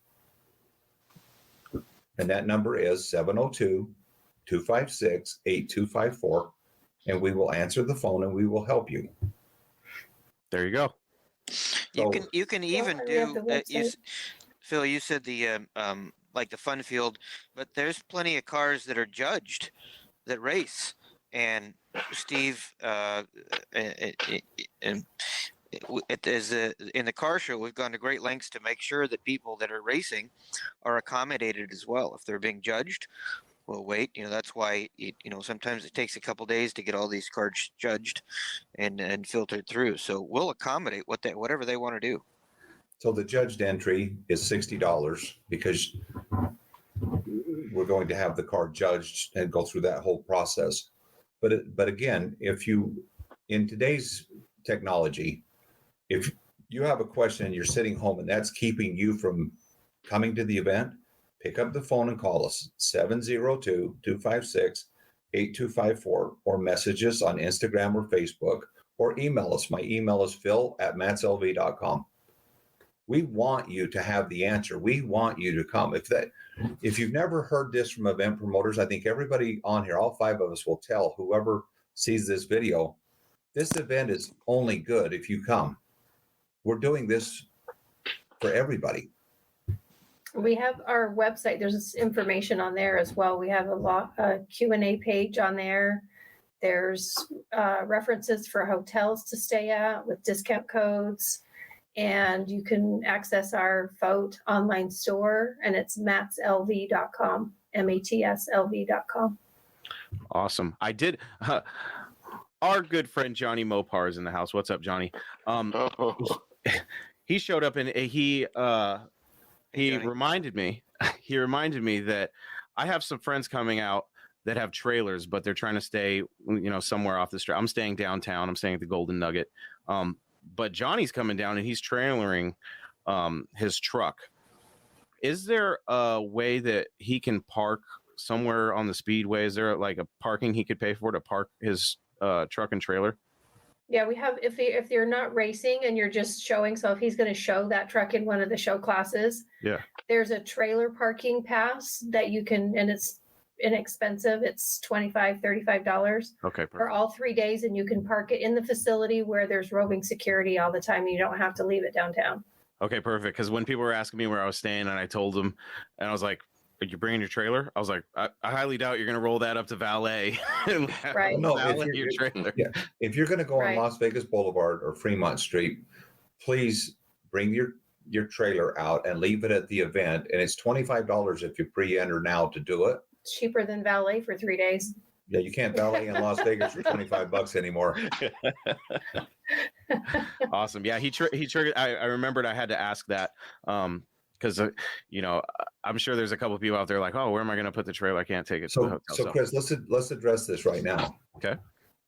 And that number is 702-256-8254. And we will answer the phone and we will help you. There you go. You can even we have do the website. Phil, you said the like the fun field, but there's plenty of cars that are judged that race. And Steve, in the car show, we've gone to great lengths to make sure that people that are racing are accommodated as well. If they're being judged, we'll wait. That's why sometimes it takes a couple days to get all these cars judged and filtered through. So we'll accommodate whatever they want to do. So the judged entry is $60 because we're going to have the car judged and go through that whole process. But again, if you, in today's technology, if you have a question and you're sitting home and that's keeping you from coming to the event, pick up the phone and call us 702-256-8254 or message us on Instagram or Facebook or email us. My email is phil@matslv.com. We want you to have the answer. We want you to come. If you've never heard this from event promoters, I think everybody on here, all 5 of us, will tell whoever sees this video, this event is only good if you come. We're doing this for everybody. We have our website. There's information on there as well. We have a Q&A page on there. There's references for hotels to stay at with discount codes. And you can access our Vote online store, and it's matslv.com, MATSLV.com. Awesome. I did. Our good friend Johnny Mopars in the house. What's up, Johnny? He showed up and he reminded me. He reminded me that I have some friends coming out that have trailers, but they're trying to stay, somewhere off the street. I'm staying downtown. I'm staying at the Golden Nugget. But Johnny's coming down and he's trailering his truck. Is there a way that he can park somewhere on the speedway? Is there like a parking he could pay for to park his truck and trailer? Yeah, we have, if you're not racing and you're just showing, so if he's going to show that truck in one of the show classes, yeah, there's a trailer parking pass that you can, and it's inexpensive. It's $25, $35 okay, for perfect. all 3 days, and you can park it in the facility where there's roving security all the time. And you don't have to leave it downtown. Okay, perfect. Because when people were asking me where I was staying, and I told them, and I was like, "Are you bringing your trailer?" I was like, "I highly doubt you're going to roll that up to valet." And Right. No, valet your trailer. Yeah, if you're going to go Right. on Las Vegas Boulevard or Fremont Street, please bring your trailer out and leave it at the event. And it's $25 if you pre-enter now to do it. It's cheaper than valet for 3 days. Yeah, you can't valet in Las Vegas for $25 anymore. Awesome. Yeah, he triggered. I remembered I had to ask that because I'm sure there's a couple of people out there like, oh, where am I going to put the trailer? I can't take it to the hotel. So Chris, let's address this right now. Okay.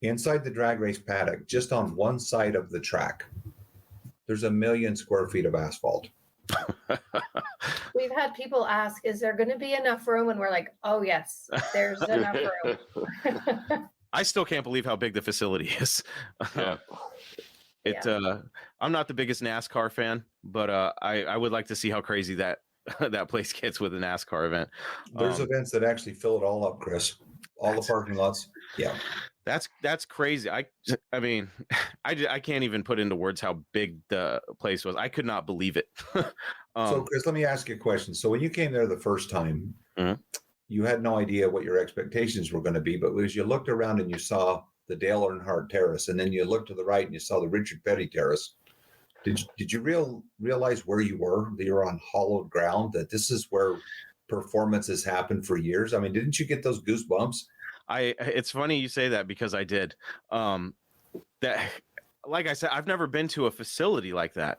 Inside the drag race paddock, just on one side of the track, there's 1 million square feet of asphalt. We've had people ask, is there going to be enough room? And we're like, oh, yes, there's enough room. I still can't believe how big the facility is. Yeah. I'm not the biggest NASCAR fan, but I would like to see how crazy that place gets with a NASCAR event. There's events that actually fill it all up, Chris. All the parking lots. Yeah. That's crazy. I mean, I can't even put into words how big the place was. I could not believe it. So Chris, let me ask you a question. So when you came there the first time, Mhm. you had no idea what your expectations were going to be, but as you looked around and you saw the Dale Earnhardt Terrace, and then you looked to the right and you saw the Richard Petty Terrace, did you realize where you were, that you're on hollowed ground, that this is where performances happen for years? I mean, didn't you get those goosebumps? It's funny you say that because I did. That, like I said, I've never been to a facility like that,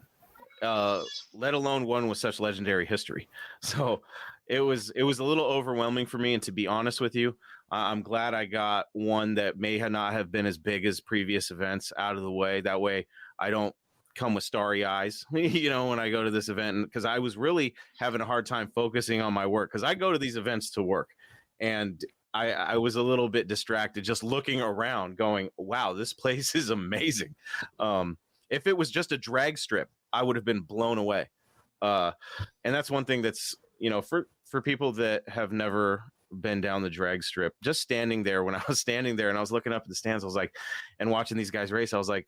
let alone one with such legendary history. So it was a little overwhelming for me. And to be honest with you, I'm glad I got one that may not have been as big as previous events out of the way. That way I don't come with starry eyes, when I go to this event, because I was really having a hard time focusing on my work, because I go to these events to work, and I was a little bit distracted just looking around going, wow, this place is amazing. If it was just a drag strip, I would have been blown away. And that's one thing that's, for people that have never been down the drag strip, just standing there, when I was standing there and I was looking up at the stands, I was like, and watching these guys race, I was like,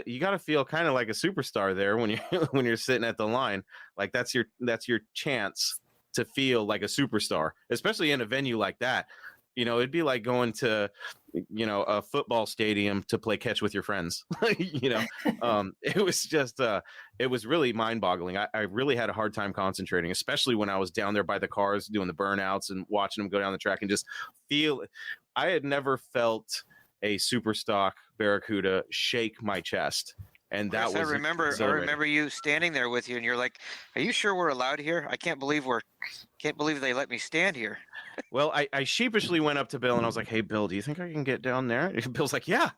you gotta feel kind of like a superstar there when you when you're sitting at the line. Like that's your chance to feel like a superstar, especially in a venue like that. It'd be like going to, a football stadium to play catch with your friends. It was just, it was really mind boggling. I really had a hard time concentrating, especially when I was down there by the cars doing the burnouts and watching them go down the track and just I had never felt a super stock Barracuda shake my chest. And that Chris, was I remember you standing there with you and you're like, are you sure we're allowed here? I can't believe they let me stand here. Well, I sheepishly went up to Bill and I was like, hey, Bill, do you think I can get down there? And Bill's like, yeah.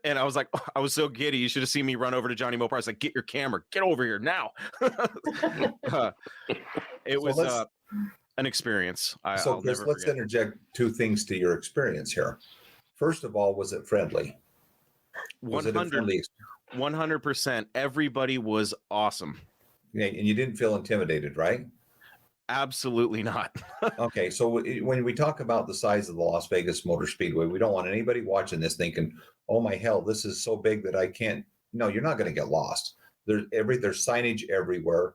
And I was like, I was so giddy. You should have seen me run over to Johnny Mopars. Like, get your camera, get over here now. It was an experience. So Chris, let's interject two things to your experience here. First of all, was it friendly? 100%. Everybody was awesome. Yeah, and you didn't feel intimidated, right? Absolutely not. Okay, so when we talk about the size of the Las Vegas Motor Speedway, we don't want anybody watching this thinking, "Oh my hell, this is so big that I can't." No, you're not going to get lost. There's signage everywhere.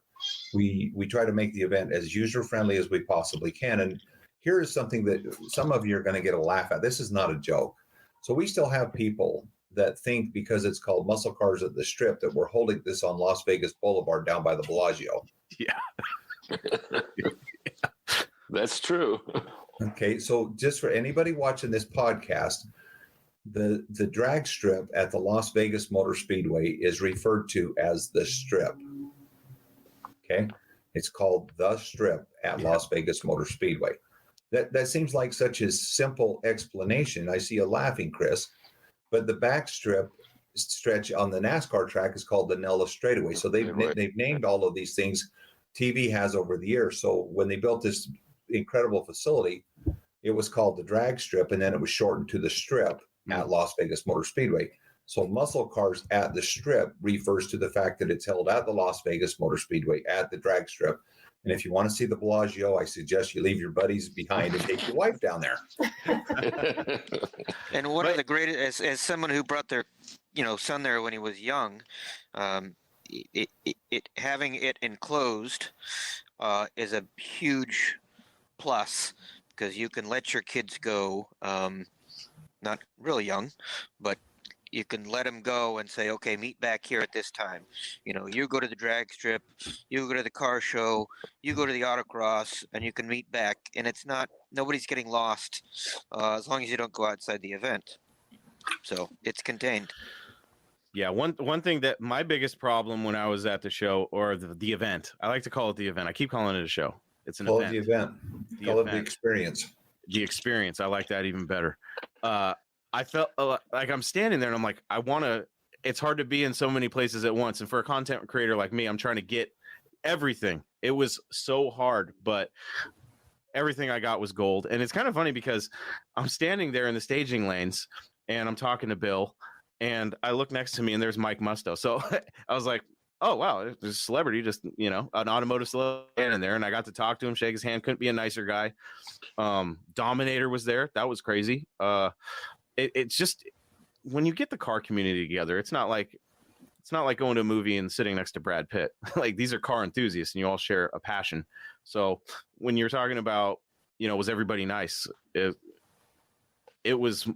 We try to make the event as user friendly as we possibly can. And here is something that some of you are going to get a laugh at. This is not a joke. So we still have people that think because it's called Muscle Cars at the Strip that we're holding this on Las Vegas Boulevard down by the Bellagio. Yeah. That's true. Okay, so just for anybody watching this podcast, the drag strip at the Las Vegas Motor Speedway is referred to as the Strip. Okay, it's called the Strip at Las Vegas Motor Speedway. That seems like such a simple explanation. I see you laughing, Chris, but the back stretch on the NASCAR track is called the Nellis Straightaway. So they've named all of these things. TV has over the years. So when they built this incredible facility, it was called the drag strip, and then it was shortened to the Strip at Las Vegas Motor Speedway. So Muscle Cars at the Strip refers to the fact that it's held at the Las Vegas Motor Speedway at the drag strip. And if you want to see the Bellagio, I suggest you leave your buddies behind and take your wife down there. And one of the greatest, as someone who brought their, son there when he was young, having it enclosed is a huge plus because you can let your kids go, not really young, but you can let them go and say, okay, meet back here at this time. You go to the drag strip, you go to the car show, you go to the autocross, and you can meet back. And nobody's getting lost as long as you don't go outside the event. So it's contained. Yeah, one thing that my biggest problem when I was at the show or the event, I like to call it the event. I keep calling it a show. It's an event. Call it the event. Call it the experience. The experience. I like that even better. I felt like I'm standing there and I'm like, it's hard to be in so many places at once. And for a content creator like me, I'm trying to get everything. It was so hard, but everything I got was gold. And it's kind of funny because I'm standing there in the staging lanes and I'm talking to Bill. And I look next to me and there's Mike Musto. So I was like, oh, wow, there's a celebrity, just, an automotive celebrity in there. And I got to talk to him, shake his hand. Couldn't be a nicer guy. Dominator was there. That was crazy. It's just when you get the car community together, it's not like going to a movie and sitting next to Brad Pitt. Like these are car enthusiasts and you all share a passion. So when you're talking about, was everybody nice? It was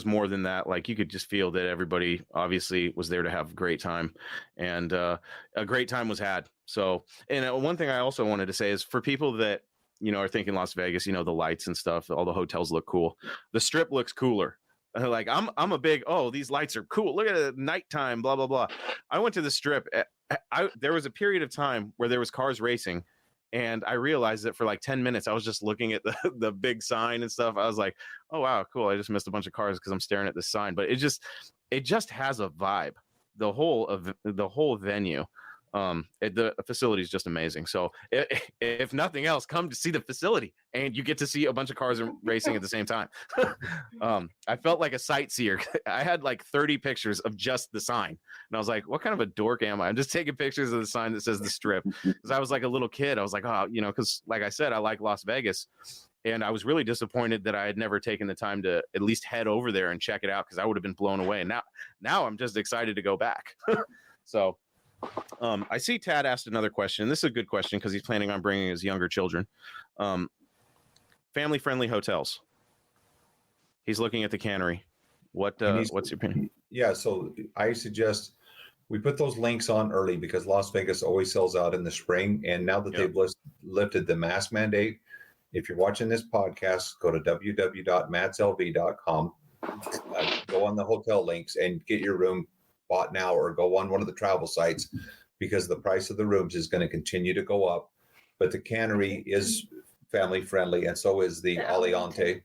more than that. Like you could just feel that everybody obviously was there to have a great time, and a great time was had. So, and one thing I also wanted to say is for people that, are thinking Las Vegas, the lights and stuff, all the hotels look cool. The Strip looks cooler. Like I'm a big, these lights are cool. Look at it, nighttime, blah, blah, blah. I went to the Strip. There was a period of time where there was cars racing. And I realized that for like 10 minutes, I was just looking at the big sign and stuff. I was like, oh, wow, cool. I just missed a bunch of cars because I'm staring at this sign. But it just has a vibe, the whole venue. The facility is just amazing. So if nothing else, come to see the facility, and you get to see a bunch of cars racing at the same time. I felt like a sightseer. I had like 30 pictures of just the sign, and I was like, what kind of a dork am I? I'm just taking pictures of the sign that says the Strip, because I was like a little kid. I was like, oh, because like I said, I like Las Vegas. And I was really disappointed that I had never taken the time to at least head over there and check it out, because I would have been blown away. And now I'm just excited to go back. So I see Tad asked another question. This is a good question because he's planning on bringing his younger children. Family-friendly hotels. He's looking at the Cannery. What's your opinion? Yeah, so I suggest we put those links on early, because Las Vegas always sells out in the spring. And now that they've lifted the mask mandate, if you're watching this podcast, go to www.matslv.com, go on the hotel links and get your room bought now, or go on one of the travel sites, because the price of the rooms is going to continue to go up. But the Cannery is family friendly, and so is the Aliante.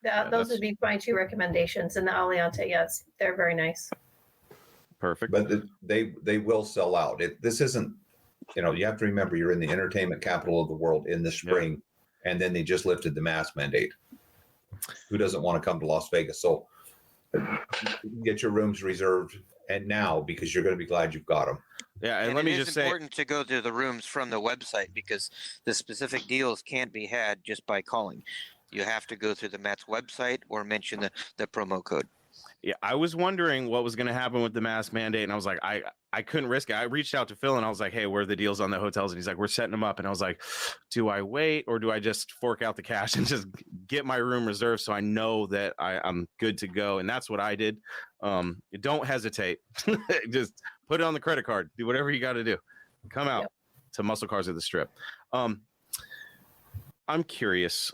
Those would be my two recommendations. And the Aliante, yes, they're very nice. Perfect. But they will sell out. This isn't, you have to remember, you're in the entertainment capital of the world in the spring, and then they just lifted the mask mandate. Who doesn't want to come to Las Vegas? So get your rooms reserved and now, because you're going to be glad you've got them. Yeah, and let me just say, it's important to go to the rooms from the website, because the specific deals can't be had just by calling. You have to go through the Mets website or mention the promo code. Yeah, I was wondering what was going to happen with the mask mandate, and I was like, I couldn't risk it. I reached out to Phil, and I was like, hey, where are the deals on the hotels? And he's like, we're setting them up. And I was like, do I wait, or do I just fork out the cash and just get my room reserved so I know that I'm good to go? And that's what I did. Don't hesitate. Just put it on the credit card. Do whatever you got to do. Come out to Muscle Cars at the Strip. I'm curious.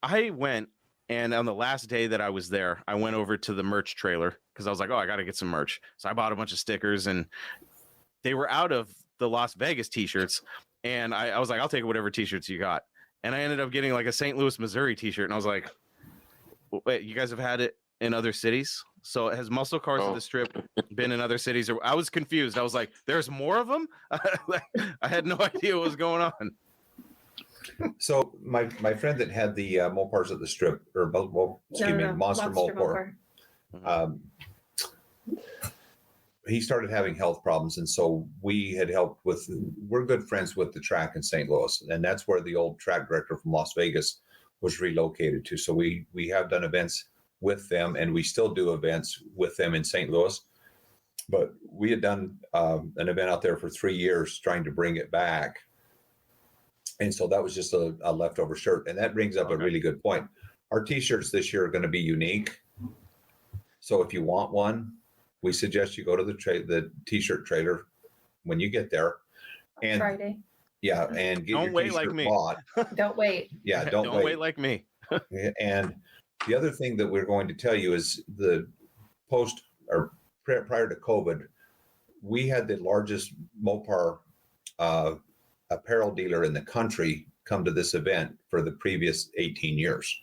I went, and on the last day that I was there, I went over to the merch trailer, because I was like, oh, I got to get some merch. So I bought a bunch of stickers, and they were out of the Las Vegas t-shirts. And I was like, I'll take whatever t-shirts you got. And I ended up getting like a St. Louis, Missouri t-shirt. And I was like, wait, you guys have had it in other cities? So has Muscle Cars at the Strip been in other cities? Or I was confused. I was like, there's more of them? I had no idea what was going on. So my friend that had the Mopars at the Strip, or Monster Mopar, he started having health problems, and so we had helped with. We're good friends with the track in St. Louis, and that's where the old track director from Las Vegas was relocated to. So we have done events with them, and we still do events with them in St. Louis. But we had done an event out there for 3 years, trying to bring it back. And so that was just a leftover shirt. And that brings up a really good point. Our t-shirts this year are going to be unique. So if you want one, we suggest you go to the t-shirt trailer when you get there. And Friday. Yeah, and get don't your wait t-shirt like me. bought. Don't wait. Yeah, don't wait like me. And the other thing that we're going to tell you is the post or prior to COVID, we had the largest Mopar apparel dealer in the country come to this event for the previous 18 years.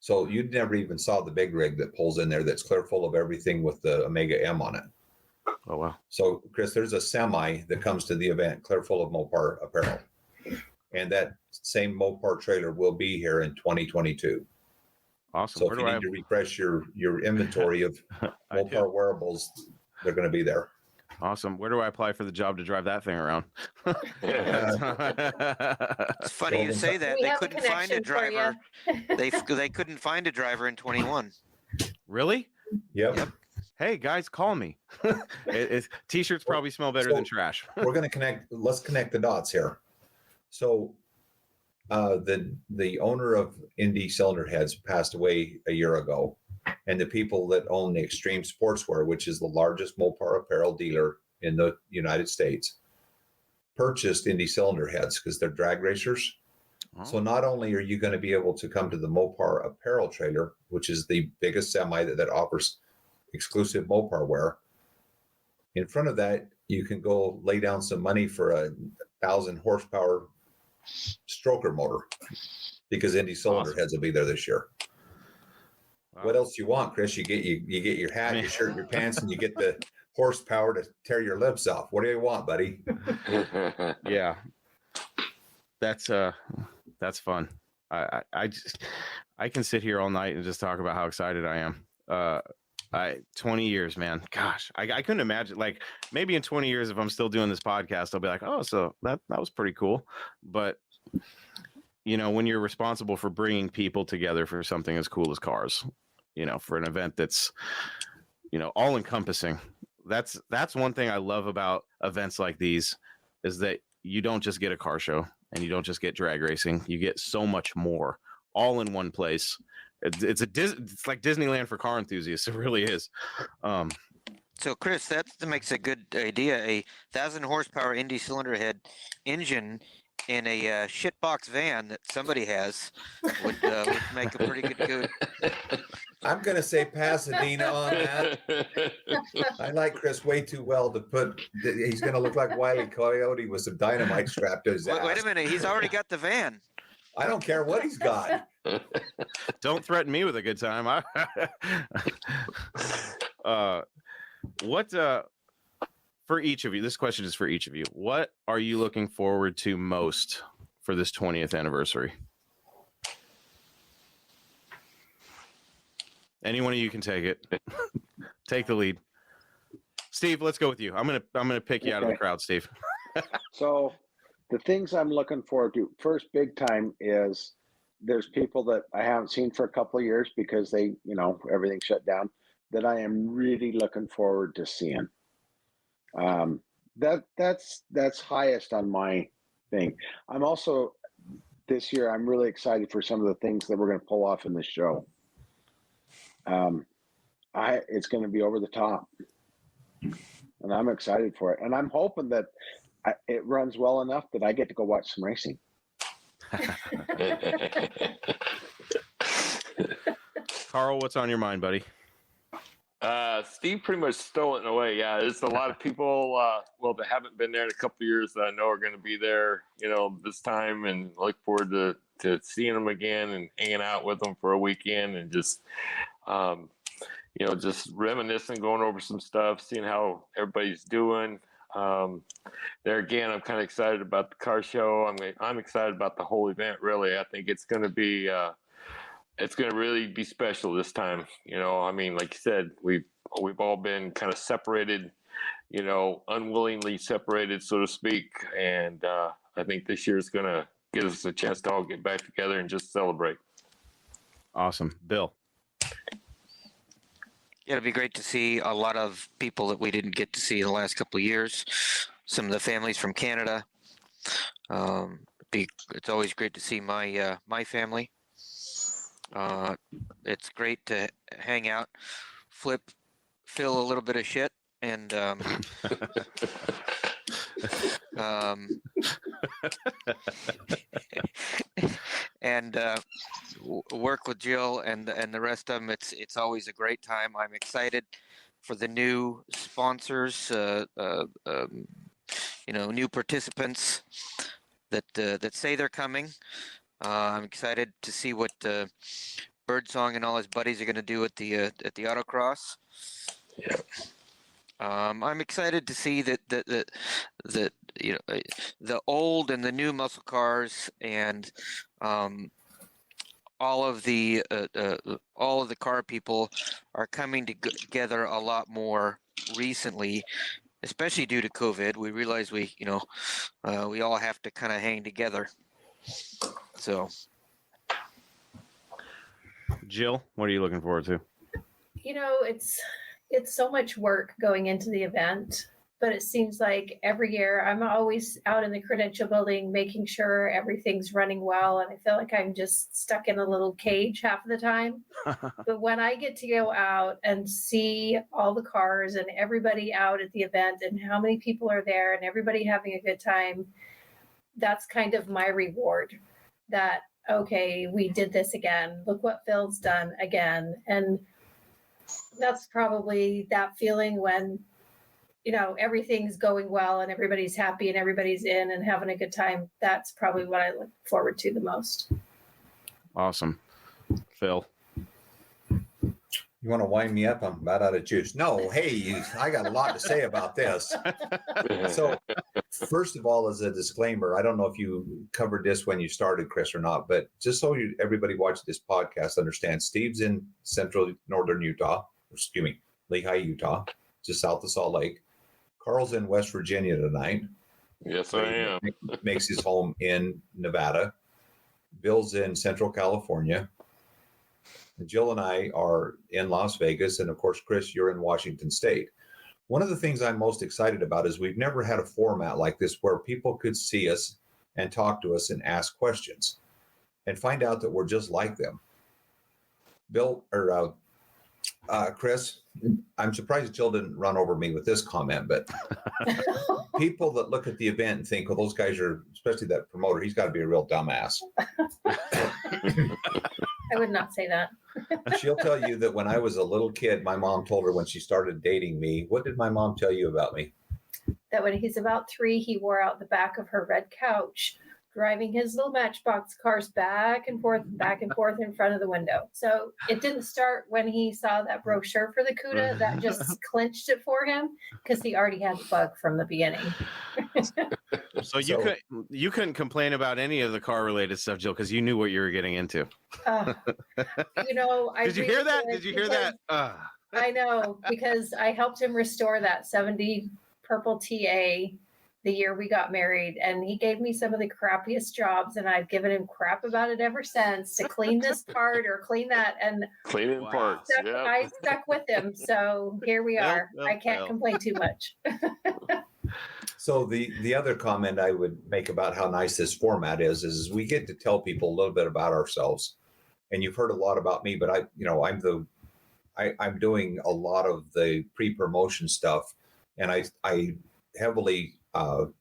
So you never even saw the big rig that pulls in there that's clear full of everything with the Omega M on it. Oh, wow. So, Chris, there's a semi that comes to the event clear full of Mopar apparel. And that same Mopar trailer will be here in 2022. Awesome. So if you need to refresh your inventory of Mopar wearables, they're going to be there. Awesome. Where do I apply for the job to drive that thing around? It's funny you say that. We They have a couldn't find a connection for driver. They couldn't find a driver in 21. Really? Yep. Hey, guys, call me. T-shirts probably smell better than trash. We're going to connect. Let's connect the dots here. So the owner of Indy Cylinder Heads passed away a year ago. And the people that own the Extreme Sportswear, which is the largest Mopar apparel dealer in the United States, purchased Indy Cylinder Heads because they're drag racers. Oh. So not only are you going to be able to come to the Mopar apparel trailer, which is the biggest semi that offers exclusive Mopar wear, in front of that, you can go lay down some money for a 1,000 horsepower stroker motor because Indy Cylinder Heads will be there this year. Wow. What else do you want, Chris? You get your hat, your shirt, your pants, and you get the horsepower to tear your lips off. What do you want, buddy? Yeah, that's fun. I can sit here all night and just talk about how excited I am. 20 years, man. Gosh, I couldn't imagine, like, maybe in 20 years, if I'm still doing this podcast, I'll be like, oh, so that was pretty cool. But when you're responsible for bringing people together for something as cool as cars, for an event that's, all encompassing, that's one thing I love about events like these, is that you don't just get a car show and you don't just get drag racing. You get so much more all in one place. It's like Disneyland for car enthusiasts. It really is. So, Chris, that makes a good idea. A 1,000 horsepower Indy cylinder head engine in a shitbox van that somebody has would make a pretty good. I'm going to say Pasadena on that. I like Chris way too well to put. He's going to look like Wile E. Coyote with some dynamite strapped to his ass. Wait a minute. He's already got the van. I don't care what he's got. Don't threaten me with a good time. For each of you, this question is for each of you. What are you looking forward to most for this 20th anniversary? Any one of you can take it. Take the lead. Steve, let's go with you. I'm gonna pick you out of the crowd, Steve. So the things I'm looking forward to, first big time, is there's people that I haven't seen for a couple of years because they, everything shut down, that I am really looking forward to seeing. That's highest on my thing. I'm also, this year, I'm really excited for some of the things that we're going to pull off in the show. It's going to be over the top, and I'm excited for it. And I'm hoping that it runs well enough that I get to go watch some racing. Carl, what's on your mind, buddy? Steve pretty much stole it in a way. Yeah, there's a lot of people, that haven't been there in a couple of years that I know are going to be there, this time, and look forward to seeing them again and hanging out with them for a weekend and just, just reminiscing, going over some stuff, seeing how everybody's doing. There again, I'm kind of excited about the car show. I'm excited about the whole event. Really, I think it's going to be. It's going to really be special this time. Like you said, we've all been kind of separated, unwillingly separated, so to speak. And I think this year is going to give us a chance to all get back together and just celebrate. Awesome. Bill. Yeah, it'd be great to see a lot of people that we didn't get to see in the last couple of years. Some of the families from Canada. It's always great to see my family. It's great to hang out, Phil a little bit of shit, and and work with Jill and the rest of them. It's always a great time. I'm excited for the new sponsors, new participants that say they're coming. I'm excited to see what Birdsong and all his buddies are going to do at the autocross. Yeah. I'm excited to see that the old and the new muscle cars and all of the car people are coming together a lot more recently, especially due to COVID. We realize we all have to kind of hang together. So, Jill, what are you looking forward to? It's so much work going into the event, but it seems like every year I'm always out in the credential building making sure everything's running well, and I feel like I'm just stuck in a little cage half of the time. But when I get to go out and see all the cars and everybody out at the event and how many people are there and everybody having a good time, that's kind of my reward. That, okay, we did this again. Look what Phil's done again. And that's probably that feeling when, everything's going well and everybody's happy and everybody's in and having a good time. That's probably what I look forward to the most. Awesome. Phil. You want to wind me up? I'm about out of juice. No, hey, I got a lot to say about this. So, first of all, as a disclaimer, I don't know if you covered this when you started, Chris, or not, but just so everybody watching this podcast understands, Steve's in central northern Utah, Lehi, Utah, just south of Salt Lake. Carl's in West Virginia tonight. Yes, I am. Makes his home in Nevada. Bill's in Central California. And Jill and I are in Las Vegas. And of course, Chris, you're in Washington State. One of the things I'm most excited about is we've never had a format like this where people could see us and talk to us and ask questions and find out that we're just like them. Bill or Chris, I'm surprised Jill didn't run over me with this comment, but people that look at the event and think, well, those guys are, especially that promoter, he's got to be a real dumbass. I would not say that. She'll tell you that when I was a little kid, my mom told her when she started dating me, what did my mom tell you about me? That when he's about 3, he wore out the back of her red couch, driving his little Matchbox cars back and forth in front of the window. So it didn't start when he saw that brochure for the CUDA. That just clinched it for him because he already had the bug from the beginning. So you couldn't complain about any of the car related stuff, Jill, because you knew what you were getting into. Did you hear that? Did you hear that? I know, because I helped him restore that 70 purple TA the year we got married, and he gave me some of the crappiest jobs, and I've given him crap about it ever since, to clean this part or clean that, and cleaning parts. I stuck with him, so here we are. I can't complain too much. So the other comment I would make about how nice this format is we get to tell people a little bit about ourselves. And you've heard a lot about me, but I'm doing a lot of the pre-promotion stuff, and I heavily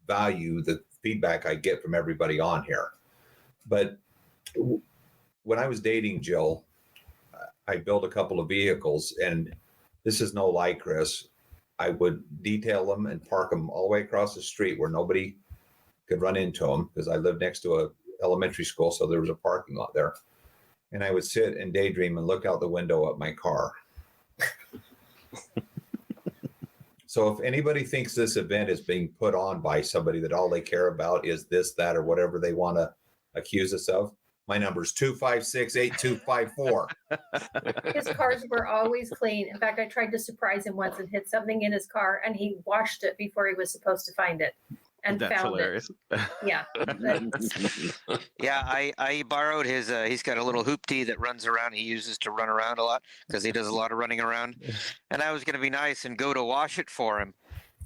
value the feedback I get from everybody on here. But when I was dating Jill, I built a couple of vehicles, and this is no lie, Chris. I would detail them and park them all the way across the street where nobody could run into them, because I lived next to a elementary school, so there was a parking lot there. And I would sit and daydream and look out the window at my car. So if anybody thinks this event is being put on by somebody that all they care about is this, that, or whatever they want to accuse us of, my number is 256-8254. His cars were always clean. In fact, I tried to surprise him once and hit something in his car, and he washed it before he was supposed to find it. And That's found hilarious. It. Yeah. Yeah, I borrowed his. He's got a little hoopty that runs around. He uses to run around a lot because he does a lot of running around. And I was going to be nice and go to wash it for him.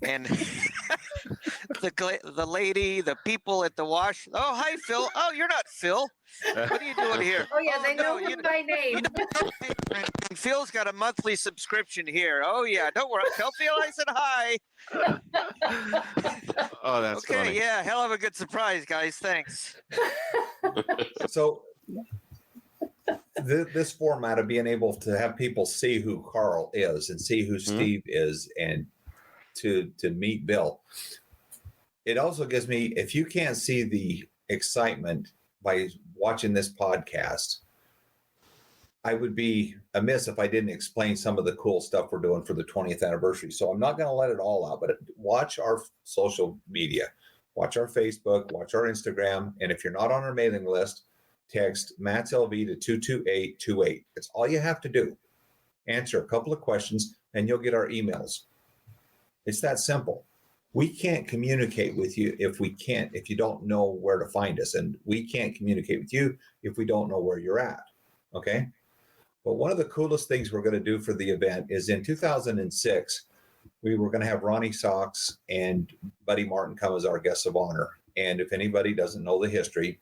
And the lady, the people at the wash. Oh, hi, Phil. Oh, you're not Phil. What are you doing here? Oh, yeah, they know him by name. Phil's got a monthly subscription here. Oh, yeah, don't worry. Tell Phil I said hi. Oh, that's okay. funny. Yeah, hell of a good surprise, guys. Thanks. So this format of being able to have people see who Carl is and see who Steve is, and to meet Bill, it also gives me, if you can't see the excitement by watching this podcast, I would be amiss if I didn't explain some of the cool stuff we're doing for the 20th anniversary. So I'm not going to let it all out, but watch our social media, watch our Facebook, watch our Instagram. And if you're not on our mailing list, text Matt's LV to 22828. It's all you have to do. Answer a couple of questions and you'll get our emails. It's that simple. We can't communicate with you if you don't know where to find us. And we can't communicate with you if we don't know where you're at. Okay. But one of the coolest things we're going to do for the event is in 2006, we were going to have Ronnie Sox and Buddy Martin come as our guests of honor. And if anybody doesn't know the history,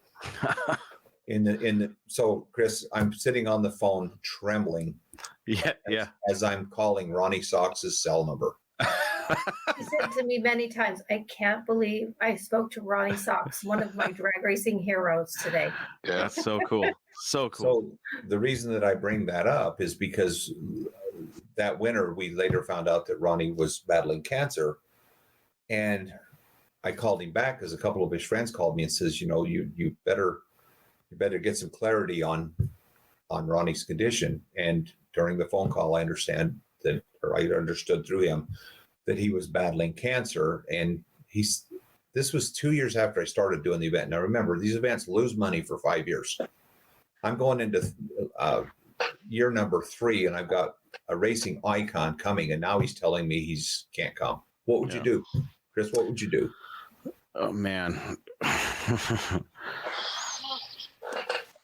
so Chris, I'm sitting on the phone trembling. Yeah. As I'm calling Ronnie Sox's cell number. He said to me many times, I can't believe I spoke to Ronnie Sox, one of my drag racing heroes today. Yeah. That's so cool. So cool. So the reason that I bring that up is because that winter, we later found out that Ronnie was battling cancer. And I called him back because a couple of his friends called me and says, you better get some clarity on on Ronnie's condition. And during the phone call, I understood through him that he was battling cancer. And this was 2 years after I started doing the event. Now, remember, these events lose money for 5 years. I'm going into year number 3, and I've got a racing icon coming, and now he's telling me he can't come. What would you do, Chris? What would you do? Oh man.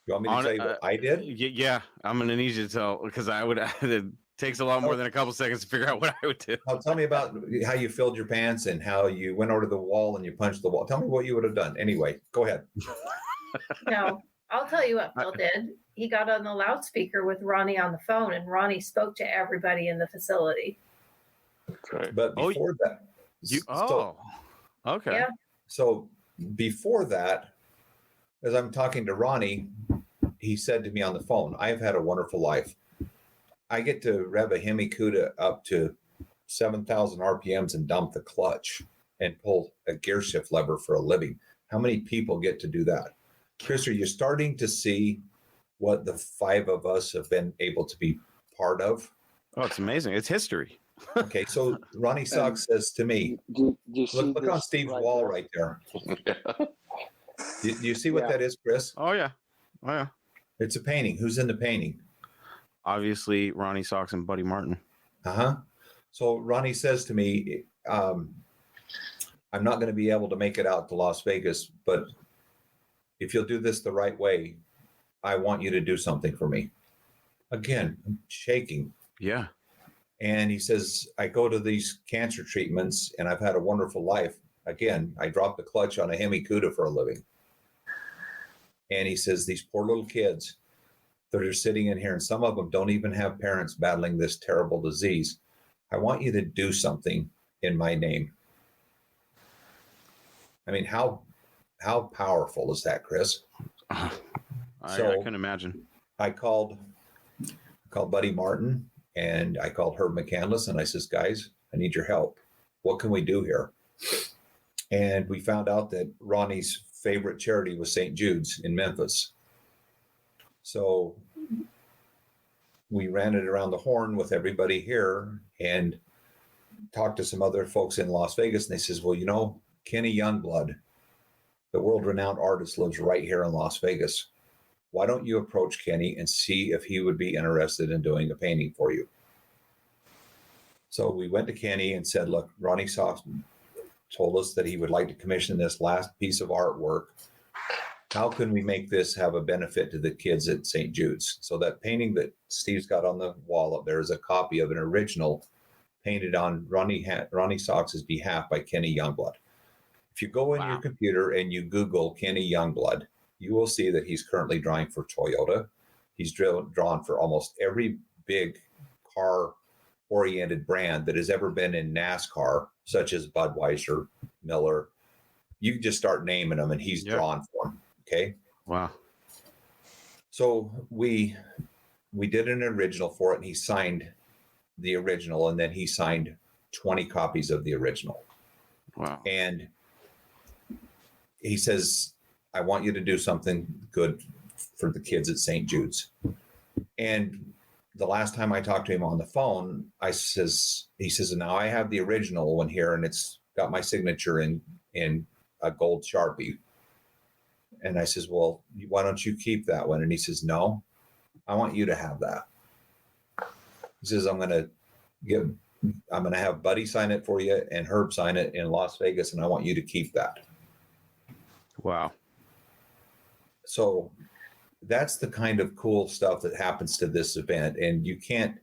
You want me to tell you what I did? Yeah, I'm gonna need you to tell, because it takes a lot more than a couple seconds to figure out what I would do. Tell me about how you filled your pants and how you went over to the wall and you punched the wall. Tell me what you would have done. Anyway, go ahead. No, I'll tell you what Phil did. He got on the loudspeaker with Ronnie on the phone, and Ronnie spoke to everybody in the facility. Okay. But before that, okay. Yeah. So before that, as I'm talking to Ronnie, he said to me on the phone, I've had a wonderful life. I get to rev a Hemi Cuda up to 7,000 RPMs and dump the clutch and pull a gear shift lever for a living. How many people get to do that? Chris, are you starting to see what the 5 of us have been able to be part of? Oh, it's amazing. It's history. Okay, so Ronnie Sox says to me, look on Steve's wall right there. Do you see what that is, Chris? Oh yeah. It's a painting. Who's in the painting? Obviously, Ronnie Sox and Buddy Martin. So Ronnie says to me, I'm not going to be able to make it out to Las Vegas, but if you'll do this the right way, I want you to do something for me. Again, I'm shaking. Yeah. And he says, I go to these cancer treatments and I've had a wonderful life. Again, I dropped the clutch on a Hemi Cuda for a living. And he says, these poor little kids that are sitting in here, and some of them don't even have parents battling this terrible disease. I want you to do something in my name. I mean, how powerful is that, Chris? I can imagine. I called Buddy Martin and I called Herb McCandless and I says, guys, I need your help. What can we do here? And we found out that Ronnie's favorite charity was St. Jude's in Memphis. So we ran it around the horn with everybody here and talked to some other folks in Las Vegas. And they says, well, you know, Kenny Youngblood, the world-renowned artist, lives right here in Las Vegas. Why don't you approach Kenny and see if he would be interested in doing a painting for you? So we went to Kenny and said, look, Ronnie Sox told us that he would like to commission this last piece of artwork. How can we make this have a benefit to the kids at St. Jude's? So that painting that Steve's got on the wall up there is a copy of an original painted on Ronnie Sox's behalf by Kenny Youngblood. If you go in your computer and you Google Kenny Youngblood, you will see that he's currently drawing for Toyota. He's drawn for almost every big car-oriented brand that has ever been in NASCAR, such as Budweiser, Miller. You can just start naming them, and he's drawn for them. Okay. Wow. So we did an original for it, and he signed the original, and then he signed 20 copies of the original. Wow. And he says, I want you to do something good for the kids at St. Jude's. And the last time I talked to him on the phone, he says, now I have the original one here and it's got my signature in a gold Sharpie. And I says, well, why don't you keep that one? And he says, no, I want you to have that. He says, I'm going to have Buddy sign it for you and Herb sign it in Las Vegas. And I want you to keep that. Wow. So that's the kind of cool stuff that happens to this event. And you can't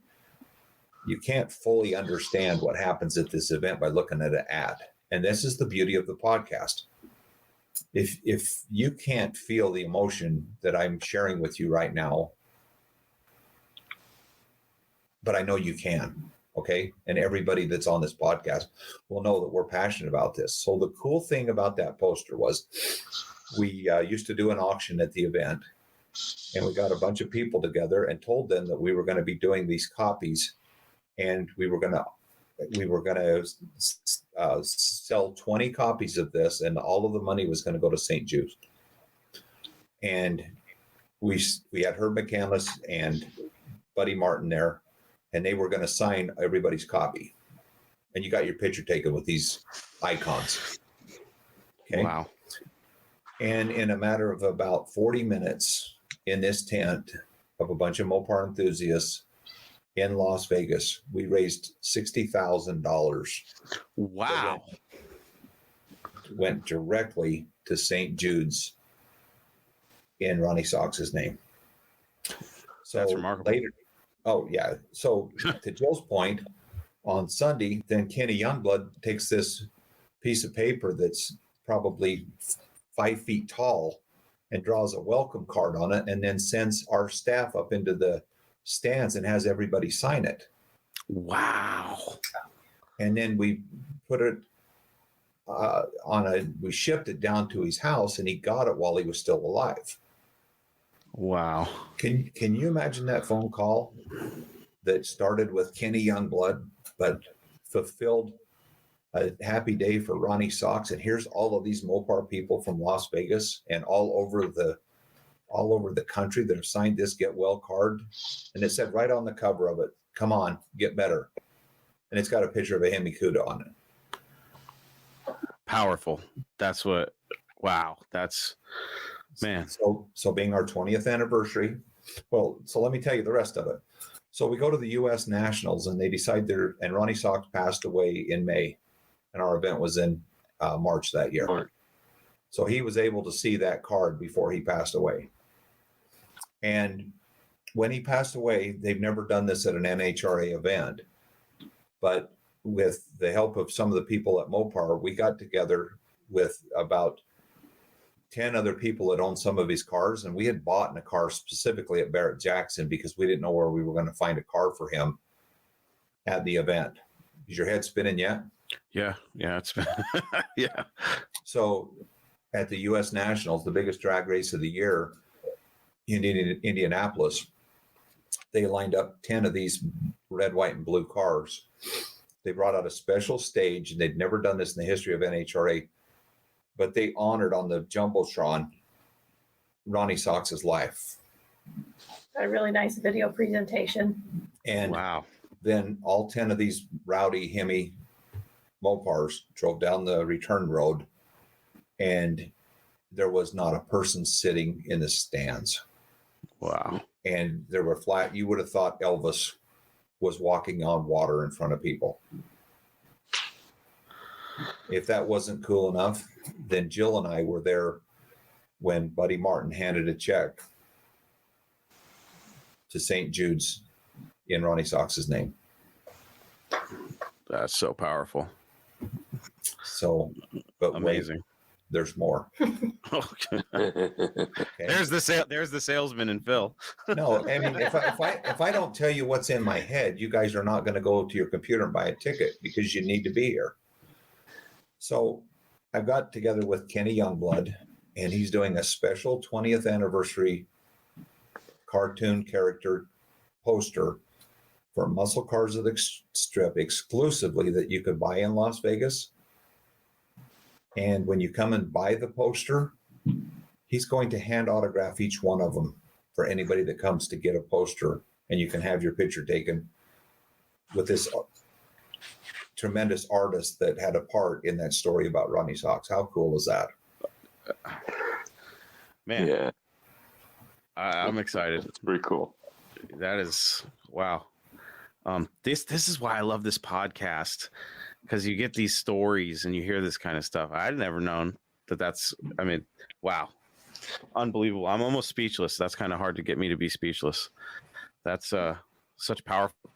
fully understand what happens at this event by looking at an ad. And this is the beauty of the podcast. If you can't feel the emotion that I'm sharing with you right now, but I know you can, okay? And everybody that's on this podcast will know that we're passionate about this. So the cool thing about that poster was we used to do an auction at the event, and we got a bunch of people together and told them that we were going to be doing these copies, and we were going to sell 20 copies of this, and all of the money was going to go to St. Jude's. And we had Herb McCandless and Buddy Martin there, and they were going to sign everybody's copy. And you got your picture taken with these icons. Okay. Wow. And in a matter of about 40 minutes in this tent of a bunch of Mopar enthusiasts in Las Vegas, we raised $60,000. Wow. Went directly to St. Jude's in Ronnie Sox's name. So That's remarkable. later, oh yeah. So to Joe's point, on Sunday, then Kenny Youngblood takes this piece of paper that's probably 5 feet tall and draws a welcome card on it, and then sends our staff up into the stands and has everybody sign it. Wow. And then we put it we shipped it down to his house, and he got it while he was still alive. Wow. Can you imagine that phone call that started with Kenny Youngblood, but fulfilled a happy day for Ronnie Sox? And here's all of these Mopar people from Las Vegas and all over the country that have signed this get well card. And it said right on the cover of it, "Come on, get better." And it's got a picture of a Hemi Cuda on it. Powerful. That's what, wow. That's, man. So being our 20th anniversary, well, so let me tell you the rest of it. So we go to the U.S. Nationals, and they decide and Ronnie Sox passed away in May, and our event was in March that year. Right. So he was able to see that card before he passed away. And when he passed away, they've never done this at an NHRA event, but with the help of some of the people at Mopar, we got together with about 10 other people that owned some of his cars, and we had bought a car specifically at Barrett Jackson because we didn't know where we were going to find a car for him at the event. Is your head spinning yet? Yeah. It's yeah. So at the U.S. Nationals, the biggest drag race of the year in Indianapolis, they lined up 10 of these red, white, and blue cars. They brought out a special stage, and they'd never done this in the history of NHRA, but they honored on the Jumbotron Ronnie Sox's life. A really nice video presentation. And Wow. then all 10 of these rowdy Hemi Mopars drove down the return road, and there was not a person sitting in the stands. Wow. And there were you would have thought Elvis was walking on water in front of people. If that wasn't cool enough, then Jill and I were there when Buddy Martin handed a check to St. Jude's in Ronnie Sox's name. That's so powerful. So, but Amazing. Wait, there's more. Okay. Okay? There's the salesman in Phil. No, I mean, if I don't tell you what's in my head, you guys are not going to go to your computer and buy a ticket because you need to be here. So I've got together with Kenny Youngblood, and he's doing a special 20th anniversary cartoon character poster for Muscle Cars of the Strip exclusively that you could buy in Las Vegas. And when you come and buy the poster, he's going to hand autograph each one of them for anybody that comes to get a poster, and you can have your picture taken with this tremendous artist that had a part in that story about Ronnie Sox. How cool is that? Man, Yeah, I'm excited. it's pretty cool. That is, wow. This is why I love this podcast, because you get these stories and you hear this kind of stuff. I'd never known that's, I mean, wow. Unbelievable. I'm almost speechless. That's kind of hard to get me to be speechless. That's such powerful,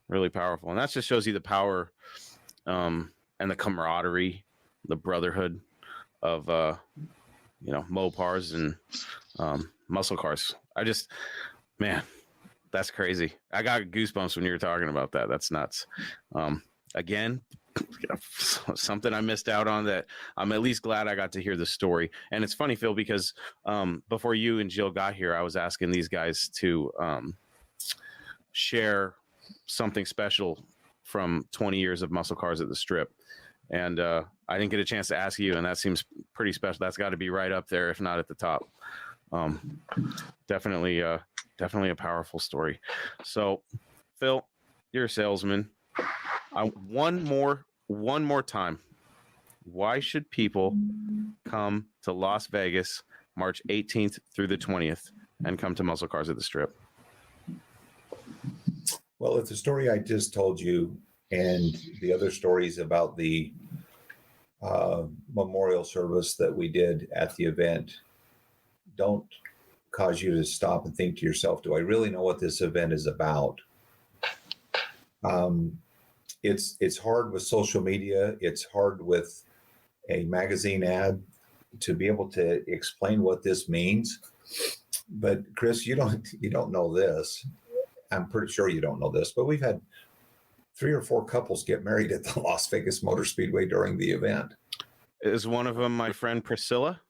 really powerful. And that just shows you the power and the camaraderie, the brotherhood of, Mopars and muscle cars. Man, that's crazy. I got goosebumps when you were talking about that. That's nuts. Again, something I missed out on that I'm at least glad I got to hear the story. And it's funny, Phil, because before you and Jill got here, I was asking these guys to share something special from 20 years of muscle cars at the Strip. And I didn't get a chance to ask you, and that seems pretty special. That's got to be right up there, if not at the top. Definitely a powerful story. So, Phil, you're a salesman. One more time. Why should people come to Las Vegas March 18th through the 20th and come to Muscle Cars at the Strip? Well, if the story I just told you and the other stories about the memorial service that we did at the event don't cause you to stop and think to yourself, do I really know what this event is about? It's hard with social media. It's hard with a magazine ad to be able to explain what this means. But Chris, you don't know this. I'm pretty sure you don't know this, but we've had 3 or 4 couples get married at the Las Vegas Motor Speedway during the event. Is one of them my friend Priscilla?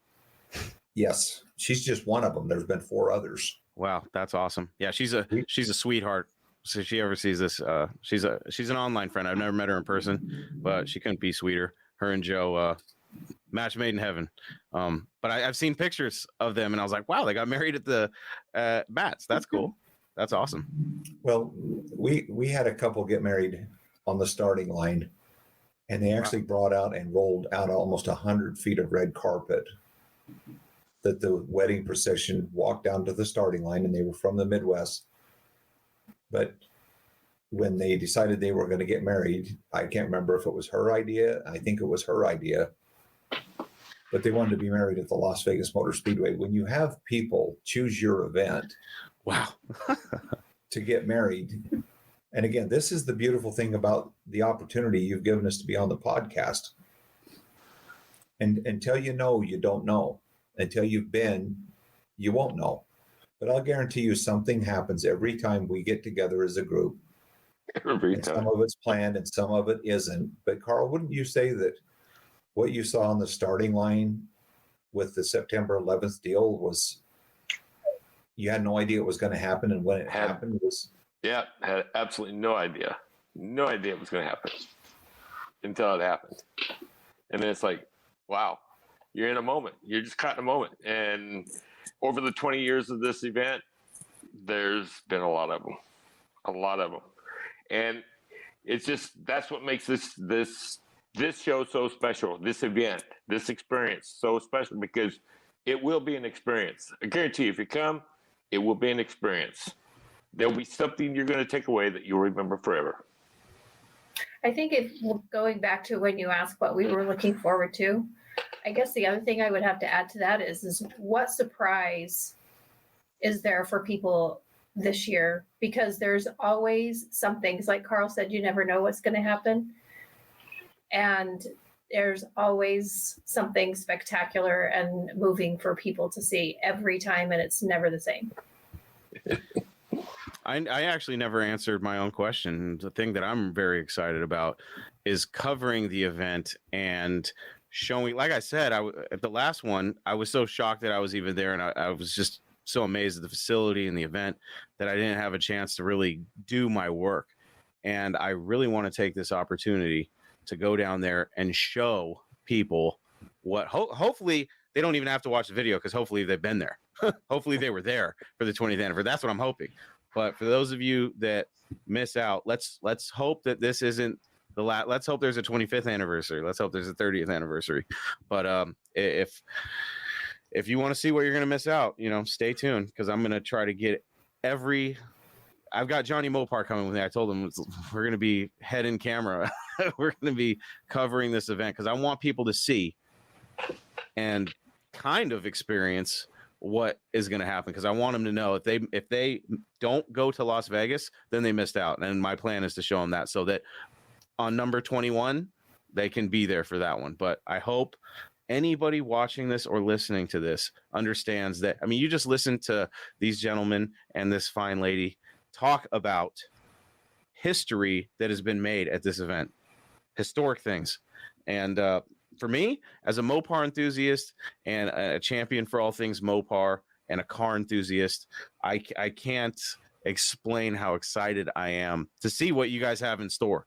Yes, she's just one of them. There's been 4 others. Wow, that's awesome. Yeah, she's a sweetheart. So if she ever sees this, she's an online friend. I've never met her in person, but she couldn't be sweeter. Her and Joe, match made in heaven. But I've seen pictures of them, and I was like, wow, they got married at the Bats. That's cool. That's awesome. Well, we had a couple get married on the starting line, and they actually brought out and rolled out almost 100 feet of red carpet that the wedding procession walked down to the starting line, and they were from the Midwest. But when they decided they were going to get married, I can't remember if it was her idea. I think it was her idea. But they wanted to be married at the Las Vegas Motor Speedway. When you have people choose your event, wow, to get married. And again, this is the beautiful thing about the opportunity you've given us to be on the podcast. And until you know, you don't know. Until you've been, you won't know. But I'll guarantee you something happens every time we get together as a group. Every time. Some of it's planned and some of it isn't. But Carl, wouldn't you say that what you saw on the starting line with the September 11th deal was you had no idea it was going to happen, and when it happened was... Yeah, had absolutely no idea. No idea it was going to happen until it happened. And then it's like, wow, you're in a moment. You're just caught in a moment. And over the 20 years of this event, there's been a lot of them. A lot of them. And it's just, that's what makes this show so special, this event, this experience so special, because it will be an experience. I guarantee you, if you come, it will be an experience. There'll be something you're going to take away that you'll remember forever. I think if going back to when you asked what we were looking forward to, I guess the other thing I would have to add to that is what surprise is there for people this year? Because there's always something, 'cause like Carl said, you never know what's going to happen. And there's always something spectacular and moving for people to see every time, and it's never the same. I actually never answered my own question. The thing that I'm very excited about is covering the event and showing, like I said, at the last one, I was so shocked that I was even there, and I was just so amazed at the facility and the event that I didn't have a chance to really do my work. And I really want to take this opportunity to go down there and show people what hopefully they don't even have to watch the video, because hopefully they've been there. Hopefully they were there for the 20th anniversary. That's what I'm hoping. But for those of you that miss out, let's hope that this isn't the last. Let's hope there's a 25th anniversary. Let's hope there's a 30th anniversary. But if you want to see what you're going to miss out, stay tuned, because I'm going to try to get I've got Johnny Mopar coming with me. I told him we're going to be head in camera. We're going to be covering this event because I want people to see and kind of experience what is going to happen, because I want them to know if they don't go to Las Vegas, then they missed out. And my plan is to show them that, so that on number 21, they can be there for that one. But I hope anybody watching this or listening to this understands that. I mean, you just listen to these gentlemen and this fine lady talk about history that has been made at this event, historic things. And for me, as a Mopar enthusiast and a champion for all things Mopar and a car enthusiast, I can't explain how excited I am to see what you guys have in store.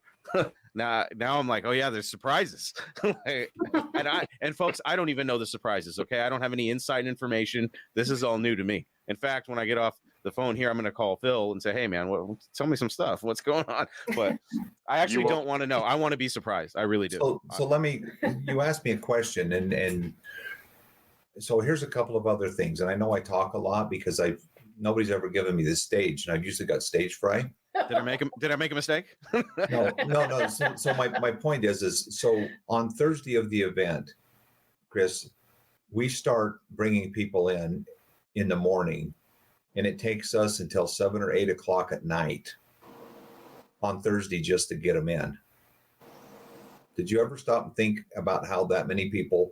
Now I'm like, oh yeah, there's surprises. and folks, I don't even know the surprises. Okay, I don't have any inside information. This is all new to me. In fact, when I get off the phone here, I'm going to call Phil and say, hey man, tell me some stuff. What's going on? But I actually don't want to know. I want to be surprised. I really do. So let me. You asked me a question, and so here's a couple of other things. And I know I talk a lot because nobody's ever given me this stage, and I've usually got stage fright. Did I make a mistake? No. So my point is so on Thursday of the event, Chris, we start bringing people in the morning, and it takes us until 7 or 8 o'clock at night on Thursday just to get them in. Did you ever stop and think about how that many people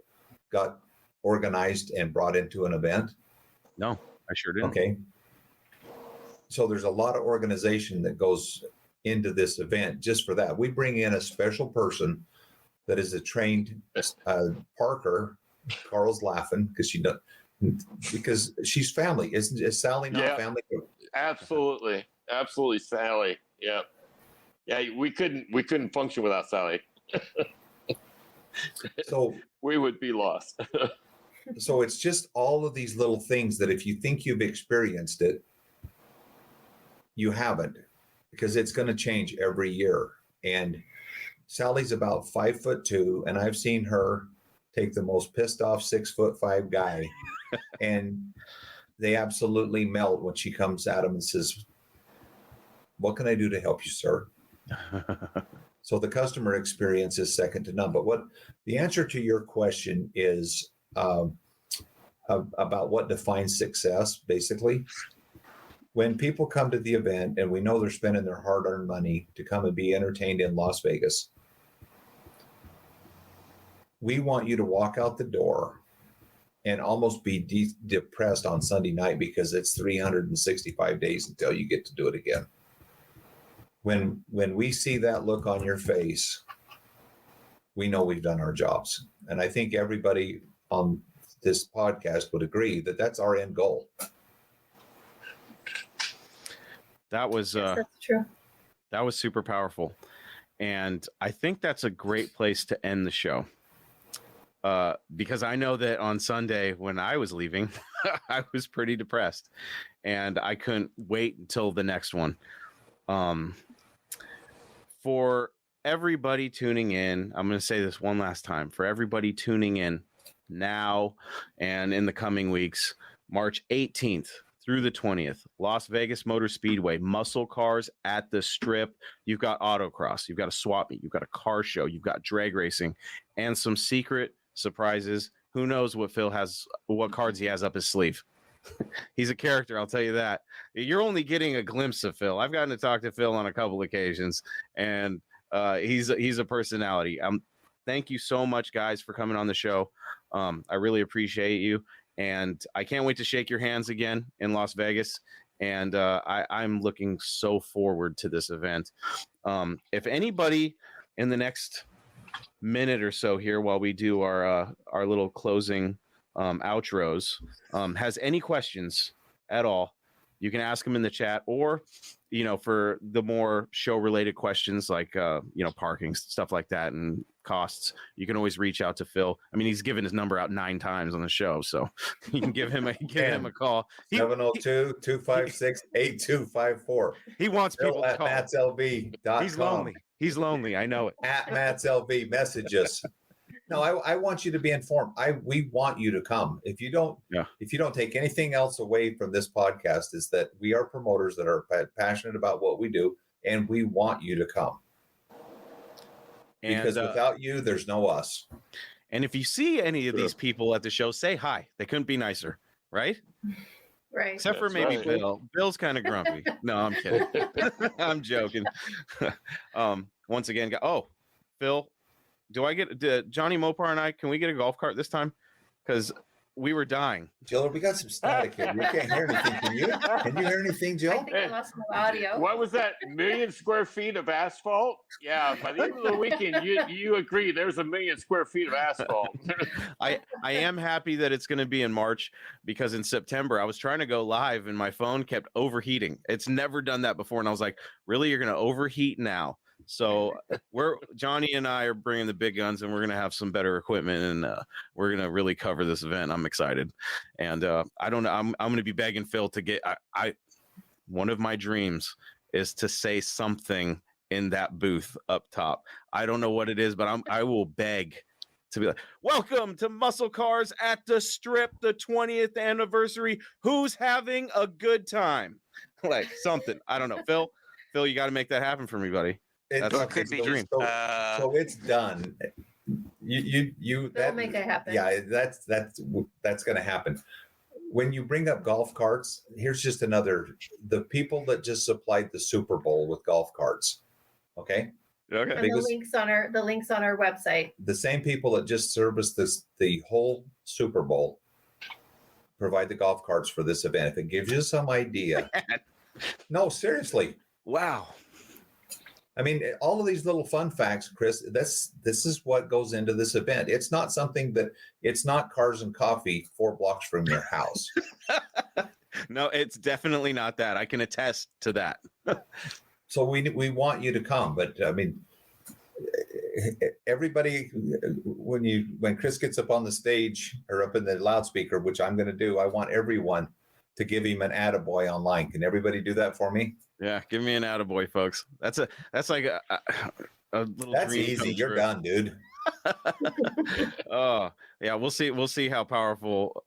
got organized and brought into an event? No, I sure didn't. Okay. So there's a lot of organization that goes into this event just for that. We bring in a special person that is a trained Parker. Carl's laughing because she's family. Is Sally not family? Absolutely, Sally. Yeah, we couldn't function without Sally. So we would be lost. So it's just all of these little things that if you think you've experienced it, you haven't, because it's going to change every year. And Sally's about 5'2", and I've seen her take the most pissed off 6'5" guy, and they absolutely melt when she comes at him and says, "What can I do to help you, sir?" So the customer experience is second to none. But what the answer to your question is about what defines success, basically. When people come to the event and we know they're spending their hard-earned money to come and be entertained in Las Vegas, we want you to walk out the door and almost be depressed on Sunday night because it's 365 days until you get to do it again. When we see that look on your face, we know we've done our jobs. And I think everybody on this podcast would agree that that's our end goal. That was that's true. That was super powerful. And I think that's a great place to end the show. Because I know that on Sunday when I was leaving, I was pretty depressed and I couldn't wait until the next one. For everybody tuning in, I'm going to say this one last time. For everybody tuning in now and in the coming weeks, March 18th through the 20th, Las Vegas Motor Speedway, muscle cars at the Strip. You've got autocross, you've got a swap meet, you've got a car show, you've got drag racing, and some secret surprises. Who knows what cards he has up his sleeve? He's a character, I'll tell you that. You're only getting a glimpse of Phil. I've gotten to talk to Phil on a couple occasions, and he's a personality. Thank you so much, guys, for coming on the show. I really appreciate you, and I can't wait to shake your hands again in Las Vegas. And I'm looking so forward to this event. If anybody in the next minute or so here, while we do our little closing outros, has any questions at all, you can ask them in the chat, or for the more show related questions like parking, stuff like that, and costs, you can always reach out to Phil. I mean, he's given his number out 9 times on the show, so you can give him a call. 702-256-8254. He wants people to call. MattsLV.com. He's lonely. I know it. At MattsLV, message us. No, I want you to be informed. We want you to come. If you don't take anything else away from this podcast, is that we are promoters that are passionate about what we do, and we want you to come. Because without you, there's no us. And if you see any of these people at the show, say hi. They couldn't be nicer, right? Right. Except for maybe right. Bill. Bill's kind of grumpy. No, I'm kidding. I'm joking. Once again, Phil, do I get Johnny Mopar and I? Can we get a golf cart this time? Because we were dying. Jill, we got some static here. We can't hear anything. Can you? Can you hear anything, Jill? I think I lost my audio. What was that? 1 million square feet of asphalt? Yeah, by the end of the weekend, you agree there's 1 million square feet of asphalt. I am happy that it's going to be in March, because in September I was trying to go live and my phone kept overheating. It's never done that before, and I was like, really, you're going to overheat now? So Johnny and I are bringing the big guns, and we're gonna have some better equipment, and we're gonna really cover this event. I'm excited, and I don't know. I'm gonna be begging Phil to get. I one of my dreams is to say something in that booth up top. I don't know what it is, but I will beg to be like, welcome to Muscle Cars at the Strip, the 20th anniversary. Who's having a good time? Like something. I don't know. Phil, you got to make that happen for me, buddy. That's Well, it could the be. dream. So it's done. You We'll make it happen. Yeah, that's going to happen. When you bring up golf carts, here's just the people that just supplied the Super Bowl with golf carts. Okay. Okay. And the links on our website. The same people that just serviced the whole Super Bowl provide the golf carts for this event. If it gives you some idea. No, seriously. Wow. I mean, all of these little fun facts, Chris, this is what goes into this event. It's not it's not cars and coffee 4 blocks from your house. No, it's definitely not that. I can attest to that. So we want you to come, but I mean, everybody, when Chris gets up on the stage or up in the loudspeaker, which I'm going to do, I want everyone to give him an attaboy online. Can everybody do that for me? Yeah, give me an attaboy, folks. That's like a little. That's dream easy. come You're true. done, dude. Oh yeah, we'll see how powerful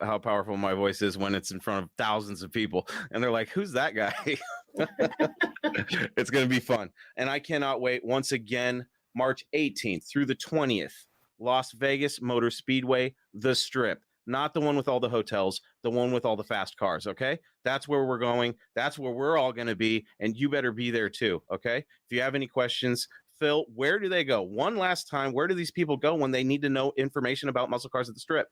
my voice is when it's in front of thousands of people, and they're like, "Who's that guy?" It's gonna be fun, and I cannot wait. Once again, March 18th through the 20th, Las Vegas Motor Speedway, the Strip. Not the one with all the hotels, the one with all the fast cars, okay? That's where we're going. That's where we're all going to be, and you better be there too, okay? If you have any questions, Phil, where do they go? One last time, where do these people go when they need to know information about muscle cars at the Strip?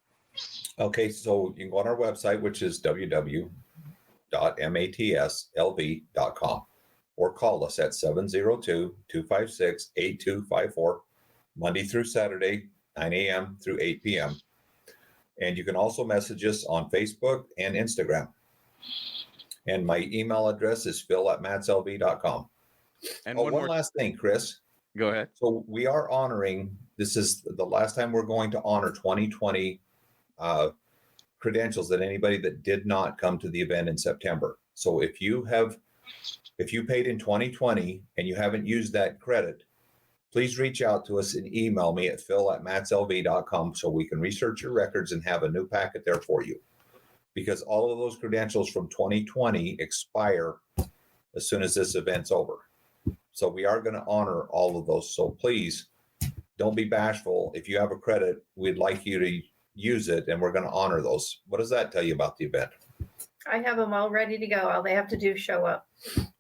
Okay, so you can go on our website, which is www.matslv.com, or call us at 702-256-8254, Monday through Saturday, 9 a.m. through 8 p.m. And you can also message us on Facebook and Instagram. And my email address is phil@matslv.com. And one more last thing, Chris. Go ahead. So we are honoring, this is the last time we're going to honor 2020 credentials that anybody that did not come to the event in September. So if you paid in 2020 and you haven't used that credit, please reach out to us and email me at phil@matslv.com so we can research your records and have a new packet there for you. Because all of those credentials from 2020 expire as soon as this event's over. So we are going to honor all of those. So please don't be bashful. If you have a credit, we'd like you to use it, and we're going to honor those. What does that tell you about the event? I have them all ready to go. All they have to do is show up.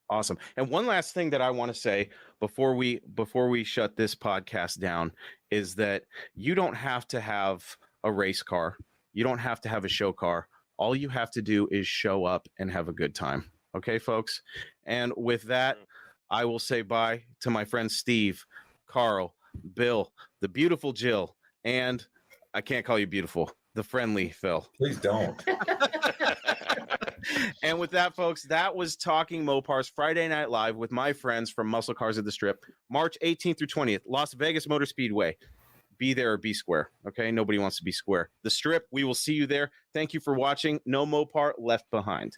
Awesome. And one last thing that I want to say before we shut this podcast down is that you don't have to have a race car. You don't have to have a show car. All you have to do is show up and have a good time. Okay, folks? And with that, I will say bye to my friends Steve, Carl, Bill, the beautiful Jill, and I can't call you beautiful, the friendly Phil. Please don't. And with that, folks, that was Talking Mopars Friday Night Live with my friends from Muscle Cars at the Strip, March 18th through 20th, Las Vegas Motor Speedway. Be there or be square, okay? Nobody wants to be square. The Strip, we will see you there. Thank you for watching. No Mopar left behind.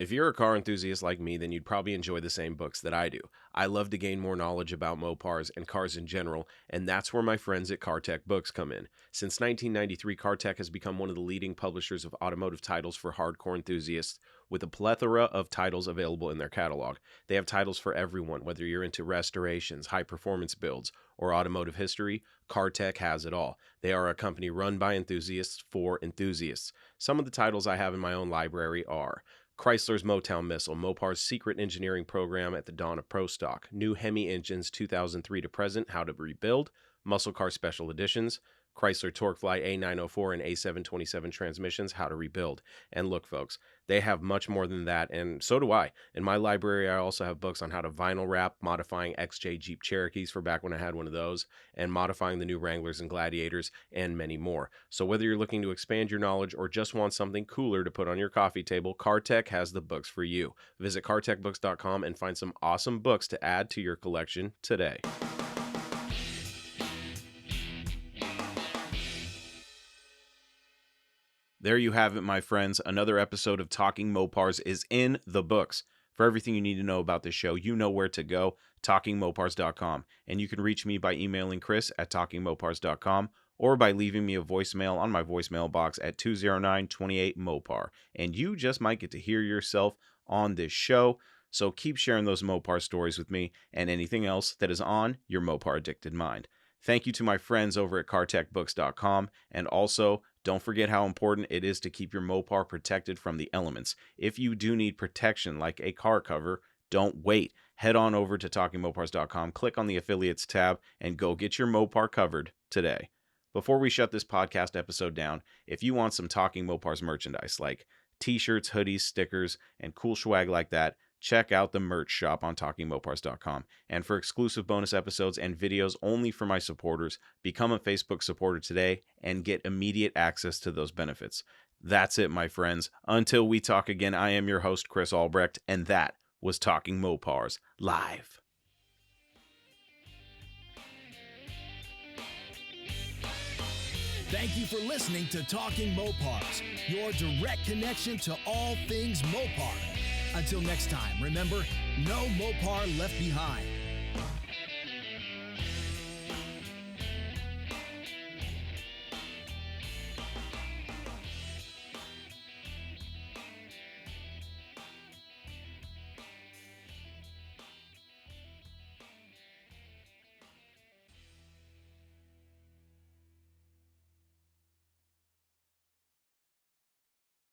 If you're a car enthusiast like me, then you'd probably enjoy the same books that I do. I love to gain more knowledge about Mopars and cars in general, and that's where my friends at CarTech Books come in. Since 1993, CarTech has become one of the leading publishers of automotive titles for hardcore enthusiasts, with a plethora of titles available in their catalog. They have titles for everyone, whether you're into restorations, high-performance builds, or automotive history. CarTech has it all. They are a company run by enthusiasts for enthusiasts. Some of the titles I have in my own library are Chrysler's Motown Missile, Mopar's secret engineering program at the dawn of Pro Stock, new Hemi engines 2003 to present, how to rebuild, muscle car special editions, Chrysler TorqueFly A904 and A727 transmissions, how to rebuild. And look, folks, they have much more than that, and so do I. In my library, I also have books on how to vinyl wrap, modifying XJ Jeep Cherokees for back when I had one of those, and modifying the new Wranglers and Gladiators, and many more. So whether you're looking to expand your knowledge or just want something cooler to put on your coffee table, CarTech has the books for you. Visit cartechbooks.com and find some awesome books to add to your collection today. There you have it, my friends. Another episode of Talking Mopars is in the books. For everything you need to know about this show, you know where to go, talkingmopars.com. And you can reach me by emailing Chris at talkingmopars.com or by leaving me a voicemail on my voicemail box at 209-28-MOPAR. And you just might get to hear yourself on this show. So keep sharing those Mopar stories with me and anything else that is on your Mopar addicted mind. Thank you to my friends over at cartechbooks.com, and also don't forget how important it is to keep your Mopar protected from the elements. If you do need protection like a car cover, don't wait. Head on over to talkingmopars.com, click on the affiliates tab, and go get your Mopar covered today. Before we shut this podcast episode down, if you want some Talking Mopars merchandise like t-shirts, hoodies, stickers, and cool swag like that, check out the merch shop on talkingmopars.com. And for exclusive bonus episodes and videos only for my supporters, become a Facebook supporter today and get immediate access to those benefits. That's it, my friends. Until we talk again, I am your host, Chris Albrecht, and that was Talking Mopars Live. Thank you for listening to Talking Mopars, your direct connection to all things Mopar. Until next time, remember, no Mopar left behind.